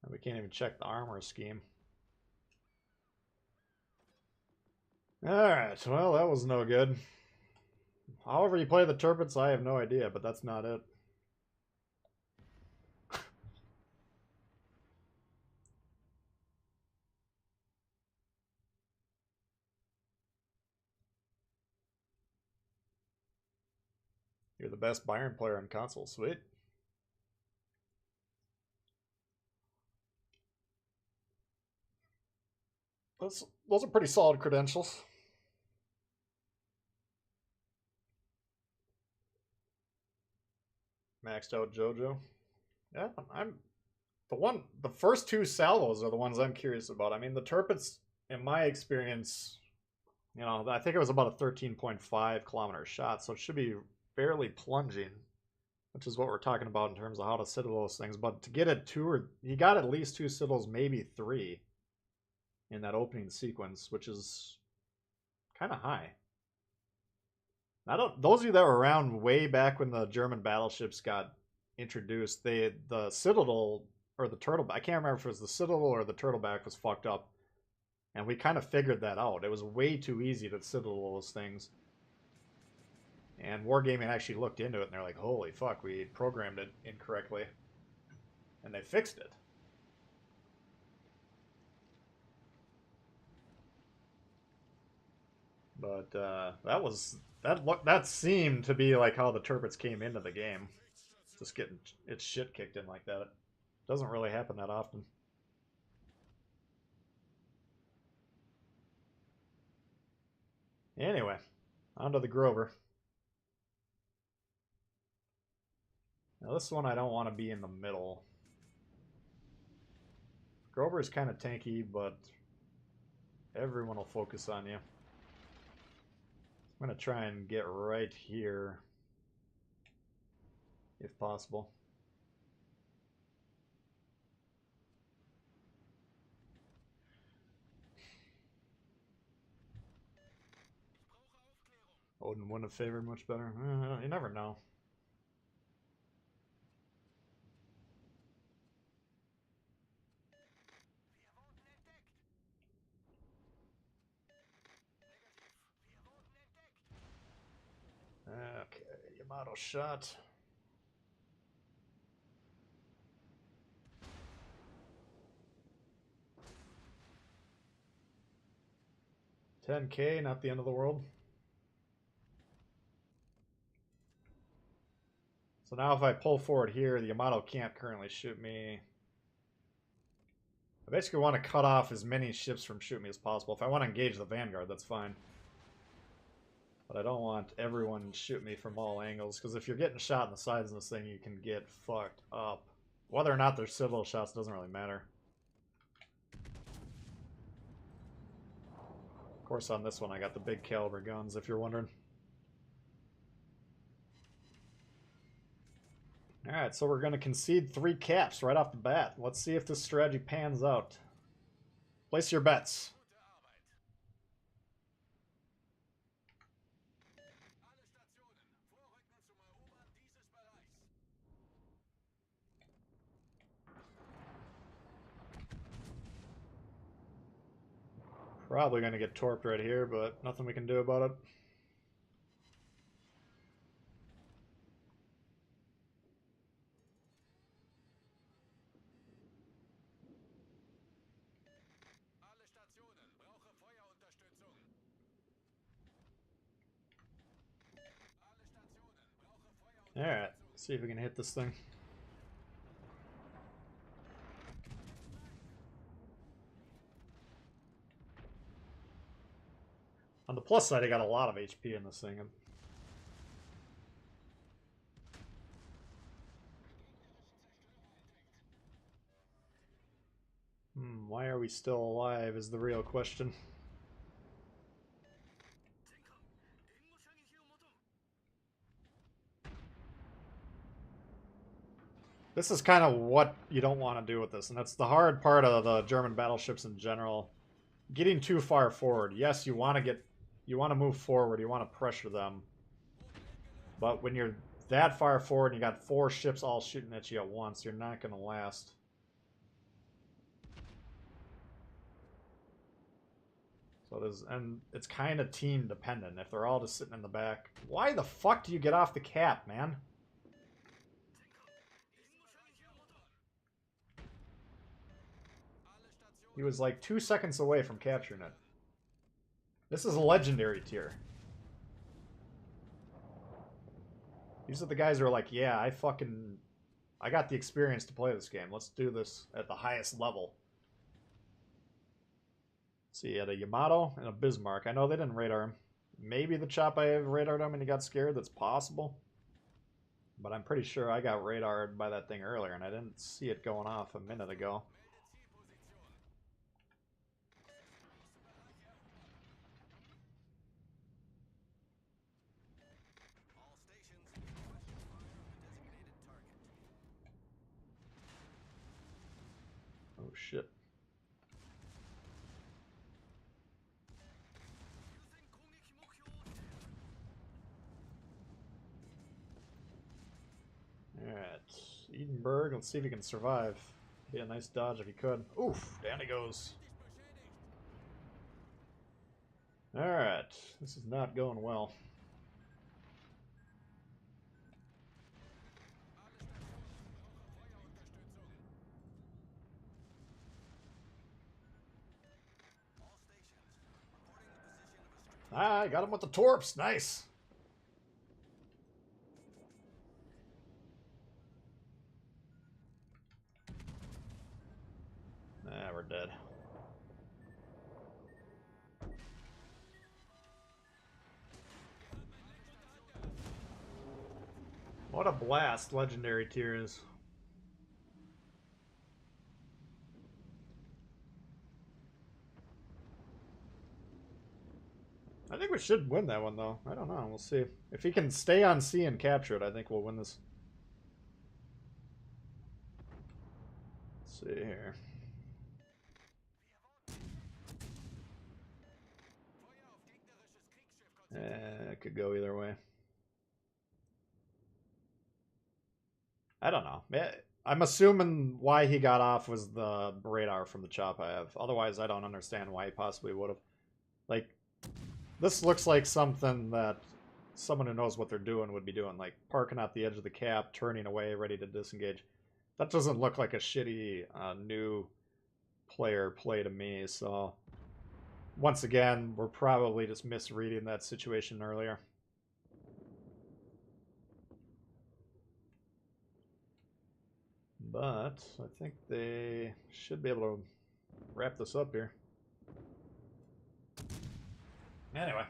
And we can't even check the armor scheme. Alright, well, that was no good. However you play the Turpits, I have no idea, but that's not it. You're the best Byron player on console. Sweet. Those are pretty solid credentials. Maxed out JoJo. Yeah, the first two salvos are the ones I'm curious about. I mean, the Turpits, in my experience, you know, I think it was about a 13.5 kilometer shot, so it should be fairly plunging, which is what we're talking about in terms of how to citadel those things. But to get it he got at least 2 citadels, maybe 3 in that opening sequence, which is kind of high. Those of you that were around way back when the German battleships got introduced, the citadel or the turtle, I can't remember if it was the citadel or the turtleback was fucked up, and we kind of figured that out. It was way too easy to citadel those things, and Wargaming actually looked into it, and they're like, "Holy fuck, we programmed it incorrectly," and they fixed it. But that seemed to be like how the Turpits came into the game, just getting its shit kicked in like that. It doesn't really happen that often. Anyway, on to the Grover. Now this one I don't want to be in the middle. Grover is kind of tanky, but everyone will focus on you. I'm going to try and get right here, if possible. Odin wouldn't have favored much better. You never know. Okay, Yamato shot. $10K, not the end of the world. So now if I pull forward here, the Yamato can't currently shoot me. I basically want to cut off as many ships from shooting me as possible. If I want to engage the Vanguard, that's fine. But I don't want everyone shooting me from all angles, because if you're getting shot in the sides of this thing, you can get fucked up. Whether or not they're civil shots doesn't really matter. Of course, on this one, I got the big caliber guns, if you're wondering. Alright, so we're going to concede 3 caps right off the bat. Let's see if this strategy pans out. Place your bets. Probably going to get torped right here, but nothing we can do about it. Alright, see if we can hit this thing. On the plus side, I got a lot of HP in this thing. Why are we still alive is the real question. This is kind of what you don't want to do with this, and that's the hard part of the German battleships in general. Getting too far forward. Yes, you want to move forward, you want to pressure them. But when you're that far forward and you got 4 ships all shooting at you at once, you're not going to last. So there's, and it's kind of team dependent. If they're all just sitting in the back, why the fuck do you get off the cap, man? He was like 2 seconds away from capturing it. This is a legendary tier. These are the guys who are like, yeah, I got the experience to play this game. Let's do this at the highest level. See, he had a Yamato and a Bismarck. I know they didn't radar him. Maybe the chop I have radared him and he got scared. That's possible. But I'm pretty sure I got radared by that thing earlier and I didn't see it going off a minute ago. Oh shit. Alright. Edinburgh, let's see if he can survive. Be a nice dodge if he could. Oof, down he goes. Alright, this is not going well. Ah, I got him with the torps. Nice. Ah, we're dead. What a blast legendary tier is. I think we should win that one, though. I don't know. We'll see. If he can stay on sea and capture it, I think we'll win this. Let's see here. It could go either way. I don't know. I'm assuming why he got off was the radar from the chop I have. Otherwise, I don't understand why he possibly would have. Like, this looks like something that someone who knows what they're doing would be doing. Like, parking at the edge of the cap, turning away, ready to disengage. That doesn't look like a shitty new player play to me, so... Once again, we're probably just misreading that situation earlier. But I think they should be able to wrap this up here. Anyway.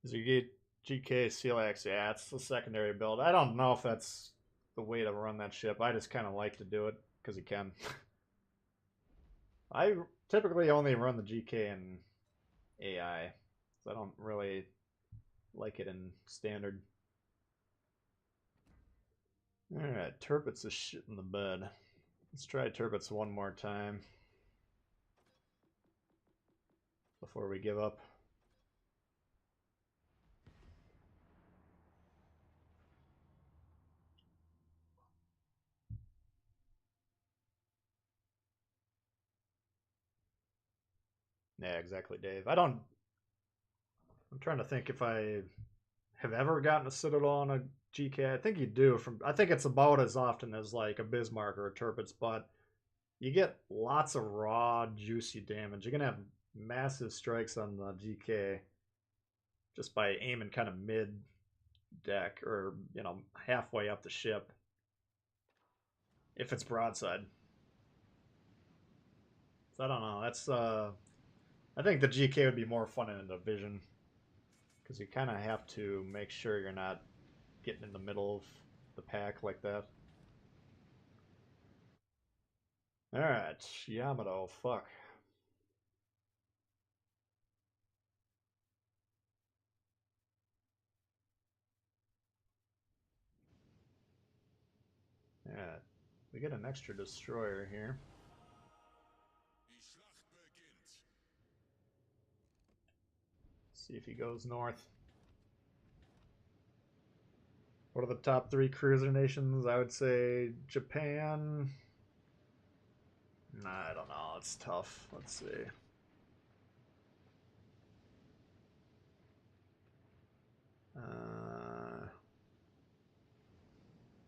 Is your GK CLX? Yeah, it's the secondary build. I don't know if that's the way to run that ship. I just kind of like to do it because you can. I typically only run the GK in AI, so I don't really like it in standard. Alright, Turbot's is shit in the bed. Let's try Turbot's one more time before we give up. Yeah, exactly, Dave. I'm trying to think if I have ever gotten a Citadel on a GK. I think you do. I think it's about as often as like a Bismarck or a Turbot's, but you get lots of raw, juicy damage. You're gonna have massive strikes on the GK just by aiming kind of mid deck or halfway up the ship if it's broadside. So I don't know. That's I think the GK would be more fun in a division because you kind of have to make sure you're not getting in the middle of the pack like that. All right, Yamato. Fuck. Yeah, we get an extra destroyer here. See if he goes north. What are the top 3 cruiser nations? I would say Japan. Nah, I don't know. It's tough. Let's see.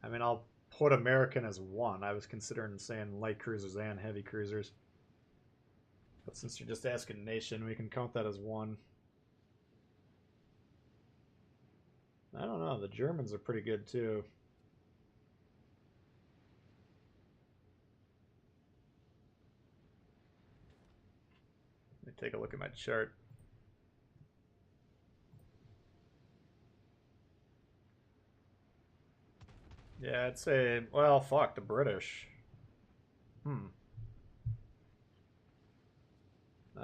I mean, I'll put American as 1. I was considering saying light cruisers and heavy cruisers. But since you're just asking nation, we can count that as 1. I don't know. The Germans are pretty good, too. Let me take a look at my chart. Yeah, I'd say, well, fuck, the British. I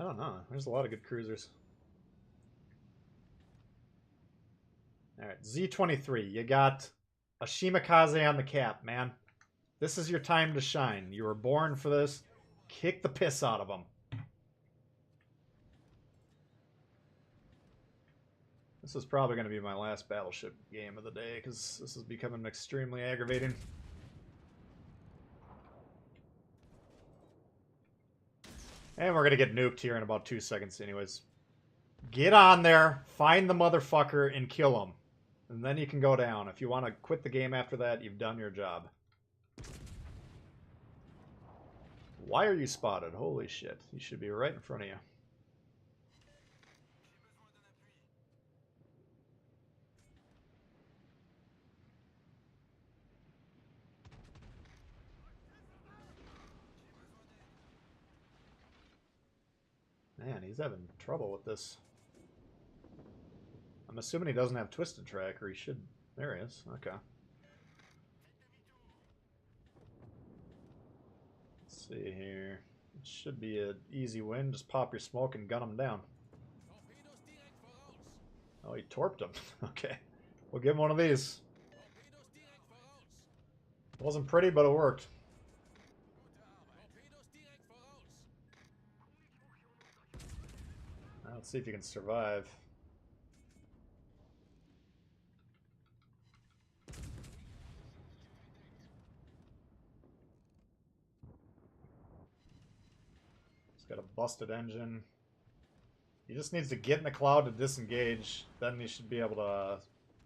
don't know. There's a lot of good cruisers. Alright, Z23. You got a Shimakaze on the cap, man. This is your time to shine. You were born for this. Kick the piss out of them. This is probably going to be my last battleship game of the day, because this is becoming extremely aggravating. And we're going to get nuked here in about 2 seconds anyways. Get on there, find the motherfucker, and kill him. And then you can go down. If you want to quit the game after that, you've done your job. Why are you spotted? Holy shit. He should be right in front of you. Man, he's having trouble with this. I'm assuming he doesn't have twisted track, or he should. There he is. Okay. Let's see here. It should be an easy win. Just pop your smoke and gun him down. Torpedos direkt voraus. Oh, he torped him. Okay. We'll give him one of these. Torpedos direkt voraus. It wasn't pretty, but it worked. Torpedos direkt voraus. Now let's see if you can survive. He's got a busted engine. He just needs to get in the cloud to disengage. Then he should be able to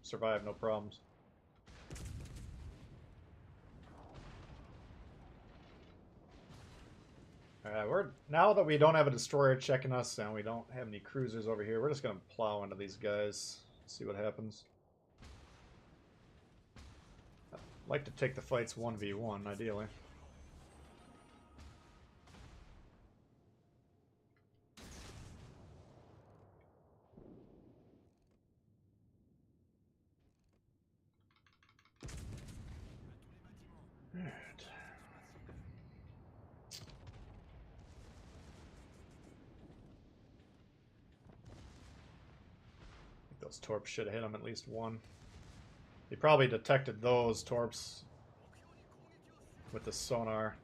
survive, no problems. Alright, now that we don't have a destroyer checking us and we don't have any cruisers over here, we're just gonna plow into these guys, see what happens. I'd like to take the fights 1v1, ideally. Alright. Those torps should have hit him at least one. He probably detected those torps with the sonar.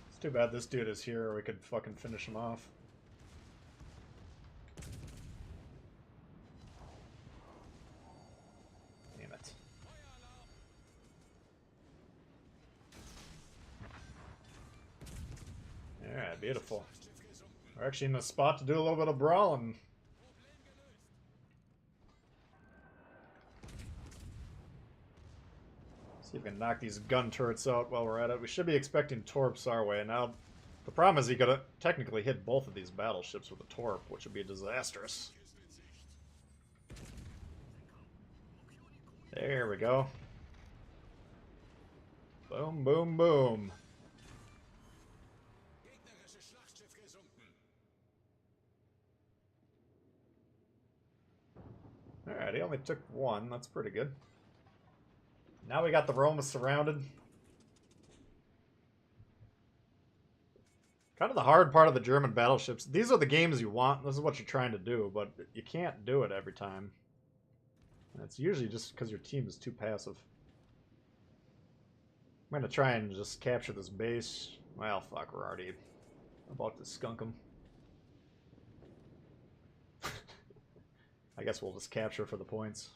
It's too bad this dude is here, or we could fucking finish him off. Damn it. Alright, beautiful. We're actually in the spot to do a little bit of brawling. See if we can knock these gun turrets out while we're at it. We should be expecting torps our way. Now, the problem is he could technically hit both of these battleships with a torp, which would be disastrous. There we go. Boom, boom, boom. Alright, he only took one. That's pretty good. Now we got the Roma surrounded. Kind of the hard part of the German battleships. These are the games you want. This is what you're trying to do, but you can't do it every time. And it's usually just because your team is too passive. I'm going to try and just capture this base. Well, fuck, we're already about to skunk them. I guess we'll just capture for the points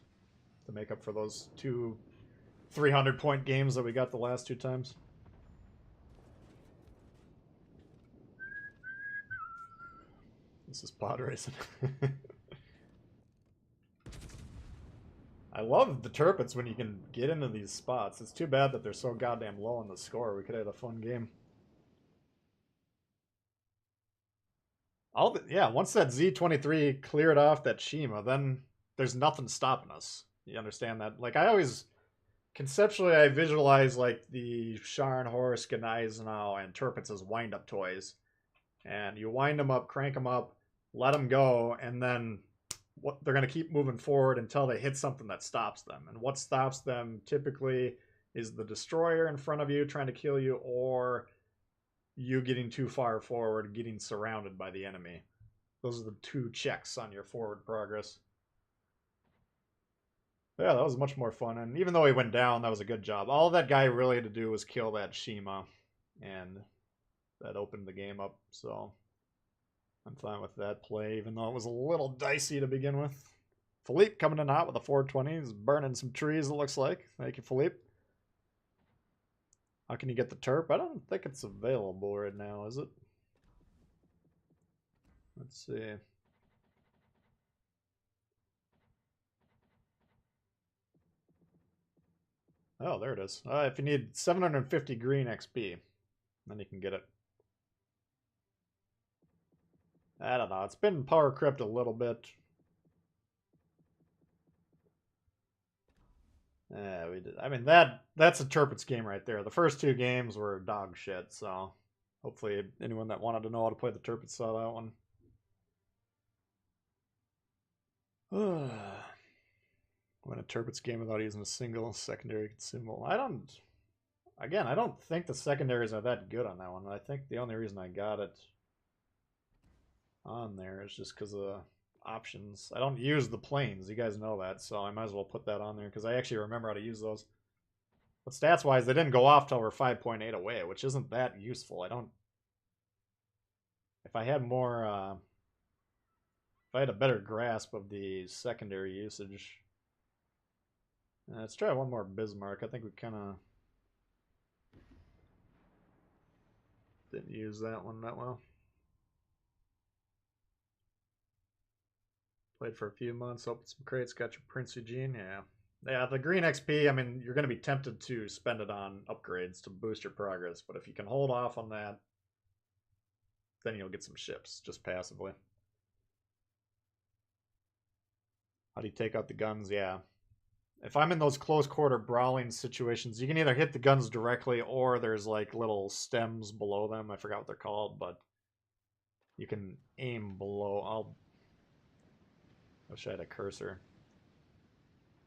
to make up for those 2 300-point games that we got the last 2 times. This is pod racing. I love the Turpits when you can get into these spots. It's too bad that they're so goddamn low in the score. We could have had a fun game. Yeah, once that Z23 cleared off that Shima, then there's nothing stopping us. You understand that? Like, I always... Conceptually, I visualize, like, the Scharnhorst, Gneisenau, and Turpits as wind-up toys. And you wind them up, crank them up, let them go, and then they're going to keep moving forward until they hit something that stops them. And what stops them typically is the destroyer in front of you trying to kill you, or you getting too far forward, getting surrounded by the enemy. Those are the 2 checks on your forward progress. Yeah, that was much more fun. And even though he went down, that was a good job. All that guy really had to do was kill that Shima, and that opened the game up. So I'm fine with that play, even though it was a little dicey to begin with. Philippe coming in hot with a 420. He's burning some trees, it looks like. Thank you, Philippe. How can you get the Terp? I don't think it's available right now, is it? Let's see. Oh, there it is. If you need 750 green XP, then you can get it. I don't know. It's been power crept a little bit. Yeah, we did. I mean, that's a Turpitz game right there. The first 2 games were dog shit, so hopefully anyone that wanted to know how to play the Turpitz saw that one. Win a Turpitz game without using a single secondary consumable. I don't think the secondaries are that good on that one. I think the only reason I got it on there is just because of options. I don't use the planes, you guys know that, so I might as well put that on there because I actually remember how to use those. But stats wise, they didn't go off till we're 5.8 away, which isn't that useful. If I had more if I had a better grasp of the secondary usage. Let's try one more Bismarck. I think we kind of didn't use that one that well. Played for a few months, opened some crates, got your Prince Eugene. Yeah, the green XP, I mean, you're going to be tempted to spend it on upgrades to boost your progress, but if you can hold off on that, then you'll get some ships just passively. How do you take out the guns? Yeah. If I'm in those close quarter brawling situations, you can either hit the guns directly or there's like little stems below them. I forgot what they're called, but you can aim below. I wish I had a cursor.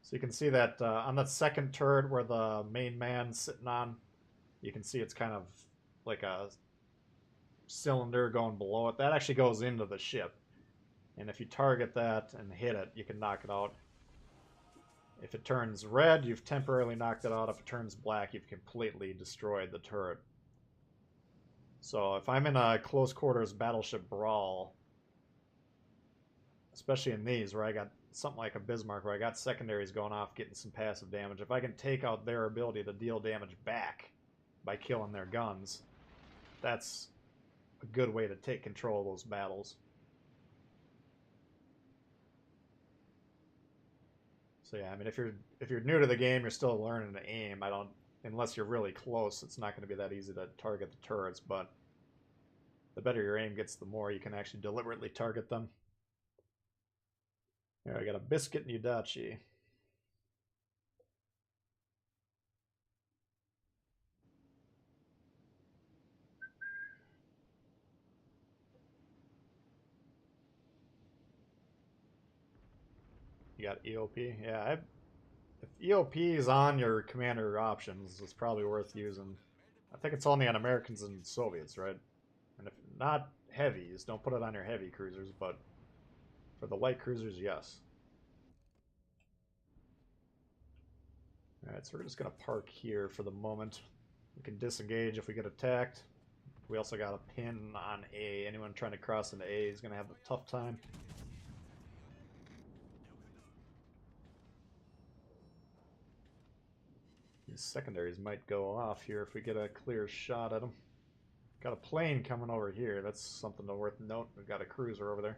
So you can see that on that second turret where the main man's sitting on, you can see it's kind of like a cylinder going below it. That actually goes into the ship. And if you target that and hit it, you can knock it out. If it turns red, you've temporarily knocked it out. If it turns black, you've completely destroyed the turret. So if I'm in a close quarters battleship brawl, especially in these where I got something like a Bismarck where I got secondaries going off getting some passive damage, if I can take out their ability to deal damage back by killing their guns, that's a good way to take control of those battles. So yeah, I mean, if you're new to the game, you're still learning to aim. Unless you're really close, it's not going to be that easy to target the turrets, but the better your aim gets, the more you can actually deliberately target them. Here, I got a Biscuit and Udachi. You got EOP? Yeah, if EOP is on your commander options, it's probably worth using. I think it's only on Americans and Soviets, right? And if not heavies, don't put it on your heavy cruisers, but for the light cruisers, yes. Alright, so we're just going to park here for the moment. We can disengage if we get attacked. We also got a pin on A. Anyone trying to cross into A is going to have a tough time. These secondaries might go off here if we get a clear shot at them. Got a plane coming over here. That's something worth note. We've got a cruiser over there.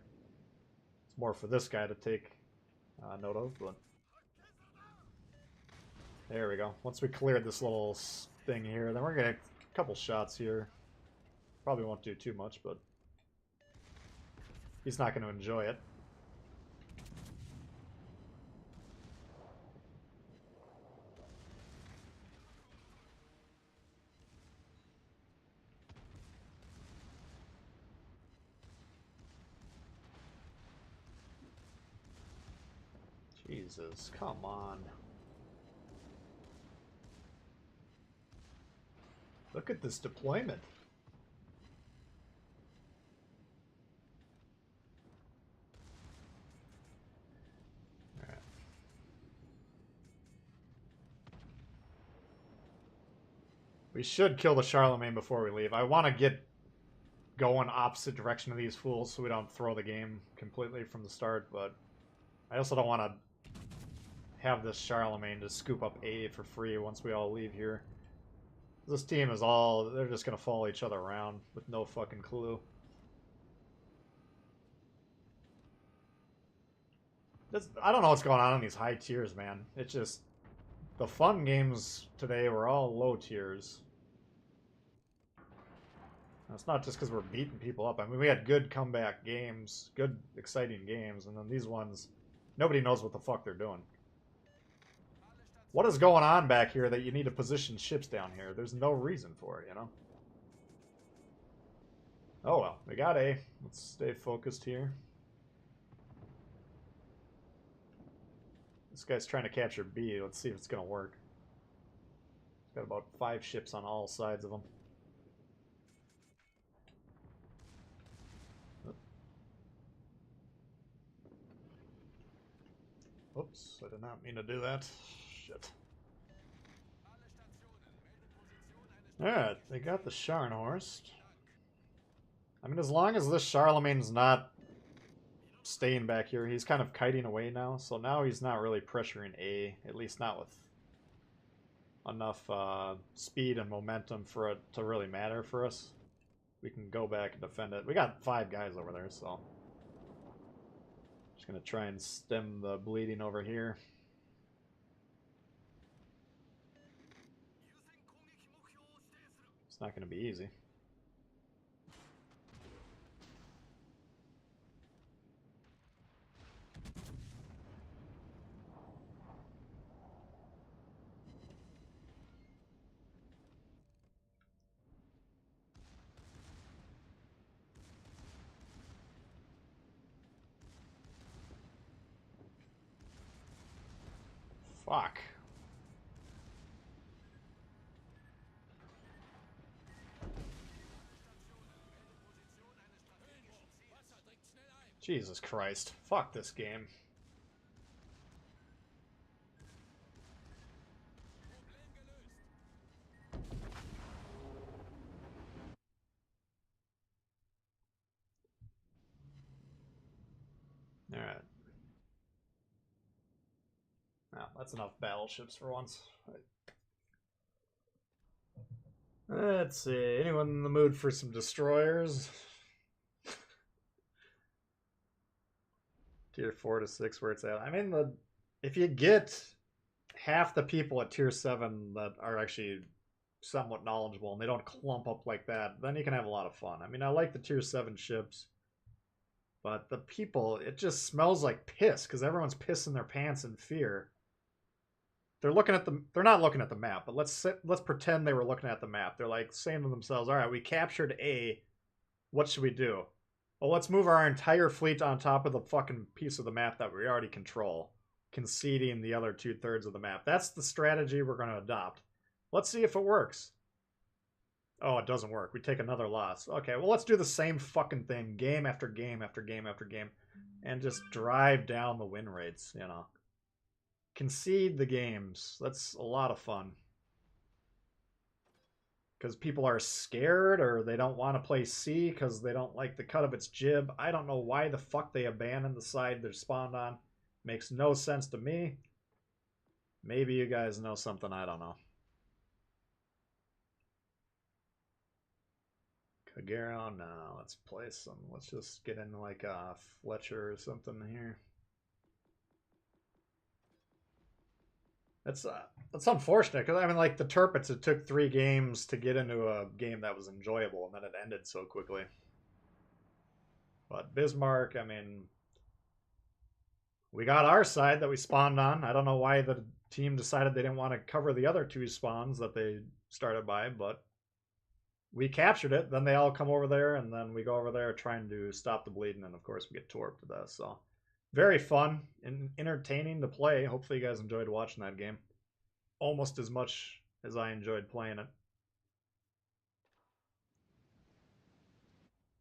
It's more for this guy to take note of, but there we go. Once we cleared this little thing here, then we're gonna get a couple shots here. Probably won't do too much, but he's not going to enjoy it. Jesus, come on. Look at this deployment. Alright. We should kill the Charlemagne before we leave. I want to get going opposite direction of these fools so we don't throw the game completely from the start, but I also don't want to have this Charlemagne just scoop up A for free once we all leave here. This team is all... they're just going to follow each other around with no fucking clue. I don't know what's going on in these high tiers, man. It's just... the fun games today were all low tiers. It's not just because we're beating people up. I mean, we had good comeback games, good, exciting games, and then these ones, nobody knows what the fuck they're doing. What is going on back here that you need to position ships down here? There's no reason for it, you know? Oh well, we got A. Let's stay focused here. This guy's trying to capture B. Let's see if it's going to work. He's got about 5 ships on all sides of him. Oops, I did not mean to do that. Shit. Alright, they got the Scharnhorst. I mean, as long as this Charlemagne's not staying back here, he's kind of kiting away now. So now he's not really pressuring A, at least not with enough speed and momentum for it to really matter for us. We can go back and defend it. We got 5 guys over there, so... just gonna try and stem the bleeding over here. It's not gonna be easy. Fuck. Jesus Christ. Fuck this game. Alright. Well, that's enough battleships for once. Let's see. Anyone in the mood for some destroyers? Tier 4 to 6 where it's at. I mean, if you get half the people at tier 7 that are actually somewhat knowledgeable and they don't clump up like that, then you can have a lot of fun. I mean, I like the tier 7 ships, but the people, it just smells like piss because everyone's pissing their pants in fear. They're not looking at the map, but let's pretend they were looking at the map. They're like saying to themselves, all right, we captured A. What should we do? Well, let's move our entire fleet on top of the fucking piece of the map that we already control, conceding the other 2/3 of the map. That's the strategy we're going to adopt. Let's see if it works. Oh, it doesn't work. We take another loss. Okay, well, let's do the same fucking thing game after game after game after game and just drive down the win rates, you know. Concede the games. That's a lot of fun. Because people are scared or they don't want to play C because they don't like the cut of its jib. I don't know why the fuck they abandoned the side they're spawned on. Makes no sense to me. Maybe you guys know something I don't know. Kagero, no. Let's play some. Let's just get into like a Fletcher or something here. That's unfortunate because I mean, like the Turpits, it took 3 games to get into a game that was enjoyable, and then it ended so quickly. But Bismarck, I mean, we got our side that we spawned on. I don't know why the team decided they didn't want to cover the other 2 spawns that they started by, but we captured it. Then they all come over there, and then we go over there trying to stop the bleeding, and of course we get torped to death. So very fun and entertaining to play. Hopefully you guys enjoyed watching that game almost as much as I enjoyed playing it.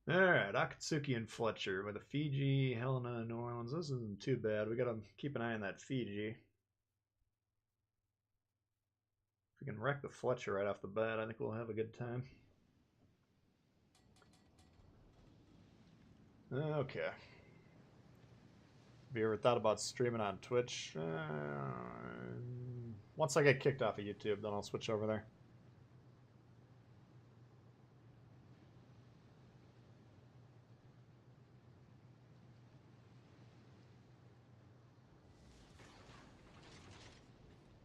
Alright, Akatsuki and Fletcher with a Fiji, Helena, and New Orleans. This isn't too bad. We gotta keep an eye on that Fiji. If we can wreck the Fletcher right off the bat, I think we'll have a good time. Okay. Have you ever thought about streaming on Twitch? Once I get kicked off of YouTube, then I'll switch over there.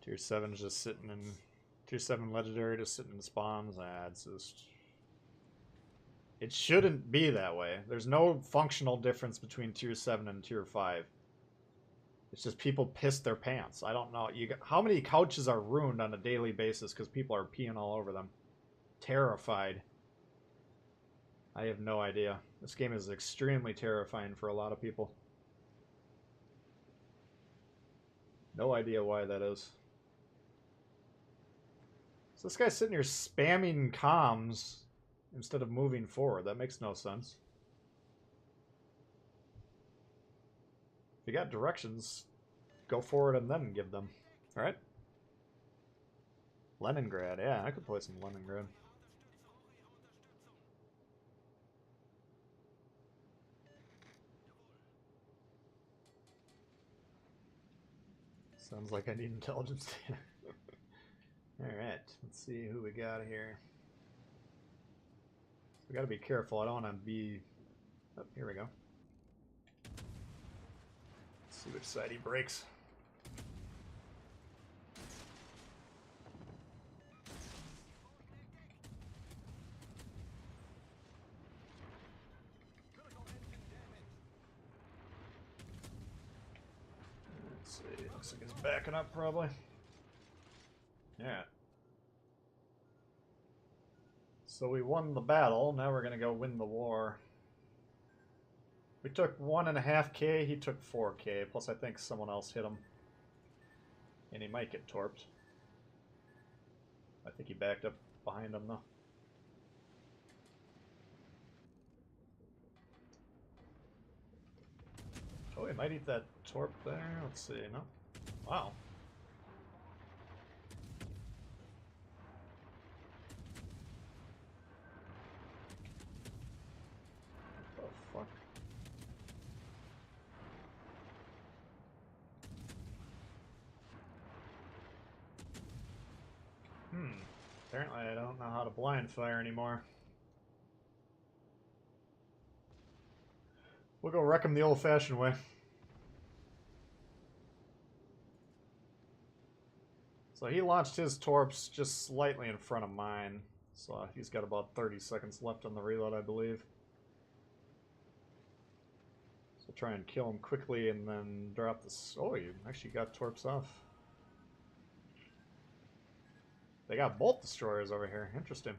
Tier 7's just sitting in... Tier 7 Legendary just sitting in spawns. It's just... It shouldn't be that way. There's no functional difference between Tier 7 and Tier 5. It's just people piss their pants. I don't know. How many couches are ruined on a daily basis because people are peeing all over them? Terrified. I have no idea. This game is extremely terrifying for a lot of people. No idea why that is. So this guy's sitting here spamming comms instead of moving forward. That makes no sense. If you got directions, go forward and then give them. Alright? Leningrad. Yeah, I could play some Leningrad. Sounds like I need intelligence. Alright, let's see who we got here. We gotta be careful. I don't want to be... Oh, here we go. Let's see which side he breaks. Let's see. Looks like he's backing up, probably. Yeah. So we won the battle. Now we're gonna go win the war. We took 1.5k. He took 4k. Plus, I think someone else hit him, and he might get torped. I think he backed up behind him though. Oh, he might eat that torp there. Let's see. No. Wow. What the fuck? Apparently I don't know how to blind fire anymore. We'll go wreck him the old-fashioned way. So he launched his torps just slightly in front of mine. So he's got about 30 seconds left on the reload, I believe. So try and kill him quickly and then drop this. Oh, you actually got torps off. They got bolt destroyers over here. Interesting.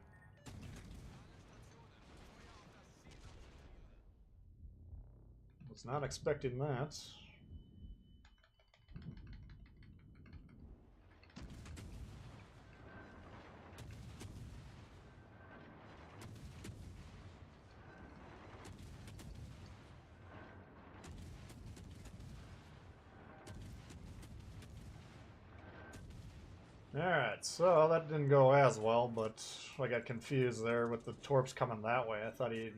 Was not expecting that. Alright, so that didn't go as well, but I got confused there with the torps coming that way. I thought he'd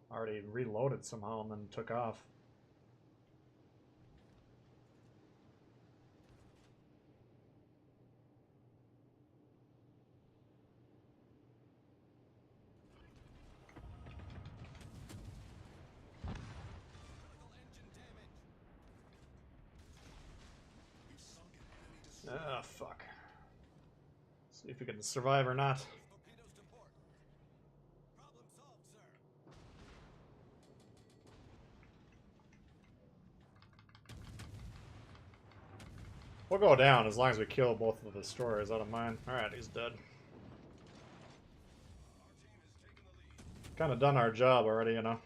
already reloaded somehow and then took off. See if we can survive or not. Torpedoes to port. Problem solved, sir. We'll go down as long as we kill both of the destroyers. I don't mind. Alright, he's dead. Our team has taken the lead. Kind of done our job already, you know.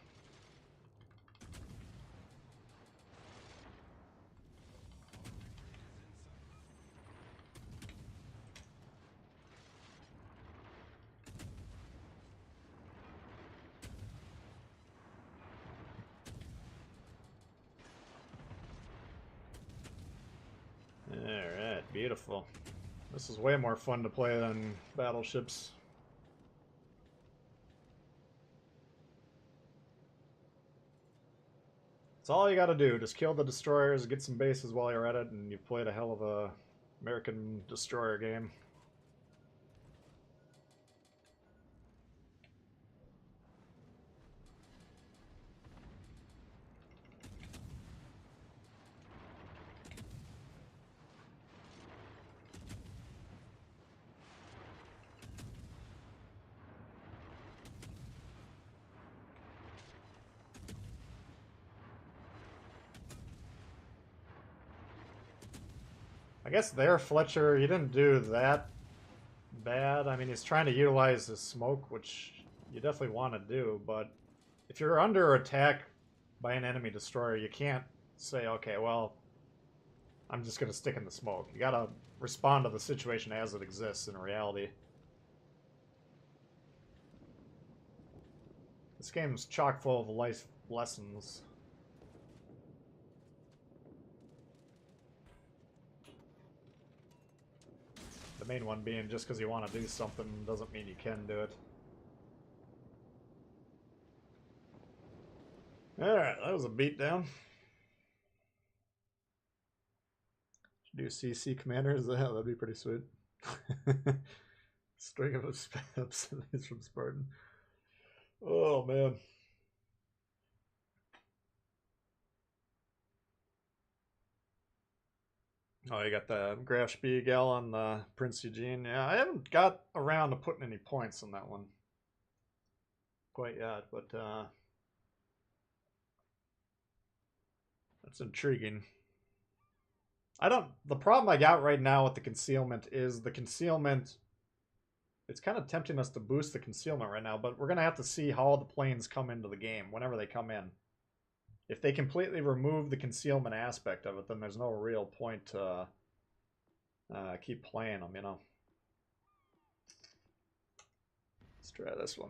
Alright, beautiful. This is way more fun to play than Battleships. It's all you gotta do. Just kill the destroyers, get some bases while you're at it, and you've played a hell of a American destroyer game. I guess there, Fletcher, he didn't do that bad. I mean, he's trying to utilize his smoke, which you definitely want to do, but if you're under attack by an enemy destroyer, you can't say, okay, well, I'm just going to stick in the smoke. You got to respond to the situation as it exists in reality. This game's chock full of life lessons. The main one being just because you want to do something doesn't mean you can do it. Alright, that was a beatdown. Should do CC commanders? Yeah, that'd be pretty sweet. String of obscenities from Spartan. Oh, man. Oh, you got the Graf Spiegel on the Prince Eugene. Yeah, I haven't got around to putting any points on that one quite yet, but that's intriguing. The problem I got right now with the concealment is the concealment. It's kind of tempting us to boost the concealment right now, but we're going to have to see how the planes come into the game whenever they come in. If they completely remove the concealment aspect of it, then there's no real point to keep playing them, you know. Let's try this one.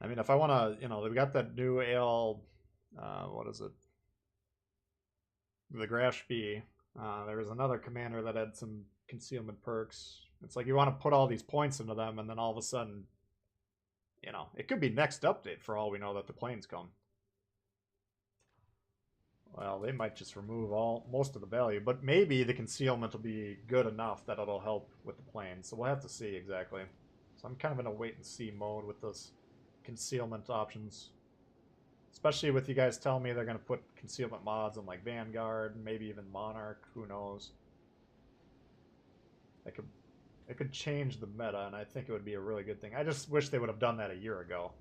I mean, if I want to, you know, we got that new AL, what is it? The Graf Spee. There was another commander that had some concealment perks. It's like you want to put all these points into them, and then all of a sudden, you know, it could be next update for all we know that the planes come. Well, they might just remove most of the value, but maybe the concealment will be good enough that it'll help with the planes. So we'll have to see exactly. So I'm kind of in a wait and see mode with those concealment options. Especially with you guys telling me they're going to put concealment mods on like Vanguard, maybe even Monarch, who knows. It could change the meta, and I think it would be a really good thing. I just wish they would have done that a year ago.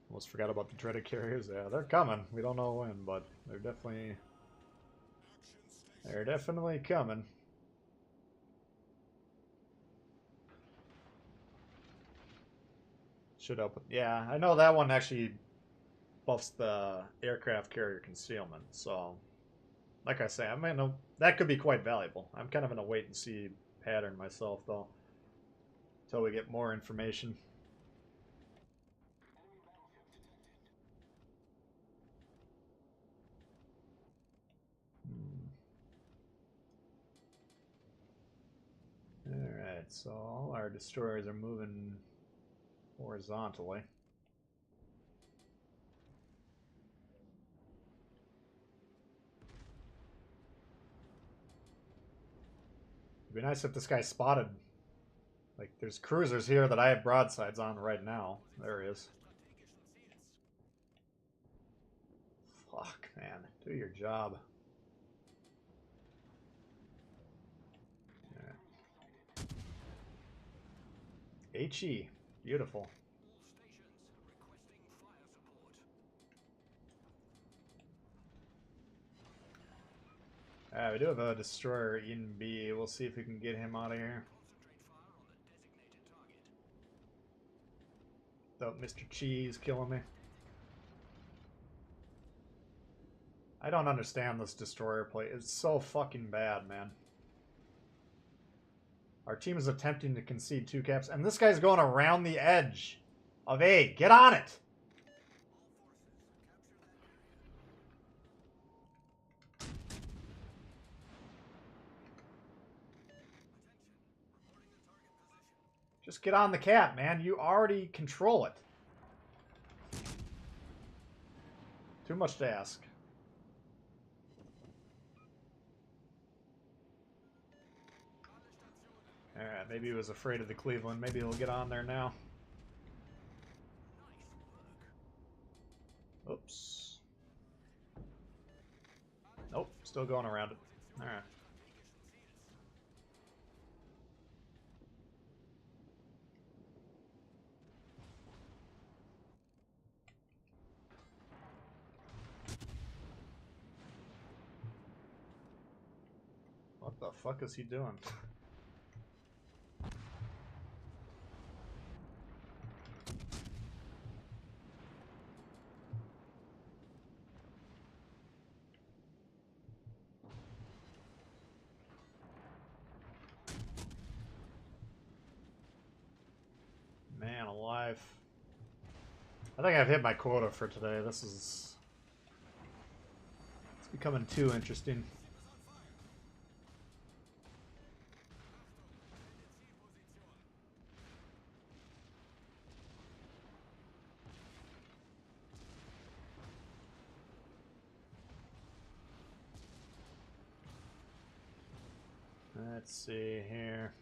Almost forgot about the dreaded carriers. Yeah, they're coming. We don't know when, but they're definitely coming. Should open. Yeah, I know that one actually buffs the aircraft carrier concealment. So, like I say, I mean, that could be quite valuable. I'm kind of in a wait and see pattern myself, though, until we get more information. Alright, so all our destroyers are moving horizontally. It'd be nice if this guy spotted. Like, there's cruisers here that I have broadsides on right now. There he is. Man, do your job. HE, beautiful. All stations requesting fire support. Alright, we do have a destroyer in B. We'll see if we can get him out of here. Concentrate fire on the designated target. Without Mr. Cheese killing me. I don't understand this destroyer play. It's so fucking bad, man. Our team is attempting to concede 2 caps, and this guy's going around the edge of A. Get on it! Just get on the cap, man. You already control it. Too much to ask. Alright, maybe he was afraid of the Cleveland. Maybe he'll get on there now. Oops. Nope, still going around it. Alright. What the fuck is he doing? Man alive. I think I've hit my quota for today. This is... It's becoming too interesting. Let's see here.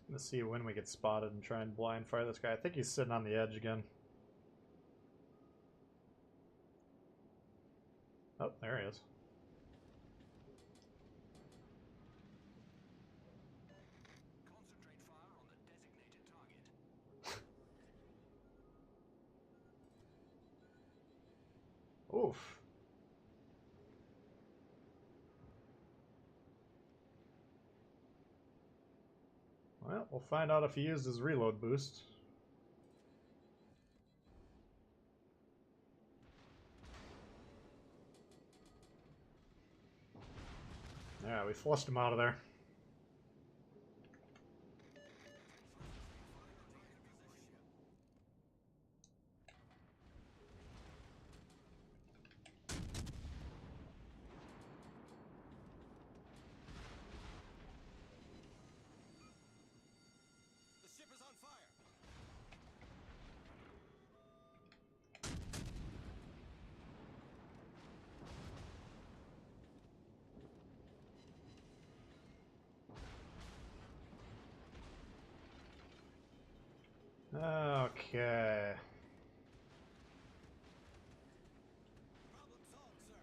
Let's see when we get spotted and try and blind fire this guy. I think he's sitting on the edge again. Oh, there he is. Concentrate fire on the designated target. Oof. Well, we'll find out if he used his reload boost. Yeah, we flushed him out of there. The ship is on fire. Okay. Problem solved, sir.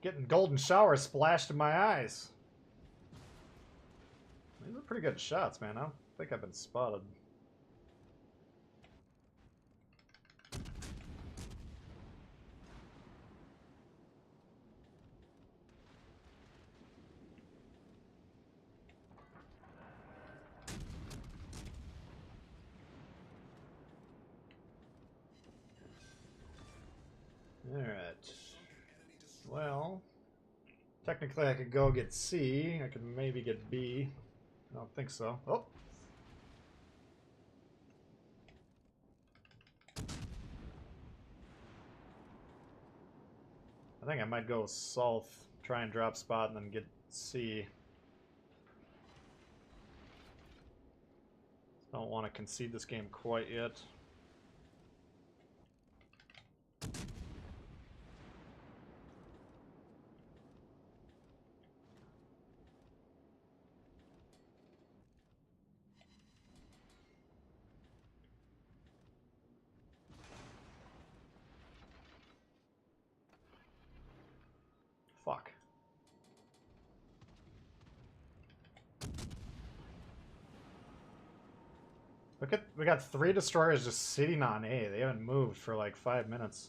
Getting golden shower splashed in my eyes. These are pretty good shots, man. I don't think I've been spotted. Alright. Well, technically I could go get C. I could maybe get B. I don't think so. Oh! I think I might go south, try and drop spot, and then get C. Don't want to concede this game quite yet. Fuck. Look at, we got 3 destroyers just sitting on A. They haven't moved for like 5 minutes.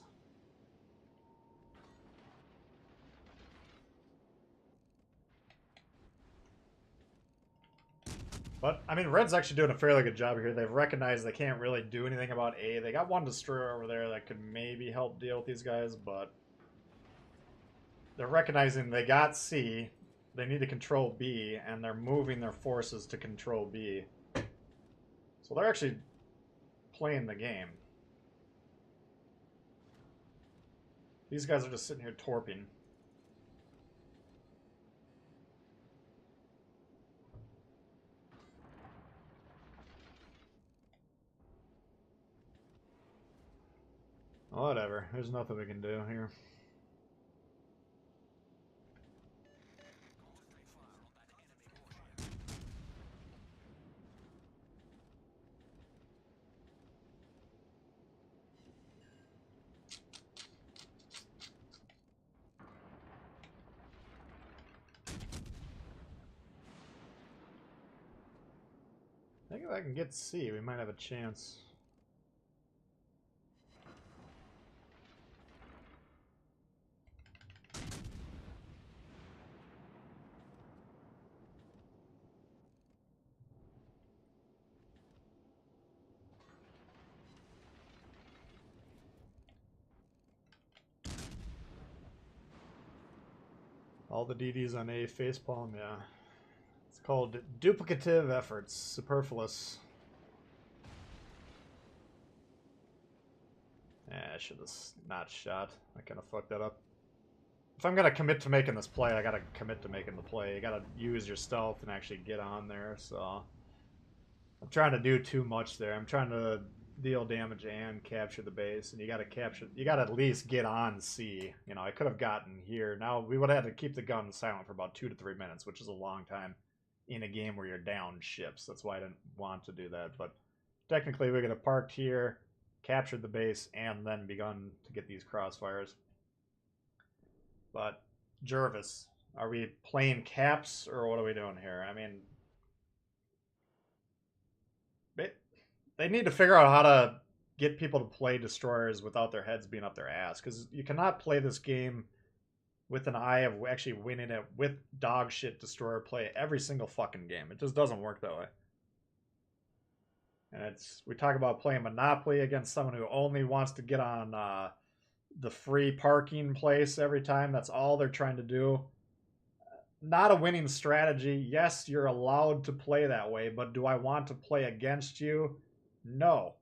But, I mean, Red's actually doing a fairly good job here. They've recognized they can't really do anything about A. They got 1 destroyer over there that could maybe help deal with these guys, but they're recognizing they got C, they need to control B, and they're moving their forces to control B. So they're actually playing the game. These guys are just sitting here torping. Whatever, there's nothing we can do here. I think if I can get C, we might have a chance. All the DDs on A facepalm, yeah. It's called duplicative efforts, superfluous. I should have not shot. I kind of fucked that up. If I'm gonna commit to making this play, I gotta commit to making the play. You gotta use your stealth and actually get on there, so... I'm trying to do too much there. I'm trying to deal damage and capture the base, and you gotta at least get on C. You know, I could have gotten here. Now, we would have had to keep the gun silent for about 2 to 3 minutes, which is a long time in a game where you're down ships. That's why I didn't want to do that, but technically we could have parked here, captured the base, and then begun to get these crossfires. But, Jervis, are we playing caps, or what are we doing here? I mean, they need to figure out how to get people to play destroyers without their heads being up their ass, because you cannot play this game with an eye of actually winning it with dog shit destroyer play every single fucking game. It just doesn't work that way. And we talk about playing Monopoly against someone who only wants to get on the free parking place every time. That's all they're trying to do. Not a winning strategy. Yes, you're allowed to play that way, but do I want to play against you? No.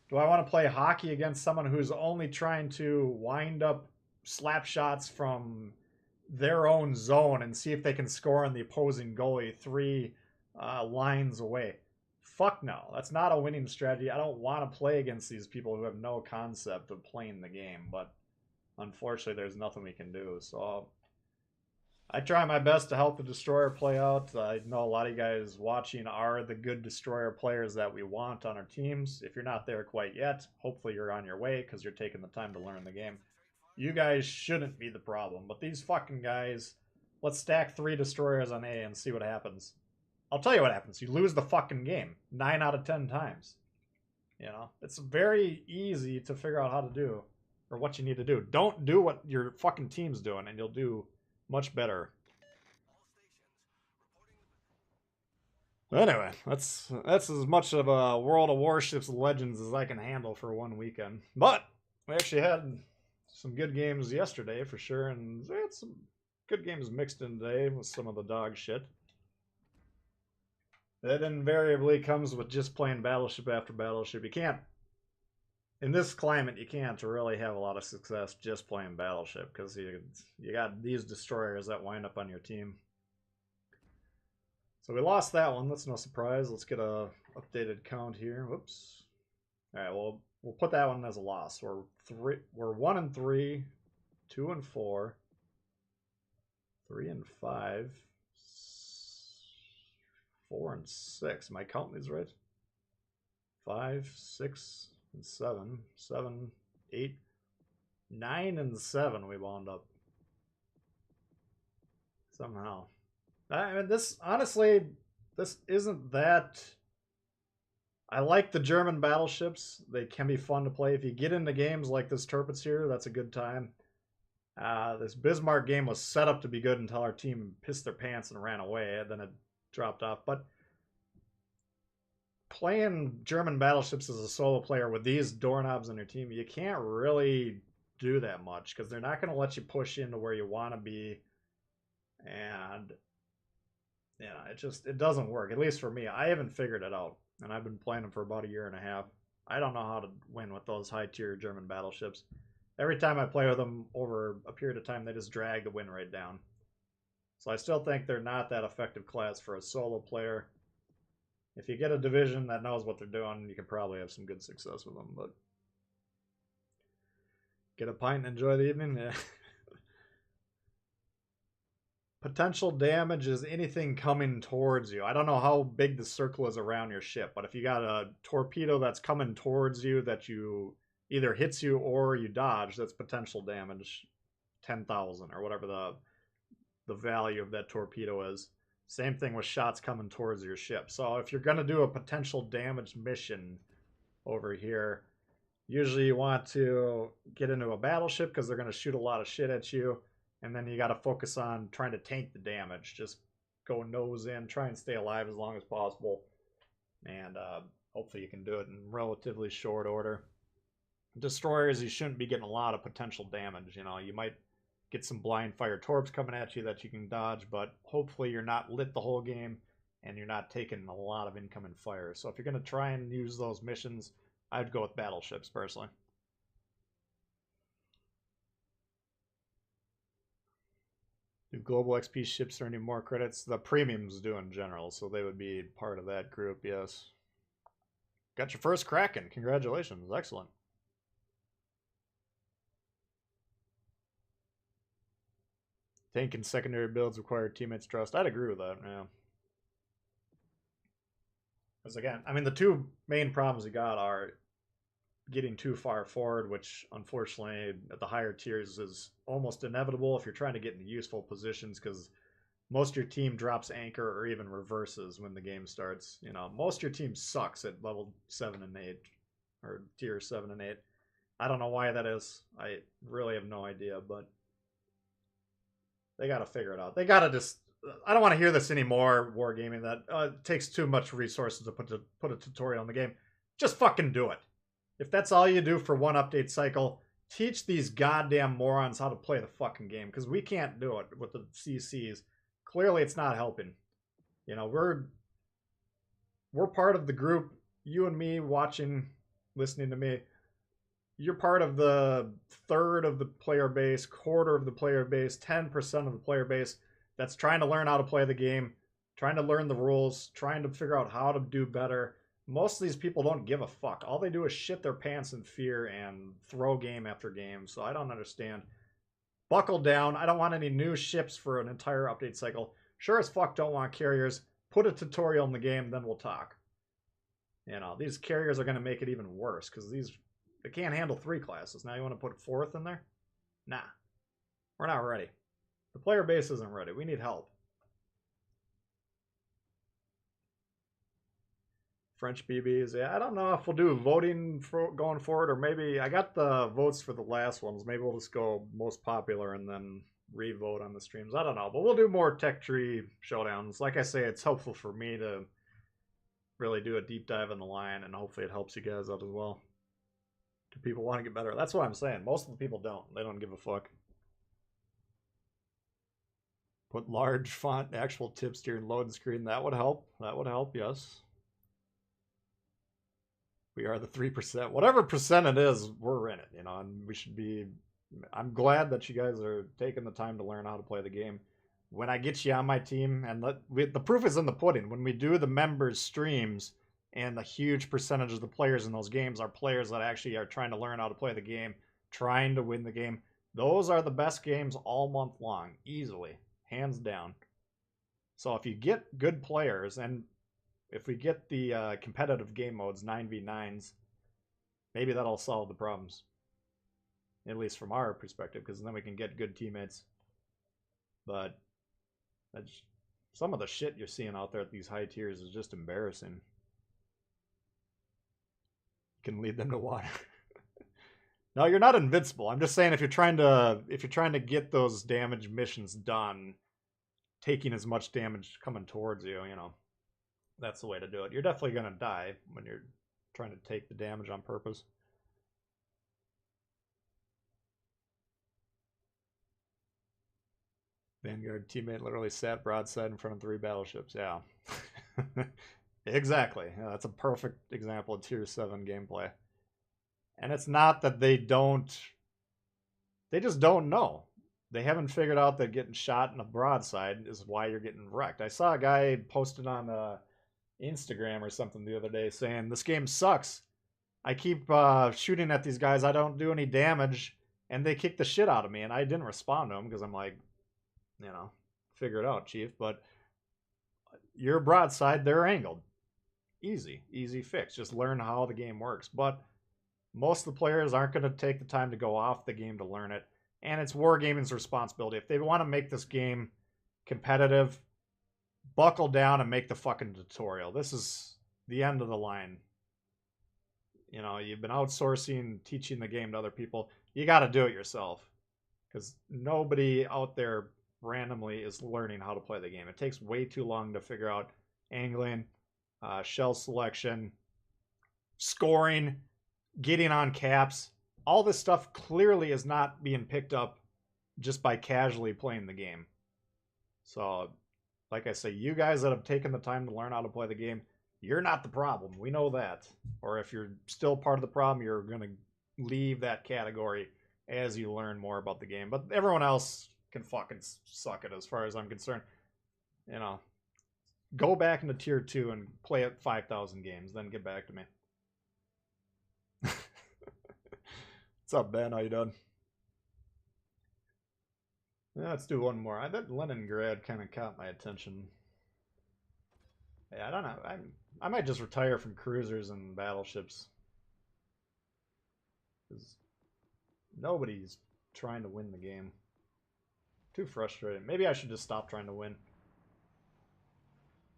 Do I want to play hockey against someone who's only trying to wind up slap shots from their own zone and see if they can score on the opposing goalie 3 lines away? Fuck no. That's not a winning strategy. I don't want to play against these people who have no concept of playing the game, but unfortunately there's nothing we can do. So I try my best to help the destroyer play out. I know a lot of you guys watching are the good destroyer players that we want on our teams. If you're not there quite yet, hopefully you're on your way because you're taking the time to learn the game. You guys shouldn't be the problem, but these fucking guys, let's stack 3 destroyers on A and see what happens. I'll tell you what happens. You lose the fucking game 9 out of 10 times. You know, it's very easy to figure out how to do, or what you need to do. Don't do what your fucking team's doing and you'll do much better. Anyway, that's as much of a World of Warships Legends as I can handle for one weekend. But we actually had some good games yesterday for sure, and we had some good games mixed in today with some of the dog shit. That invariably comes with just playing battleship after battleship. You can't, in this climate, you can't really have a lot of success just playing battleship because you got these destroyers that wind up on your team. So we lost that one. That's no surprise. Let's get a updated count here. Whoops. All right. Well, we'll put that one as a loss. We're 1-3, 2-4, 3-5, 4-6. Am I counting these right? 5, 6, and 7, 7, 8, 9-7. We wound up somehow. I mean, this honestly, this isn't that. I like the German battleships. They can be fun to play. If you get into games like this Tirpitz here, that's a good time. This Bismarck game was set up to be good until our team pissed their pants and ran away, and then it dropped off. But playing German battleships as a solo player with these doorknobs on your team, you can't really do that much because they're not going to let you push into where you want to be. And it doesn't work, at least for me. I haven't figured it out, and I've been playing them for about a year and a half. I don't know how to win with those high-tier German battleships. Every time I play with them over a period of time, they just drag the win rate down. So I still think they're not that effective class for a solo player. If you get a division that knows what they're doing, you can probably have some good success with them. But get a pint and enjoy the evening. Yeah. Potential damage is anything coming towards you. I don't know how big the circle is around your ship, but if you got a torpedo that's coming towards you that you either hits you or you dodge, that's potential damage. 10,000 or whatever the value of that torpedo is. Same thing with shots coming towards your ship. So if you're going to do a potential damage mission over here, usually you want to get into a battleship because they're going to shoot a lot of shit at you. And then you got to focus on trying to tank the damage. Just go nose in, try and stay alive as long as possible. And hopefully you can do it in relatively short order. Destroyers, you shouldn't be getting a lot of potential damage. You know, you might get some blind fire torps coming at you that you can dodge, but hopefully you're not lit the whole game and you're not taking a lot of incoming fire. So if you're going to try and use those missions, I'd go with battleships personally. Do global XP ships earning more credits? The premiums do in general, so they would be part of that group, yes. Got your first Kraken. Congratulations. Excellent. Tank and secondary builds require teammates' trust. I'd agree with that, yeah. Because again, I mean, the two main problems you got are getting too far forward, which unfortunately at the higher tiers is almost inevitable if you're trying to get into useful positions, because most of your team drops anchor or even reverses when the game starts. You know, most of your team sucks at level 7 and 8 or tier 7 and 8. I don't know why that is. I really have no idea, but they got to figure it out. They got to just. I don't want to hear this anymore. Wargaming that it takes too much resources to put a tutorial in the game. Just fucking do it. If that's all you do for one update cycle, teach these goddamn morons how to play the fucking game, because we can't do it with the CCs. Clearly, it's not helping. You know, we're part of the group. You and me watching, listening to me. You're part of the third of the player base, quarter of the player base, 10% of the player base that's trying to learn how to play the game, trying to learn the rules, trying to figure out how to do better. Most of these people don't give a fuck. All they do is shit their pants in fear and throw game after game. So I don't understand. Buckle down. I don't want any new ships for an entire update cycle. Sure as fuck don't want carriers. Put a tutorial in the game, then we'll talk. You know, these carriers are going to make it even worse because they can't handle 3 classes. Now you want to put 4th in there? Nah. We're not ready. The player base isn't ready. We need help. French BBs. Yeah, I don't know if we'll do voting for going forward, or maybe I got the votes for the last ones. Maybe we'll just go most popular and then re-vote on the streams. I don't know, but we'll do more tech tree showdowns. Like I say, it's helpful for me to really do a deep dive in the line, and hopefully it helps you guys out as well. Do people want to get better? That's what I'm saying. Most of the people don't. They don't give a fuck. Put large font actual tips during loading screen. That would help. That would help, yes. We are the 3%. Whatever percent it is, we're in it, you know, and we should be. I'm glad that you guys are taking the time to learn how to play the game. when I get you on my team, and the proof is in the pudding. When we do the members streams, and a huge percentage of the players in those games are players that actually are trying to learn how to play the game, trying to win the game. Those are the best games all month long, easily, hands down. So if you get good players, and if we get the competitive game modes, 9v9s, maybe that'll solve the problems. At least from our perspective, because then we can get good teammates. But that's, some of the shit you're seeing out there at these high tiers is just embarrassing. You can lead them to water. No, you're not invincible. I'm just saying if you're trying to get those damage missions done, taking as much damage coming towards you, you know, that's the way to do it. You're definitely gonna die when you're trying to take the damage on purpose. Vanguard teammate literally sat broadside in front of 3 battleships. Yeah. Exactly. Yeah, that's a perfect example of tier 7 gameplay. And it's not that they just don't know. They haven't figured out that getting shot in a broadside is why you're getting wrecked. I saw a guy posted on Instagram or something the other day saying, this game sucks. I keep shooting at these guys. I don't do any damage, and they kick the shit out of me. And I didn't respond to him because I'm like, you know, figure it out, chief. But you're broadside, they're angled. Easy fix. Just learn how the game works. But most of the players aren't going to take the time to go off the game to learn it. And it's Wargaming's responsibility. If they want to make this game competitive, buckle down and make the fucking tutorial. This is the end of the line. You know, you've been outsourcing, teaching the game to other people. You got to do it yourself. Because nobody out there randomly is learning how to play the game. It takes way too long to figure out angling, shell selection, scoring, getting on caps. All this stuff clearly is not being picked up just by casually playing the game. So, like I say, you guys that have taken the time to learn how to play the game, you're not the problem. We know that. Or if you're still part of the problem, you're going to leave that category as you learn more about the game. But everyone else can fucking suck it as far as I'm concerned. You know, go back into tier 2 and play it 5,000 games, then get back to me. What's up, Ben? How you doing? Yeah, let's do one more. I bet Leningrad kind of caught my attention. Yeah, I don't know. I might just retire from cruisers and battleships. Because nobody's trying to win the game. Too frustrating. Maybe I should just stop trying to win.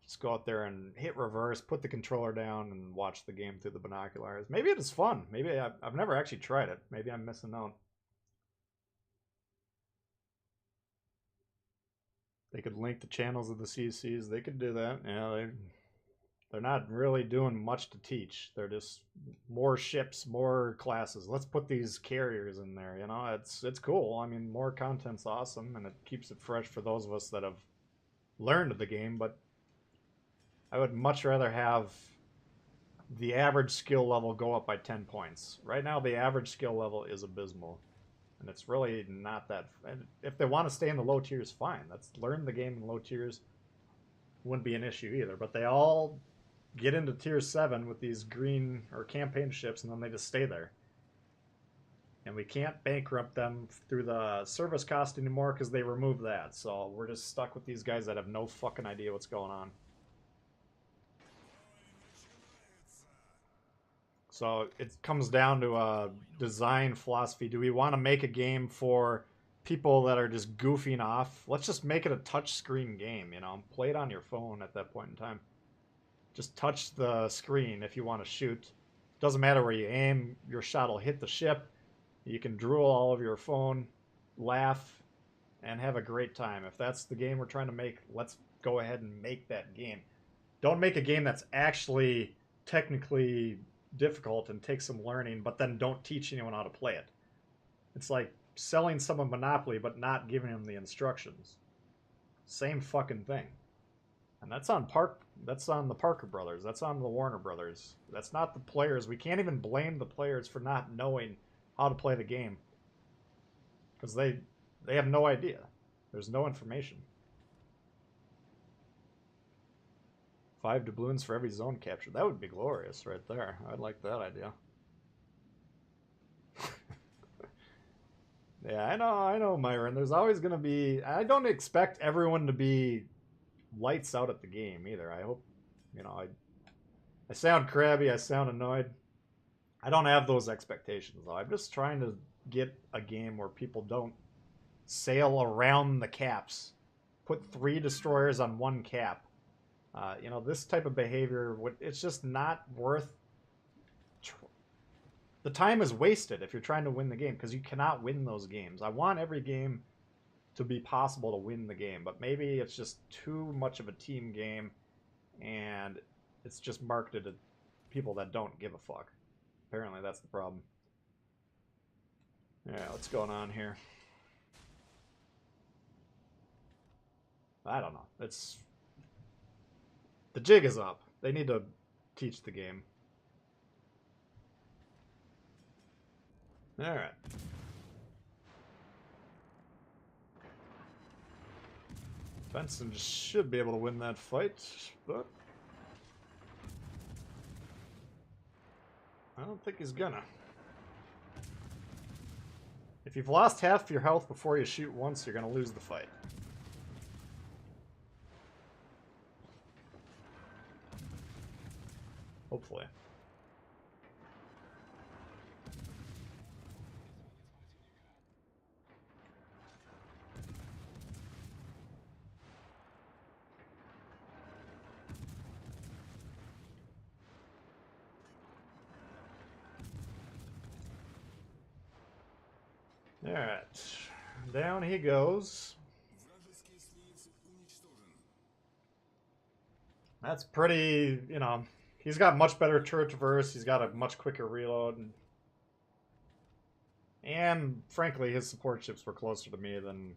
Just go out there and hit reverse, put the controller down, and watch the game through the binoculars. Maybe it is fun. Maybe I've never actually tried it. Maybe I'm missing out. They could link the channels of the CCs. They could do that. Yeah, they're not really doing much to teach. They're just more ships, more classes. Let's put these carriers in there. You know, it's cool. I mean, more content's awesome, and it keeps it fresh for those of us that have learned the game. But I would much rather have the average skill level go up by 10 points. Right now, the average skill level is abysmal. And it's really not that... And if they want to stay in the low tiers, fine. Let's learn the game in low tiers. Wouldn't be an issue either. But they all get into tier 7 with these green or campaign ships, and then they just stay there. And we can't bankrupt them through the service cost anymore because they removed that. So we're just stuck with these guys that have no fucking idea what's going on. So it comes down to a design philosophy. Do we want to make a game for people that are just goofing off? Let's just make it a touchscreen game, you know? Play it on your phone at that point in time. Just touch the screen if you want to shoot. Doesn't matter where you aim, your shot will hit the ship. You can drool all over your phone, laugh, and have a great time. If that's the game we're trying to make, let's go ahead and make that game. Don't make a game that's actually technically difficult and take some learning, but then don't teach anyone how to play it. It's like selling someone Monopoly but not giving them the instructions. Same fucking thing. And that's on the Parker brothers. That's on the Warner brothers. That's not the players. We can't even blame the players for not knowing how to play the game. Because they have no idea. There's no information. 5 doubloons for every zone captured. That would be glorious right there. I'd like that idea. Yeah, I know, Myron. There's always going to be... I don't expect everyone to be lights out at the game either. I hope, I sound crabby. I sound annoyed. I don't have those expectations, though. I'm just trying to get a game where people don't sail around the caps. Put 3 destroyers on 1 cap. This type of behavior, it's just not worth... The time is wasted if you're trying to win the game, because you cannot win those games. I want every game to be possible to win the game, but maybe it's just too much of a team game, and it's just marketed to people that don't give a fuck. Apparently that's the problem. Yeah, what's going on here? I don't know. It's... The jig is up. They need to teach the game. Alright. Benson should be able to win that fight, but... I don't think he's gonna. If you've lost half your health before you shoot once, you're gonna lose the fight. Hopefully. Alright. Down he goes. That's pretty, he's got much better turret traverse, he's got a much quicker reload. And frankly, his support ships were closer to me than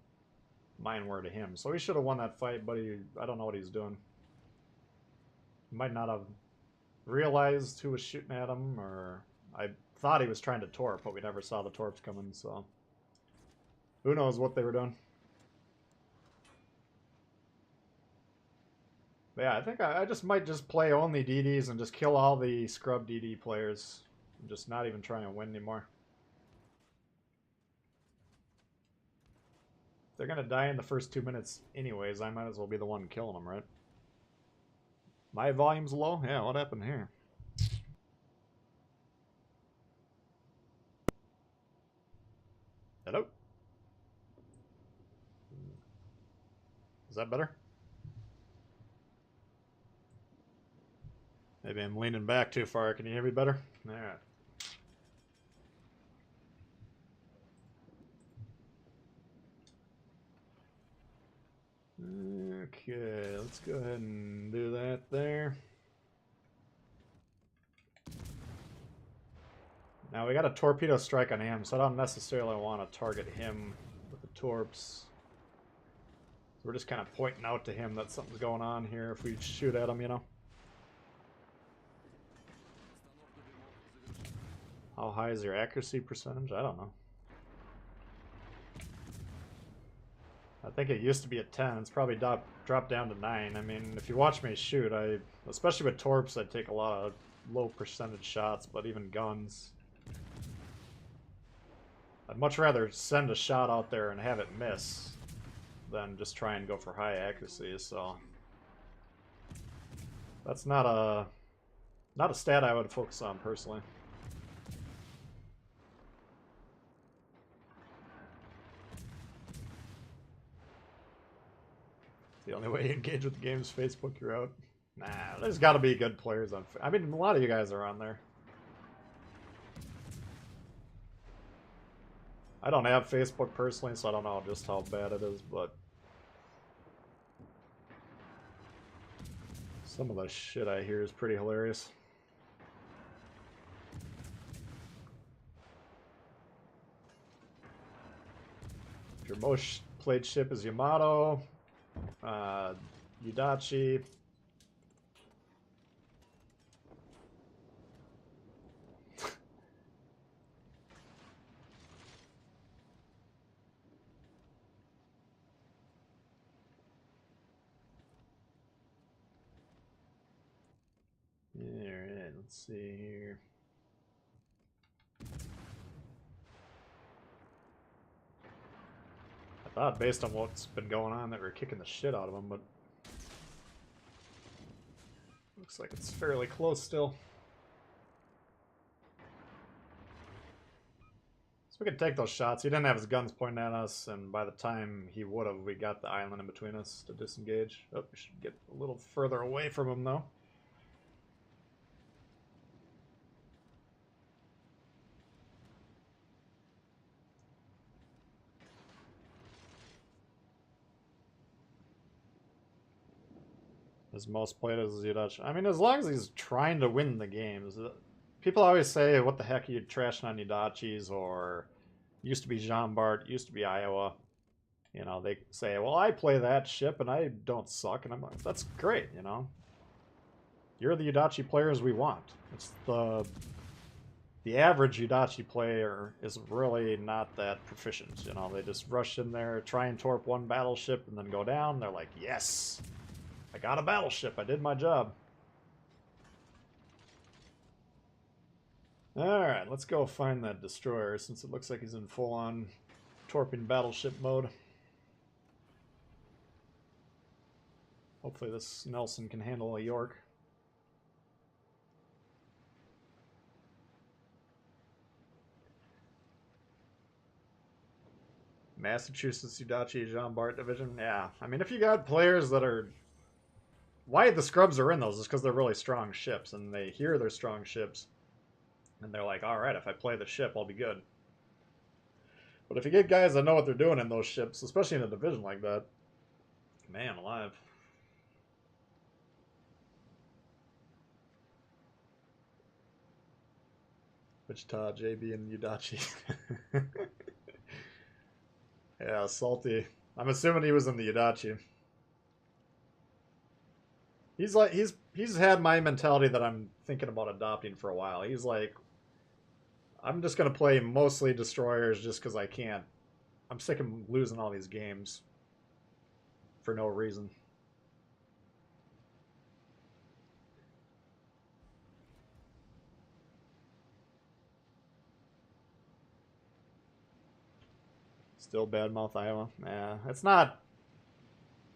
mine were to him. So he should have won that fight, but I don't know what he's doing. He might not have realized who was shooting at him, or I thought he was trying to torp, but we never saw the torps coming, so who knows what they were doing. But yeah, I think I just might just play only DDs and just kill all the scrub DD players. I'm just not even trying to win anymore. If they're gonna die in the first 2 minutes anyways, I might as well be the one killing them, right? My volume's low? Yeah, what happened here? Hello? Is that better? Maybe I'm leaning back too far. Can you hear me better? Alright. Okay, let's go ahead and do that there. Now we got a torpedo strike on him, so I don't necessarily want to target him with the torps. So we're just kind of pointing out to him that something's going on here if we shoot at him, How high is your accuracy percentage? I don't know. I think it used to be at 10. It's probably dropped down to 9. I mean, if you watch me shoot, especially with torps, I take a lot of low percentage shots, but even guns. I'd much rather send a shot out there and have it miss than just try and go for high accuracy, so that's not a stat I would focus on personally. The only way you engage with the game is Facebook, you're out. Nah, there's got to be good players on... I mean, a lot of you guys are on there. I don't have Facebook personally, so I don't know just how bad it is, but... some of the shit I hear is pretty hilarious. If your most played ship is Yamato... Yudachi. Let's see here. I thought based on what's been going on that we're kicking the shit out of them, but looks like it's fairly close still. So we could take those shots. He didn't have his guns pointing at us, and by the time he would have, we got the island in between us to disengage. Oh, we should get a little further away from him, though. His most played as Yudachi. I mean, as long as he's trying to win the games. People always say, what the heck are you trashing on Yudachis, or used to be Jean Bart, used to be Iowa. You know, they say, well, I play that ship and I don't suck. And I'm like, that's great, you know. You're the Yudachi players we want. It's the average Yudachi player is really not that proficient. You know, they just rush in there, try and torp one battleship, and then go down. They're like, yes, I got a battleship. I did my job. Alright, let's go find that destroyer, since it looks like he's in full-on torping battleship mode. Hopefully this Nelson can handle a York. Massachusetts Yudachi Jean Bart Division. Yeah, I mean, if you got players that are... Why the scrubs are in those is because they're really strong ships, and they hear they're strong ships. And they're like, alright, if I play the ship, I'll be good. But if you get guys that know what they're doing in those ships, especially in a division like that, man alive. Wichita, JB, and Yudachi. Yeah, salty. I'm assuming he was in the Yudachi. He's had my mentality that I'm thinking about adopting for a while. He's like, I'm just gonna play mostly destroyers just because I can't. I'm sick of losing all these games for no reason. Still badmouth Iowa. Yeah, it's not.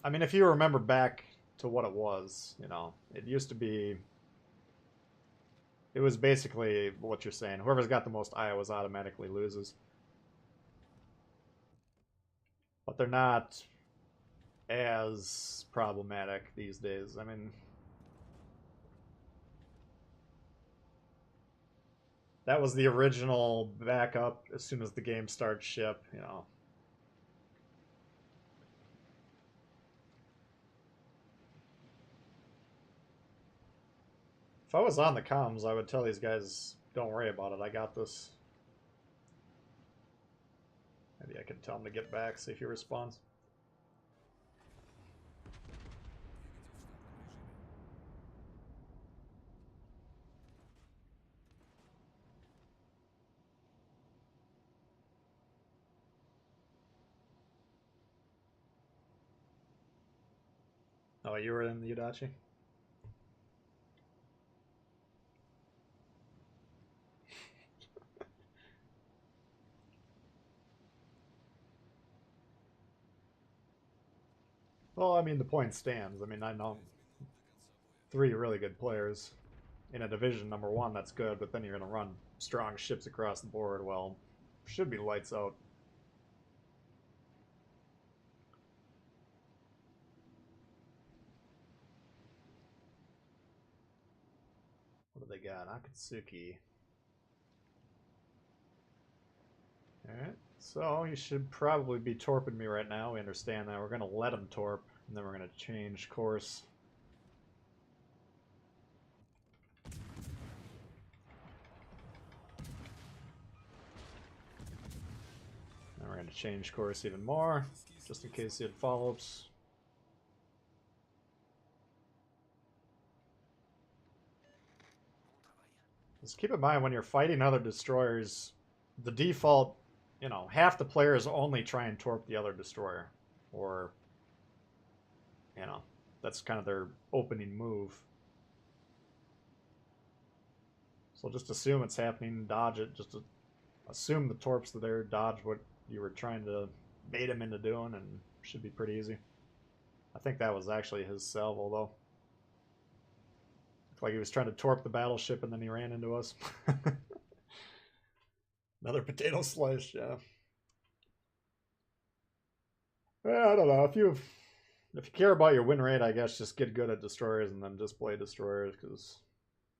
I mean, if you remember back to what it was, you know, it used to be. It was basically what you're saying. Whoever's got the most Iowas automatically loses. But they're not as problematic these days. I mean, that was the original backup as soon as the game starts ship, you know. If I was on the comms, I would tell these guys, don't worry about it, I got this. Maybe I can tell him to get back, see if he responds. Oh, you were in the Yudachi? Well, I mean, the point stands. I mean, I know 3 really good players in a division number 1 that's good, but then you're going to run strong ships across the board. Well, should be lights out. What do they got? Akatsuki. Alright, so you should probably be torping me right now. We understand that. We're going to let him torp, and then we're going to change course. Now we're going to change course even more, just in case he had follow-ups. Just keep in mind when you're fighting other destroyers, the default, you know, half the players only try and torp the other destroyer. Or, you know, that's kind of their opening move. So just assume it's happening, dodge it. Just assume the torps are there, dodge what you were trying to bait him into doing, and should be pretty easy. I think that was actually his salvo, though. Looked like he was trying to torp the battleship, and then he ran into us. Another potato slice, yeah. I don't know. If you care about your win rate, I guess just get good at destroyers and then just play destroyers, because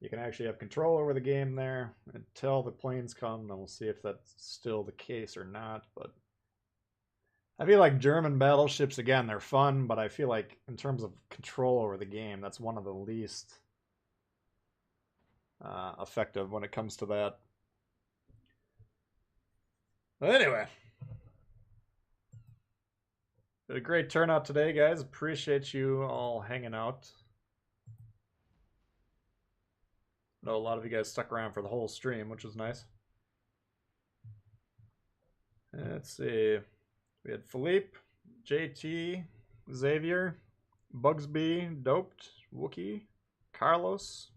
you can actually have control over the game there until the planes come. Then we'll see if that's still the case or not. But I feel like German battleships, again, they're fun, but I feel like in terms of control over the game, that's one of the least effective when it comes to that. But anyway, did a great turnout today, guys. Appreciate you all hanging out. I know a lot of you guys stuck around for the whole stream, which was nice. Let's see. We had Philippe, JT, Xavier, Bugsby, Doped, Wookie, Carlos.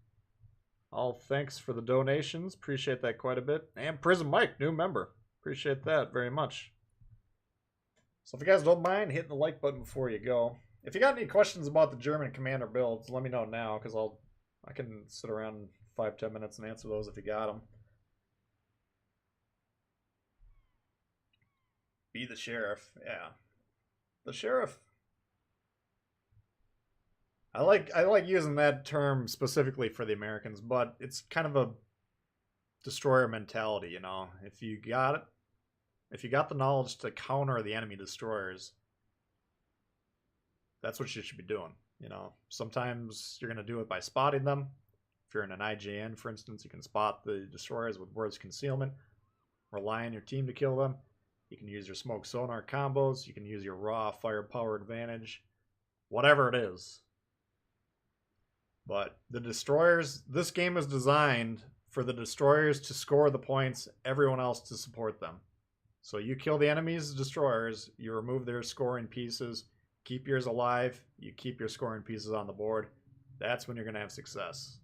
All thanks for the donations. Appreciate that quite a bit. And Prism Mike, new member. Appreciate that very much. So if you guys don't mind hitting the like button before you go. If you got any questions about the German commander builds, let me know now, because I can sit around 5-10 minutes and answer those if you got them. Be the sheriff, yeah. The sheriff. I like using that term specifically for the Americans, but it's kind of a destroyer mentality, you know. If you got the knowledge to counter the enemy destroyers, that's what you should be doing, you know. Sometimes you're going to do it by spotting them. If you're in an IJN, for instance, you can spot the destroyers with words concealment. Rely on your team to kill them. You can use your smoke sonar combos. You can use your raw firepower advantage. Whatever it is. But the destroyers, this game is designed for the destroyers to score the points, everyone else to support them. So you kill the enemy's destroyers, you remove their scoring pieces, keep yours alive, you keep your scoring pieces on the board. That's when you're going to have success.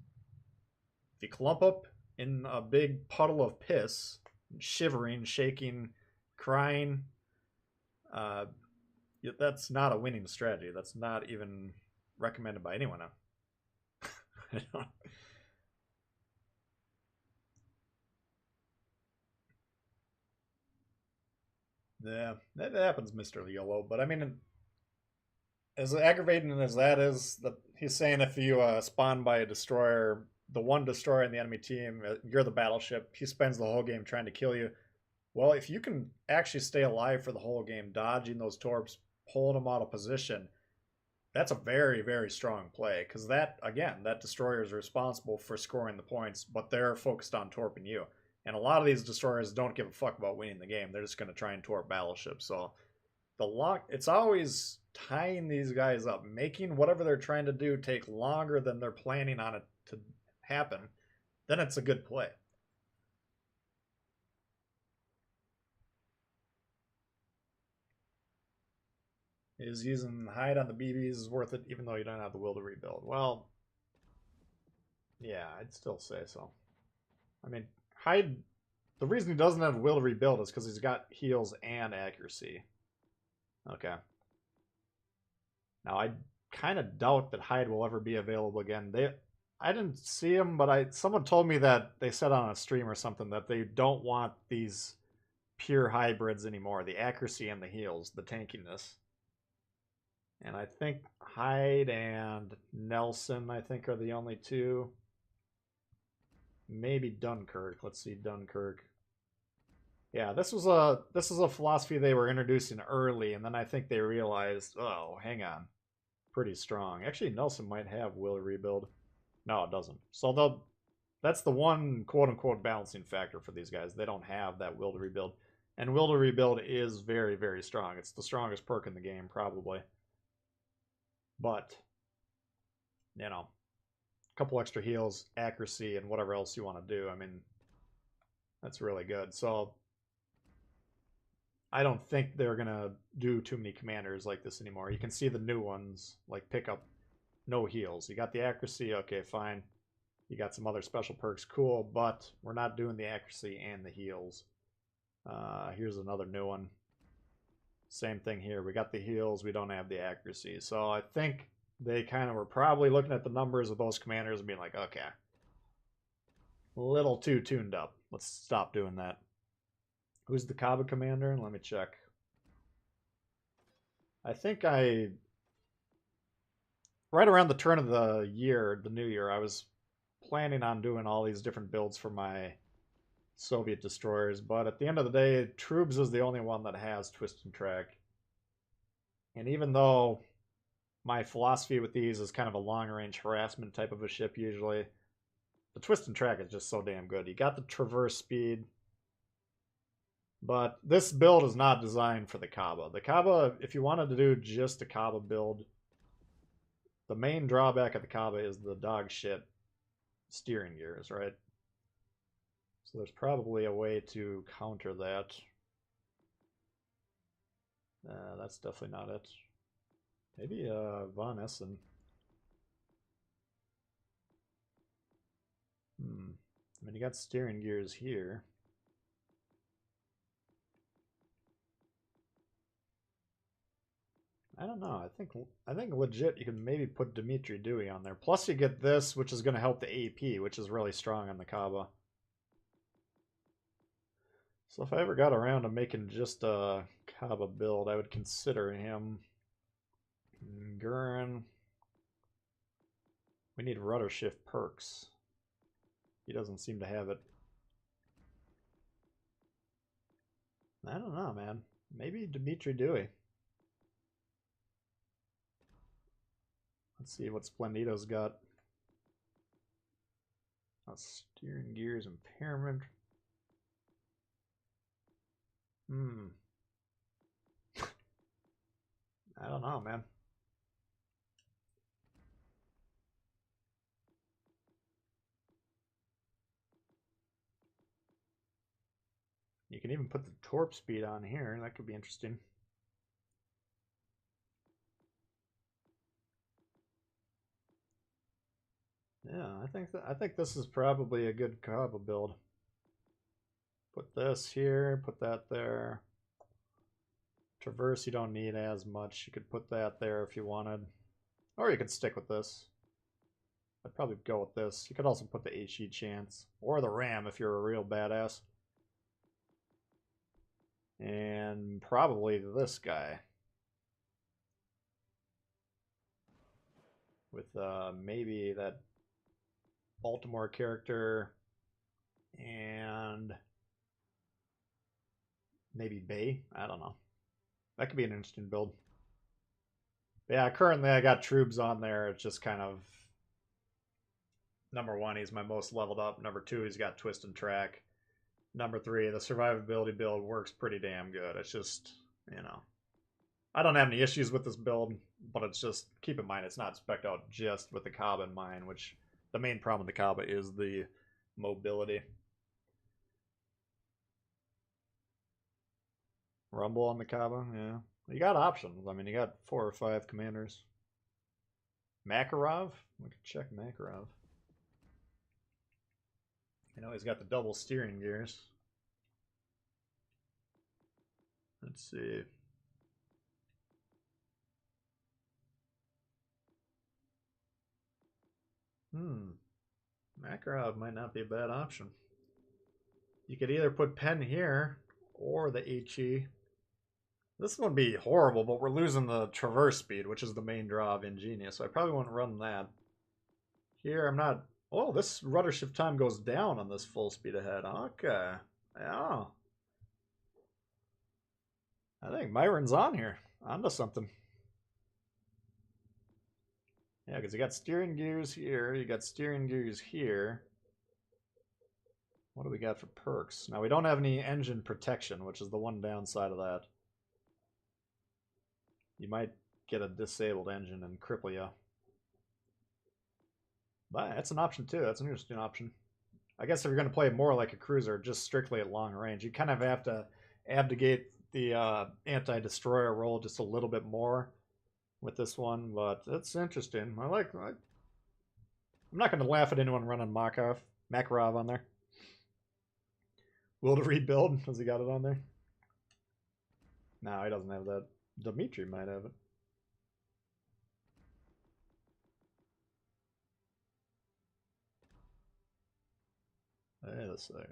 If you clump up in a big puddle of piss, shivering, shaking, crying, that's not a winning strategy. That's not even recommended by anyone. Yeah, that happens, Mr. Yellow. But I mean, as aggravating as that is, that he's saying if you spawn by a destroyer, the one destroyer in the enemy team, you're the battleship. He spends the whole game trying to kill you. Well, if you can actually stay alive for the whole game, dodging those torps, pulling them out of position, that's a very, very strong play. Because that, again, that destroyer is responsible for scoring the points, but they're focused on torping you. And a lot of these destroyers don't give a fuck about winning the game. They're just going to try and torp battleships. So it's always tying these guys up, making whatever they're trying to do take longer than they're planning on it to happen. Then it's a good play. Is using hide on the BBs is worth it, even though you don't have the will to rebuild? Well, yeah, I'd still say so. I mean, hide. The reason he doesn't have will to rebuild is because he's got heals and accuracy. Okay. Now I kind of doubt that hide will ever be available again. I didn't see him, but someone told me that they said on a stream or something that they don't want these pure hybrids anymore. The accuracy and the heals, the tankiness. And I think Hyde and Nelson, I think, are the only two. Maybe Dunkirk. Let's see, Dunkirk. Yeah, this is a philosophy they were introducing early, and then I think they realized, oh, hang on, pretty strong. Actually, Nelson might have will to rebuild. No, it doesn't. So that's the one quote unquote balancing factor for these guys. They don't have that will to rebuild, and will to rebuild is very, very strong. It's the strongest perk in the game, probably. But, you know, a couple extra heals, accuracy, and whatever else you want to do. I mean, that's really good. So I don't think they're going to do too many commanders like this anymore. You can see the new ones, like pick up no heals. You got the accuracy, okay, fine. You got some other special perks, cool, but we're not doing the accuracy and the heals. Here's another new one. Same thing here. We got the heals, we don't have the accuracy. So I think they kind of were probably looking at the numbers of those commanders and being like, okay, a little too tuned up. Let's stop doing that. Who's the Kaba commander? Let me check. I think right around the turn of the year, the new year, I was planning on doing all these different builds for my Soviet destroyers, but at the end of the day, Troops is the only one that has twist and track. And even though my philosophy with these is kind of a long-range harassment type of a ship usually, the twist and track is just so damn good. You got the traverse speed, but this build is not designed for the Kaba. The Kaba, if you wanted to do just a Kaba build, the main drawback of the Kaba is the dog shit steering gears, right? So there's probably a way to counter that. That's definitely not it. Maybe Von Essen. I mean, you got steering gears here. I don't know. I think legit you can maybe put Dmitry Dewey on there. Plus you get this, which is going to help the AP, which is really strong on the Kaba. So if I ever got around to making just a Kaba build, I would consider him. Gurren. We need rudder shift perks. He doesn't seem to have it. I don't know, man. Maybe Dmitry Dewey. Let's see what Splendido's got. Steering gears, impairment. I don't know, man. You can even put the torp speed on here. That could be interesting. Yeah, I think this is probably a good Kaba build. Put this here, put that there. Traverse you don't need as much. You could put that there if you wanted. Or you could stick with this. I'd probably go with this. You could also put the HE chance. Or the Ram if you're a real badass. And probably this guy. With maybe that Baltimore character. And maybe Bay. I don't know. That could be an interesting build. But yeah, currently I got Troops on there. It's just kind of... Number 1, he's my most leveled up. Number 2, he's got twist and track. Number 3, the survivability build works pretty damn good. It's just, you know... I don't have any issues with this build, but it's just... Keep in mind, it's not spec'd out just with the Kaba in mind, which... The main problem with the Kaba is the mobility. Rumble on the Kaba, yeah. You got options. I mean, you got 4 or 5 commanders. Makarov? We could check Makarov. You know, he's got the double steering gears. Let's see. Makarov might not be a bad option. You could either put Penn here or the HE. This would be horrible, but we're losing the traverse speed, which is the main draw of Ingenious, so I probably won't run that. Here, I'm not... Oh, this rudder shift time goes down on this full speed ahead. Okay. Yeah. I think Myron's on here. Onto something. Yeah, because you got steering gears here. You got steering gears here. What do we got for perks? Now, we don't have any engine protection, which is the one downside of that. You might get a disabled engine and cripple you. But that's an option too. That's an interesting option. I guess if you're going to play more like a cruiser, just strictly at long range, you kind of have to abdicate the anti-destroyer role just a little bit more with this one. But it's interesting. I like I'm not going to laugh at anyone running Makarov on there. Will to rebuild? Has he got it on there? No, he doesn't have that. Dimitri might have it. Wait a second.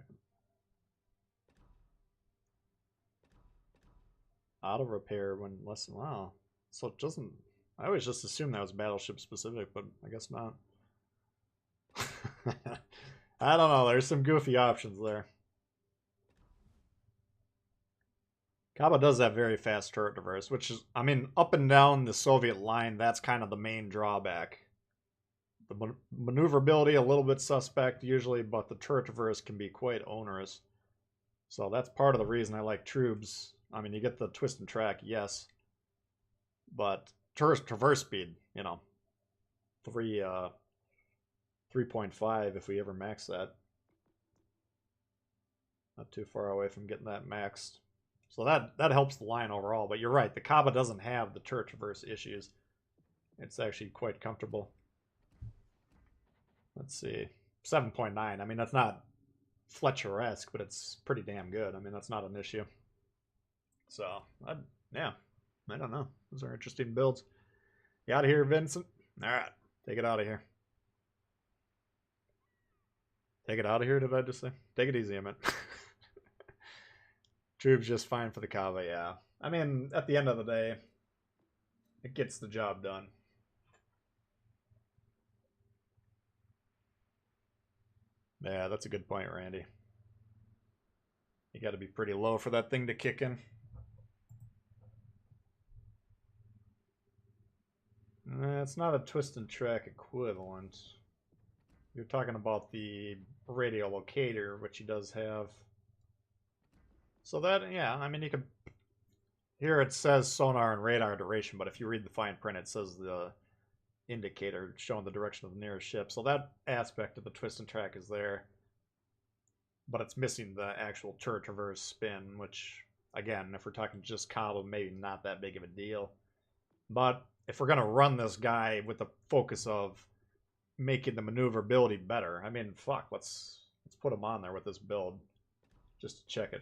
Auto repair when less than wow. So it doesn't. I always just assumed that was battleship specific, but I guess not. I don't know. There's some goofy options there. Kaba does have very fast turret traverse, which is, I mean, up and down the Soviet line, that's kind of the main drawback. The maneuverability a little bit suspect usually, but the turret traverse can be quite onerous. So that's part of the reason I like troops. I mean, you get the twist and track, yes, but traverse speed, you know, 3.5 if we ever max that. Not too far away from getting that maxed. So that helps the line overall. But you're right, the Kaba doesn't have the turret traverse issues. It's actually quite comfortable. Let's see, 7.9. I mean, that's not Fletcher-esque, but it's pretty damn good. I mean, that's not an issue. So, yeah, I don't know. Those are interesting builds. You out of here, Vincent? All right, take it out of here. Take it out of here, did I just say? Take it easy, I meant. Troops just fine for the Kava, yeah. I mean, at the end of the day, it gets the job done. Yeah, that's a good point, Randy. You got to be pretty low for that thing to kick in. It's not a twist and track equivalent. You're talking about the radio locator, which he does have. So that, yeah, I mean, you could. Here it says sonar and radar duration, but if you read the fine print, it says the indicator showing the direction of the nearest ship. So that aspect of the twist and track is there, but it's missing the actual turret traverse spin, which, again, if we're talking just Kaba, maybe not that big of a deal. But if we're going to run this guy with the focus of making the maneuverability better, I mean, fuck, let's put him on there with this build just to check it.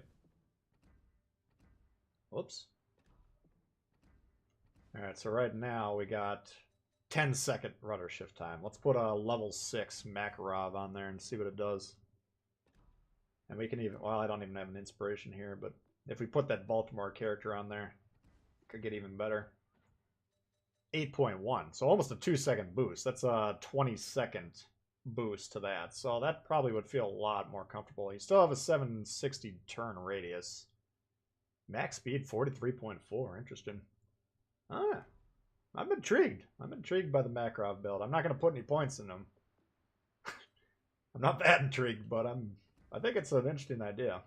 Whoops. All right, so right now we got 10-second rudder shift time. Let's put a level 6 Makarov on there and see what it does. And we can even, well, I don't even have an inspiration here, but if we put that Baltimore character on there, it could get even better. 8.1, so almost a 2-second boost. That's a 20-second boost to that. So that probably would feel a lot more comfortable. You still have a 760 turn radius. Max speed 43.4. Interesting. Ah, I'm intrigued. I'm intrigued by the Makarov build. I'm not going to put any points in them. I'm not that intrigued, but I think it's an interesting idea.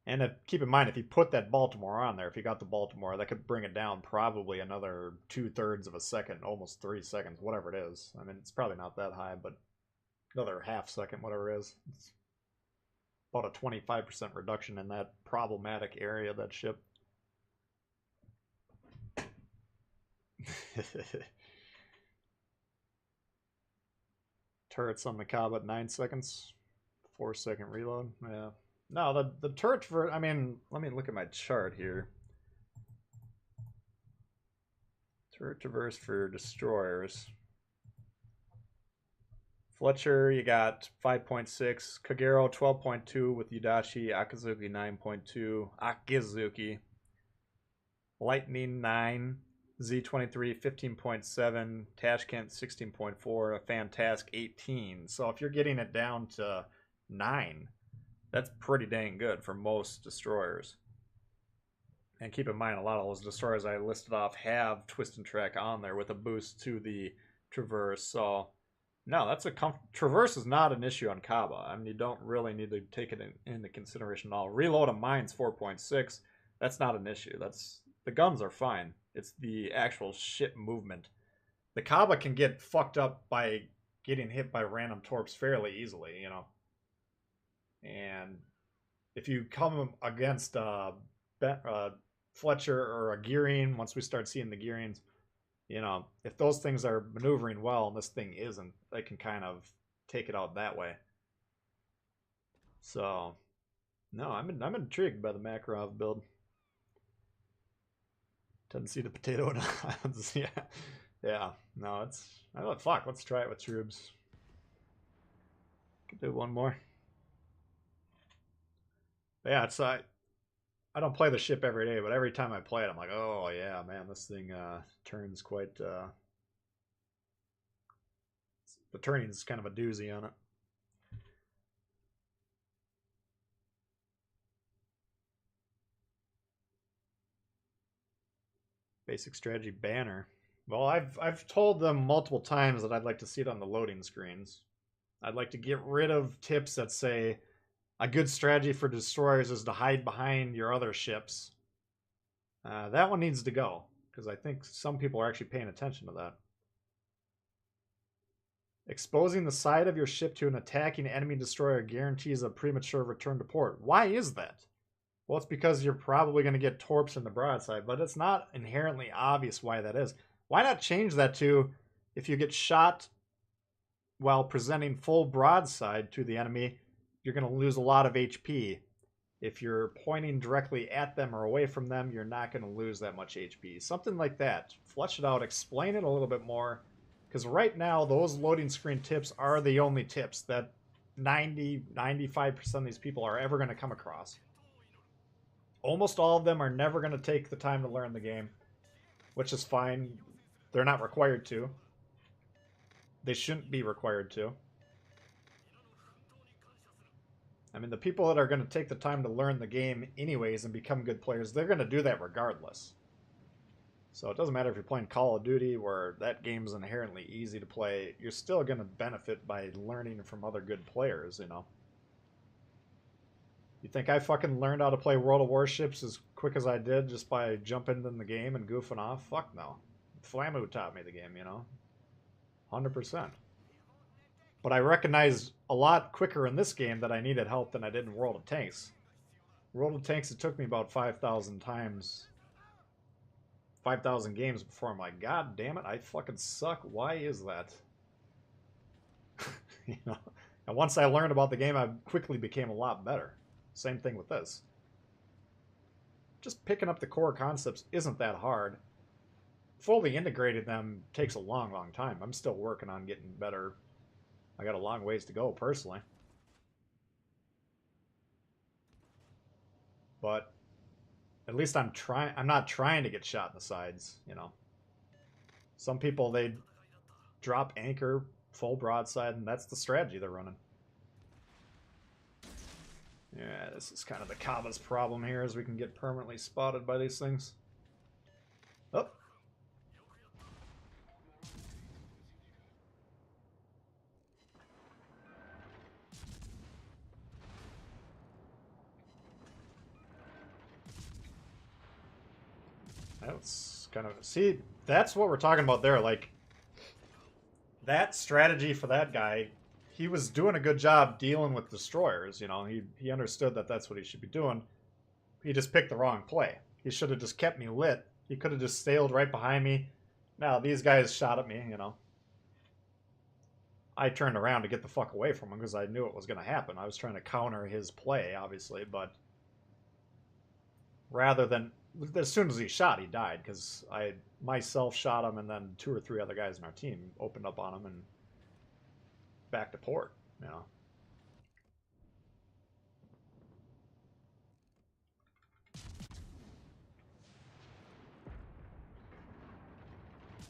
And keep in mind, if you put that Baltimore on there, if you got the Baltimore, that could bring it down probably another 2/3 of a second, almost 3 seconds, whatever it is. I mean, it's probably not that high, but another half second, whatever it is. It's about a 25% reduction in that problematic area of that ship. Turrets on the Cobb at 9 seconds. 4-second reload. Yeah. No, the turret for, I mean, let me look at my chart here. Turret traverse for destroyers. Fletcher, you got 5.6. Kagero, 12.2 with Yudachi. Akizuki, 9.2. Akizuki. Lightning, 9. Z23, 15.7. Tashkent, 16.4. A Fantask, 18. So if you're getting it down to 9, that's pretty dang good for most destroyers. And keep in mind, a lot of those destroyers I listed off have twist and track on there with a boost to the traverse. So, no, that's traverse is not an issue on Kaba. I mean, you don't really need to take it into consideration at all. Reload of mine's 4.6. That's not an issue. The guns are fine. It's the actual ship movement. The Kaba can get fucked up by getting hit by random torps fairly easily, you know. And if you come against Fletcher or a Gearing, once we start seeing the Gearings, You know, if those things are maneuvering well and this thing isn't, they can kind of take it out that way. So, no, I'm intrigued by the Makarov build. Doesn't see the potato in islands. Yeah, yeah. No, it's. Oh, fuck. Let's try it with troops. Could do one more. But yeah, it's I don't play the ship every day, but every time I play it, I'm like, oh yeah, man, this thing turns quite. The turning is kind of a doozy on it. Basic strategy banner. Well, I've told them multiple times that I'd like to see it on the loading screens. I'd like to get rid of tips that say a good strategy for destroyers is to hide behind your other ships. That one needs to go because I think some people are actually paying attention to that. Exposing the side of your ship to an attacking enemy destroyer guarantees a premature return to port. Why is that? Well, it's because you're probably going to get torps in the broadside, but it's not inherently obvious why that is. Why not change that to if you get shot while presenting full broadside to the enemy, you're going to lose a lot of HP. If you're pointing directly at them or away from them, you're not going to lose that much HP. Something like that. Flesh it out, explain it a little bit more. Because right now, those loading screen tips are the only tips that 95% of these people are ever going to come across. Almost all of them are never going to take the time to learn the game, which is fine. They're not required to. They shouldn't be required to. I mean, the people that are going to take the time to learn the game anyways and become good players, they're going to do that regardless. So it doesn't matter if you're playing Call of Duty, where that game is inherently easy to play. You're still going to benefit by learning from other good players, you know. You think I fucking learned how to play World of Warships as quick as I did just by jumping in the game and goofing off? Fuck no. Flamu taught me the game, you know. 100%. But I recognized a lot quicker in this game that I needed help than I did in World of Tanks. World of Tanks, it took me about 5,000 times, 5,000 games before I'm like, God damn it, I fucking suck. Why is that? You know. And once I learned about the game, I quickly became a lot better. Same thing with this. Just picking up the core concepts isn't that hard. Fully integrating them takes a long, long time. I'm still working on getting better. I got a long ways to go, personally. But at least I'm not trying to get shot in the sides, you know. Some people, they drop anchor full broadside, and that's the strategy they're running. Yeah, this is kind of the Kava's problem here, as we can get permanently spotted by these things. Oh. That's kind of... See, that's what we're talking about there. Like, that strategy for that guy, he was doing a good job dealing with destroyers, you know. He understood that that's what he should be doing. He just picked the wrong play. He should have just kept me lit. He could have just sailed right behind me. Now, these guys shot at me, you know. I turned around to get the fuck away from him because I knew it was going to happen. I was trying to counter his play, obviously, but rather than... As soon as he shot, he died because I myself shot him, and then 2 or 3 other guys in our team opened up on him and back to port, you know.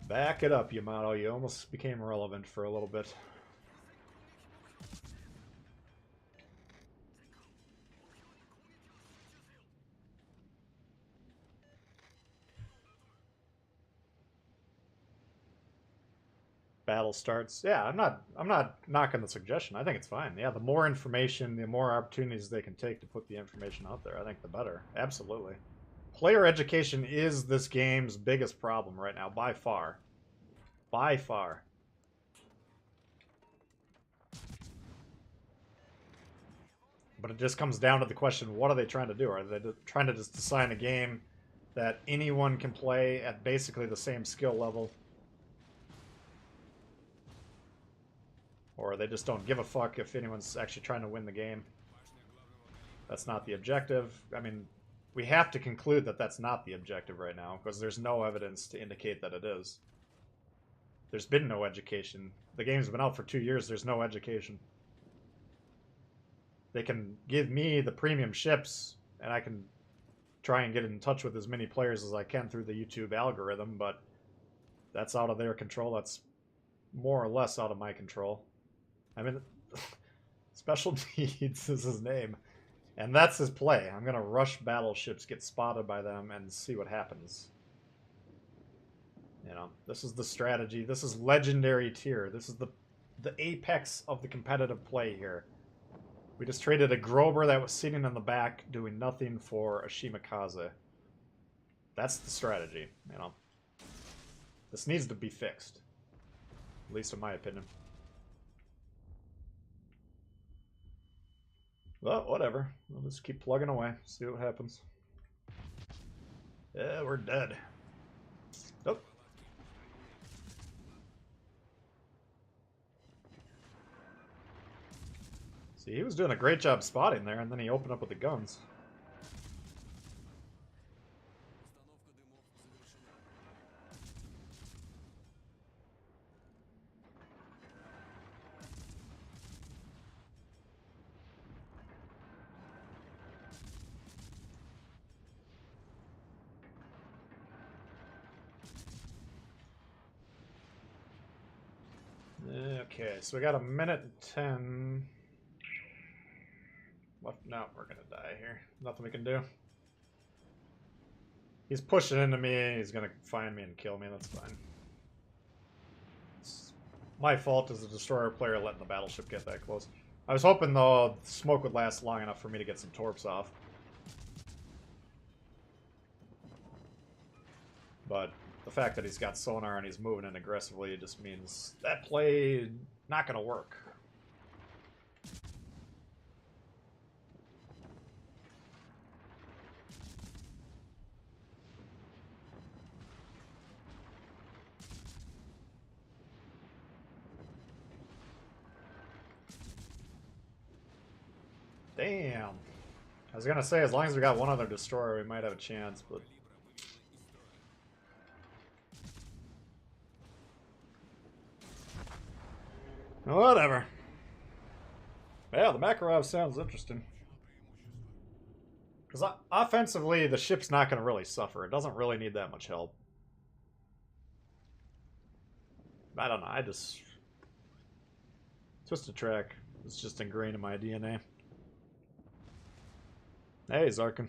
Back it up, Yamato. You almost became irrelevant for a little bit. Battle starts. Yeah, I'm not knocking the suggestion. I think it's fine. Yeah, the more information, the more opportunities they can take to put the information out there, I think the better. Absolutely. Player education is this game's biggest problem right now, by far. By far. But it just comes down to the question, what are they trying to do? Are they trying to just design a game that anyone can play at basically the same skill level? Or they just don't give a fuck if anyone's actually trying to win the game. That's not the objective. I mean, we have to conclude that that's not the objective right now, because there's no evidence to indicate that it is. There's been no education. The game's been out for 2 years, there's no education. They can give me the premium ships, and I can try and get in touch with as many players as I can through the YouTube algorithm, but that's out of their control. That's more or less out of my control. I mean, Special Needs is his name. And that's his play. I'm going to rush battleships, get spotted by them, and see what happens. You know, this is the strategy. This is legendary tier. This is the apex of the competitive play here. We just traded a Grober that was sitting in the back doing nothing for a Shimakaze. That's the strategy, you know. This needs to be fixed. At least in my opinion. Well, whatever. We'll just keep plugging away. See what happens. Yeah, we're dead. Nope. See, he was doing a great job spotting there, and then he opened up with the guns. Okay, so we got a minute and 10. What? No, we're gonna die here. Nothing we can do. He's pushing into me. He's gonna find me and kill me. That's fine. It's my fault as a destroyer player letting the battleship get that close. I was hoping, though, the smoke would last long enough for me to get some torps off. But the fact that he's got sonar and he's moving in aggressively just means that play not gonna work. Damn. I was gonna say, as long as we got one other destroyer, we might have a chance, but... Whatever. Yeah, the Makarov sounds interesting. Because offensively, the ship's not going to really suffer. It doesn't really need that much help. I don't know, I just... Twisted track. It's just ingrained in my DNA. Hey, Zarkin.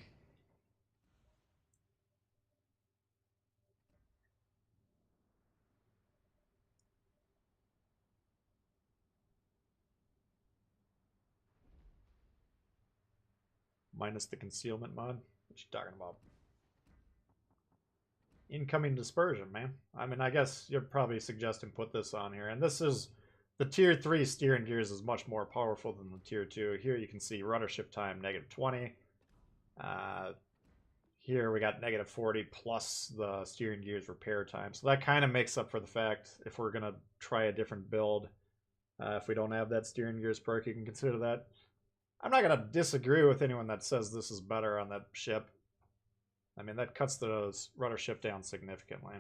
Minus the concealment mod? What you talking about? Incoming dispersion, man. I mean, I guess you're probably suggesting put this on here. And this is... The tier 3 steering gears is much more powerful than the tier 2. Here you can see rudder ship time, -20. Here we got -40 plus the steering gears repair time. So that kind of makes up for the fact if we're going to try a different build. If we don't have that steering gears perk, you can consider that. I'm not going to disagree with anyone that says this is better on that ship. I mean, that cuts the rudder ship down significantly.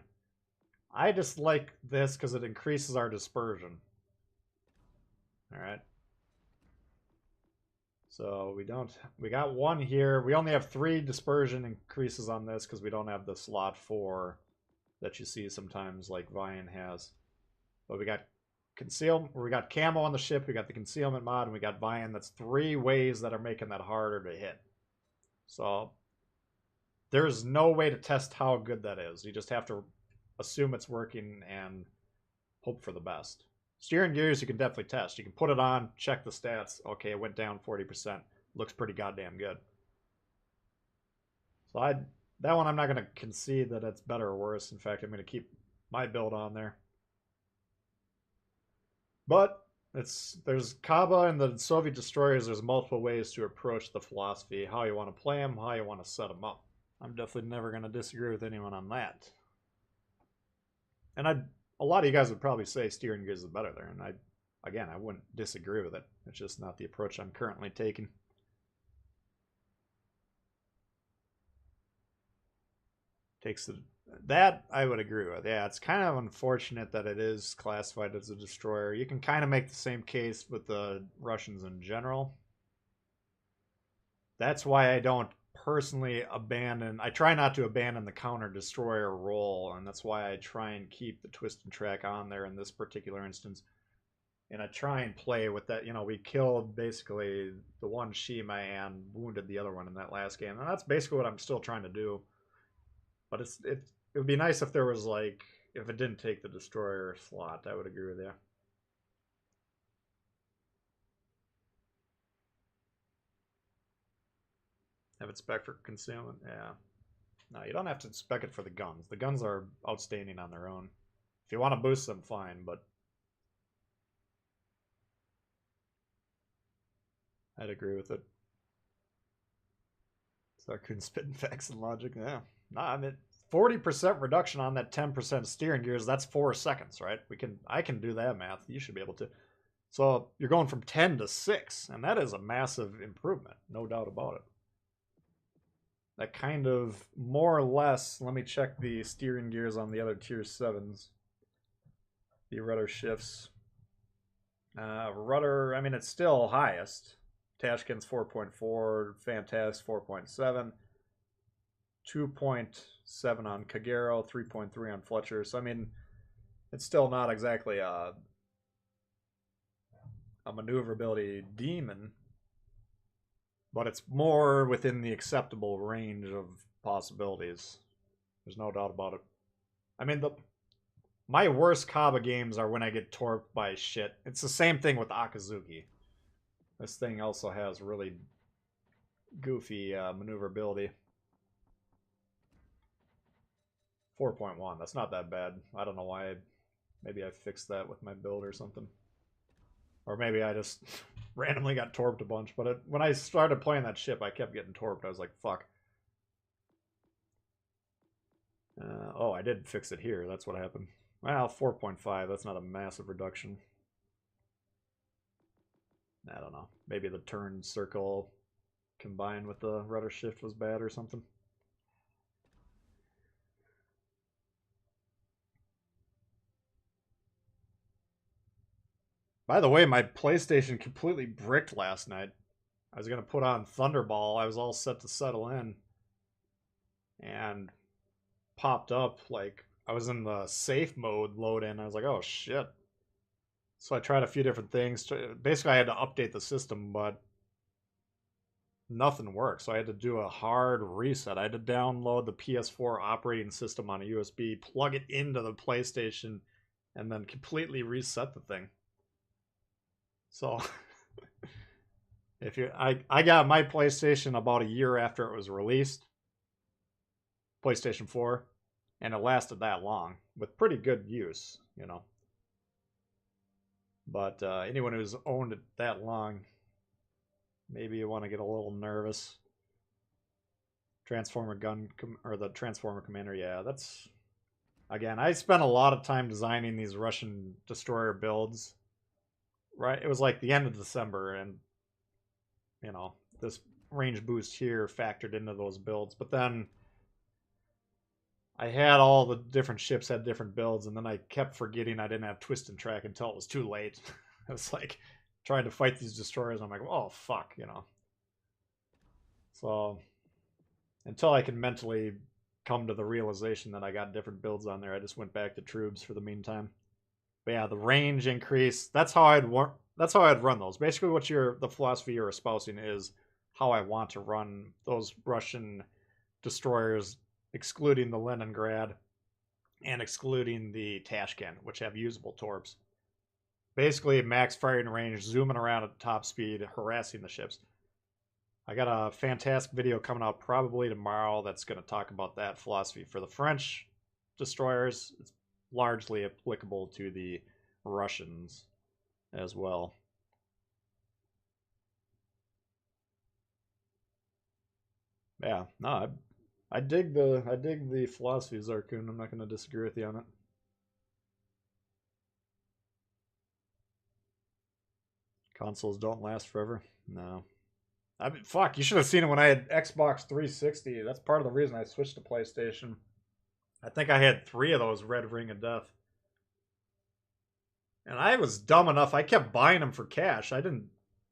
I just like this because it increases our dispersion. Alright. So we got one here. We only have 3 dispersion increases on this because we don't have the slot 4 that you see sometimes like Vian has. But we got we got camo on the ship, we got the concealment mod, and we got Vian. That's 3 ways that are making that harder to hit. So there's no way to test how good that is. You just have to assume it's working and hope for the best. Steering gears you can definitely test. You can put it on, check the stats. Okay, it went down 40%. Looks pretty goddamn good. So that one I'm not going to concede that it's better or worse. In fact, I'm going to keep my build on there. But there's Kaba and the Soviet destroyers. There's multiple ways to approach the philosophy, how you want to play them, how you want to set them up. I'm definitely never going to disagree with anyone on that. And a lot of you guys would probably say steering gears is better there, and again, I wouldn't disagree with it. It's just not the approach I'm currently taking. Takes the that I would agree with. Yeah, it's kind of unfortunate that it is classified as a destroyer. You can kind of make the same case with the Russians in general. That's why I don't personally abandon. I try not to abandon the counter destroyer role, and that's why I try and keep the twist and track on there in this particular instance. And I try and play with that. You know, we killed basically the one Shima and wounded the other one in that last game, and that's basically what I'm still trying to do. But it would be nice if there was like if it didn't take the destroyer slot. I would agree with you. Have it spec for concealment. Yeah. No, you don't have to spec it for the guns. The guns are outstanding on their own. If you want to boost them, fine, but I'd agree with it. Sarkun spitting facts and logic. Yeah. No, I mean 40% reduction on that 10% steering gears, that's 4 seconds, right? I can do that math. You should be able to. So you're going from 10 to 6, and that is a massive improvement, no doubt about it. That kind of more or less, let me check the steering gears on the other tier 7s. The rudder shifts. Rudder, I mean, it's still highest. Tashkent's 4.4, Fantastic 4.7, 2.7 on Kagero, 3.3 on Fletcher. So, I mean, it's still not exactly a maneuverability demon, but it's more within the acceptable range of possibilities. There's no doubt about it. I mean, my worst Kaba games are when I get torped by shit. It's the same thing with Akazuki. This thing also has really goofy maneuverability. 4.1, that's not that bad. I don't know why. Maybe I fixed that with my build or something. Or maybe I just randomly got torped a bunch. But when I started playing that ship, I kept getting torped. I was like, fuck. Oh, I did fix it here. That's what happened. Well, 4.5. That's not a massive reduction. I don't know. Maybe the turn circle combined with the rudder shift was bad or something. By the way, my PlayStation completely bricked last night. I was going to put on Thunderball. I was all set to settle in. And popped up, like, I was in the safe mode load in. I was like, oh shit. So I tried a few different things. Basically, I had to update the system, but nothing worked. So I had to do a hard reset. I had to download the PS4 operating system on a USB, plug it into the PlayStation, and then completely reset the thing. So if you I got my PlayStation about a year after it was released, PlayStation 4, and it lasted that long with pretty good use, you know. But anyone who's owned it that long, maybe you want to get a little nervous. Transformer gun or the Transformer Commander, yeah, that's again. I spent a lot of time designing these Russian destroyer builds. Right, it was like the end of December, and you know this range boost here factored into those builds. But then I had all the different ships had different builds, and then I kept forgetting I didn't have twist and track until it was too late. I was like trying to fight these destroyers. I'm like, oh fuck, you know. So until I can mentally come to the realization that I got different builds on there, I just went back to troops for the meantime. But yeah, the range increase. That's how I'd run those. Basically, what the philosophy you're espousing is how I want to run those Russian destroyers, excluding the Leningrad and excluding the Tashkent, which have usable torps. Basically, max firing range, zooming around at top speed, harassing the ships. I got a fantastic video coming out probably tomorrow that's going to talk about that philosophy for the French destroyers. It's largely applicable to the Russians as well. Yeah, no, I dig the philosophy, Zarkun. I'm not going to disagree with you on it. Consoles don't last forever. No. I mean, fuck, you should have seen it when I had Xbox 360. That's part of the reason I switched to PlayStation. I think I had 3 of those Red Ring of Death. And I was dumb enough, I kept buying them for cash. I didn't,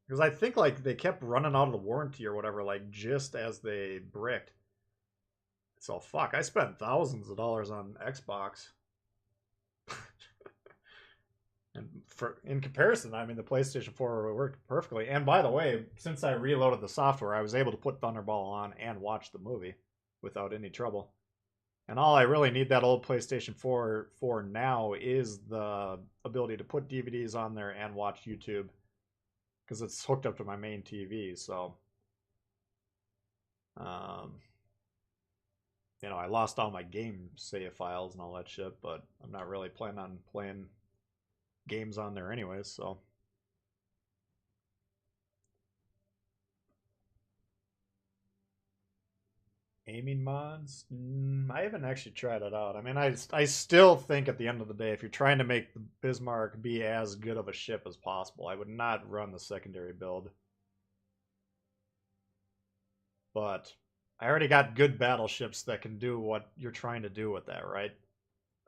because I think like they kept running out of the warranty or whatever, like just as they bricked. So fuck, I spent thousands of dollars on Xbox. And for in comparison, I mean the PlayStation 4 worked perfectly. And by the way, since I reloaded the software, I was able to put Thunderball on and watch the movie without any trouble. And all I really need that old PlayStation 4 for now is the ability to put DVDs on there and watch YouTube because it's hooked up to my main TV. So, you know, I lost all my game save files and all that shit, but I'm not really planning on playing games on there anyways, so. Aiming mods? I haven't actually tried it out. I mean, I still think at the end of the day, if you're trying to make the Bismarck be as good of a ship as possible, I would not run the secondary build. But I already got good battleships that can do what you're trying to do with that, right?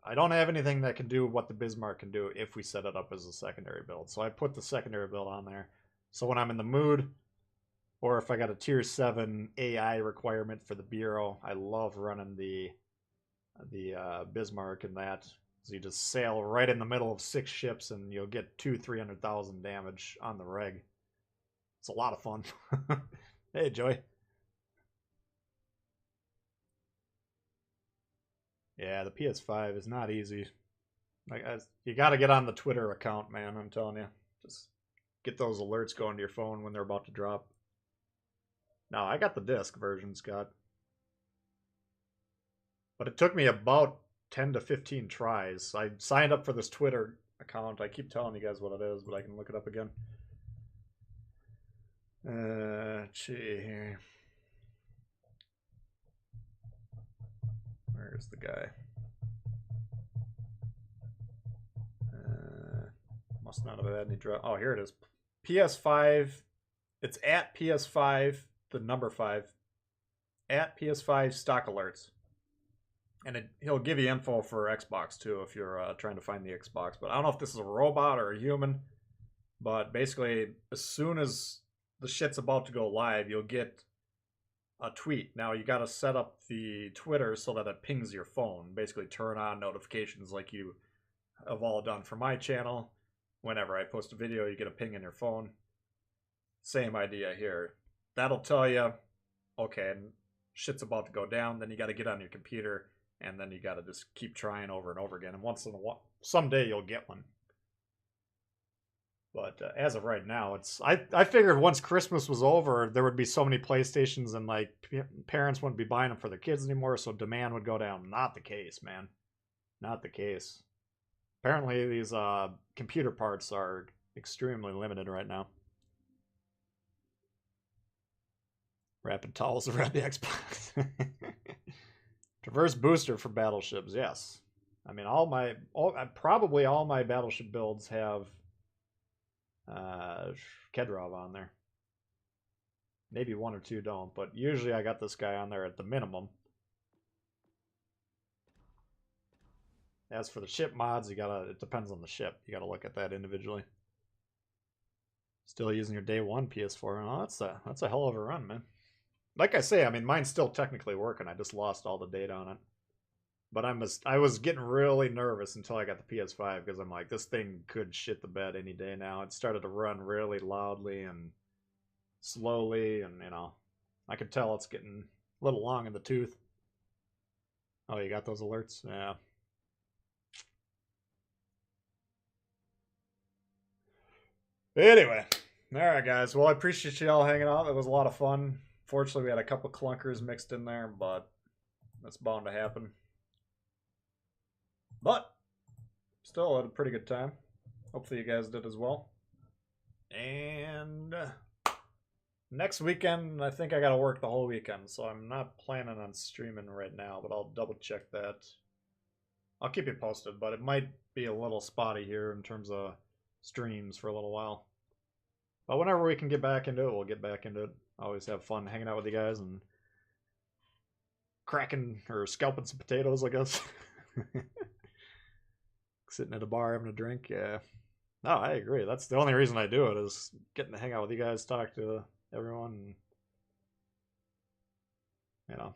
I don't have anything that can do what the Bismarck can do if we set it up as a secondary build. So I put the secondary build on there. So when I'm in the mood, or if I got a tier 7 AI requirement for the Bureau, I love running the Bismarck and that. So you just sail right in the middle of 6 ships and you'll get 300,000 damage on the reg. It's a lot of fun. Hey, Joey. Yeah, the PS5 is not easy. Like, you got to get on the Twitter account, man. I'm telling you, just get those alerts going to your phone when they're about to drop. No, I got the disc version, Scott. But it took me about 10 to 15 tries. I signed up for this Twitter account. I keep telling you guys what it is, but I can look it up again. Here. Where's the guy? Must not have had any drop. Oh, here it is. PS5. It's at PS5, the number 5. At PS5 stock alerts. And he'll give you info for Xbox too if you're trying to find the Xbox. But I don't know if this is a robot or a human. But basically, as soon as the shit's about to go live, you'll get a tweet. Now you got to set up the Twitter so that it pings your phone. Basically, turn on notifications like you have all done for my channel. Whenever I post a video, you get a ping in your phone. Same idea here. That'll tell you, okay, shit's about to go down. Then you got to get on your computer, and then you got to just keep trying over and over again. And once in a while, someday you'll get one. But as of right now, it's I figured once Christmas was over, there would be so many PlayStations and like parents wouldn't be buying them for their kids anymore, so demand would go down. Not the case, man. Not the case. Apparently, these computer parts are extremely limited right now. Rapid towels around the Xbox. Traverse booster for battleships, yes. I mean, probably all my battleship builds have Kedrov on there. Maybe 1 or 2 don't, but usually I got this guy on there at the minimum. As for the ship mods, it depends on the ship. You gotta look at that individually. Still using your day 1 PS4. Oh, that's a hell of a run, man. Like I say, I mean, mine's still technically working. I just lost all the data on it. But I was getting really nervous until I got the PS5 because I'm like, this thing could shit the bed any day now. It started to run really loudly and slowly, and I could tell it's getting a little long in the tooth. Oh, you got those alerts? Yeah. Anyway, all right, guys. Well, I appreciate you all hanging out. It was a lot of fun. Fortunately, we had a couple clunkers mixed in there, but that's bound to happen. But still had a pretty good time. Hopefully, you guys did as well. And next weekend, I think I got to work the whole weekend, so I'm not planning on streaming right now, but I'll double check that. I'll keep you posted, but it might be a little spotty here in terms of streams for a little while. But whenever we can get back into it, we'll get back into it. I always have fun hanging out with you guys and cracking or scalping some potatoes, I guess. Sitting at a bar having a drink, yeah. No, I agree. That's the only reason I do it is getting to hang out with you guys, talk to everyone, and, you know,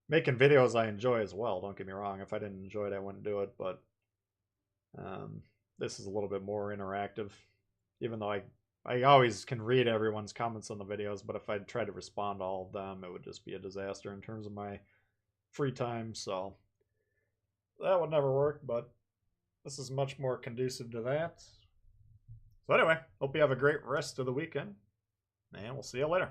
making videos I enjoy as well. Don't get me wrong. If I didn't enjoy it, I wouldn't do it. But this is a little bit more interactive, even though I always can read everyone's comments on the videos. But if I tried to respond to all of them, it would just be a disaster in terms of my free time. So that would never work. But this is much more conducive to that. So anyway, hope you have a great rest of the weekend, and we'll see you later.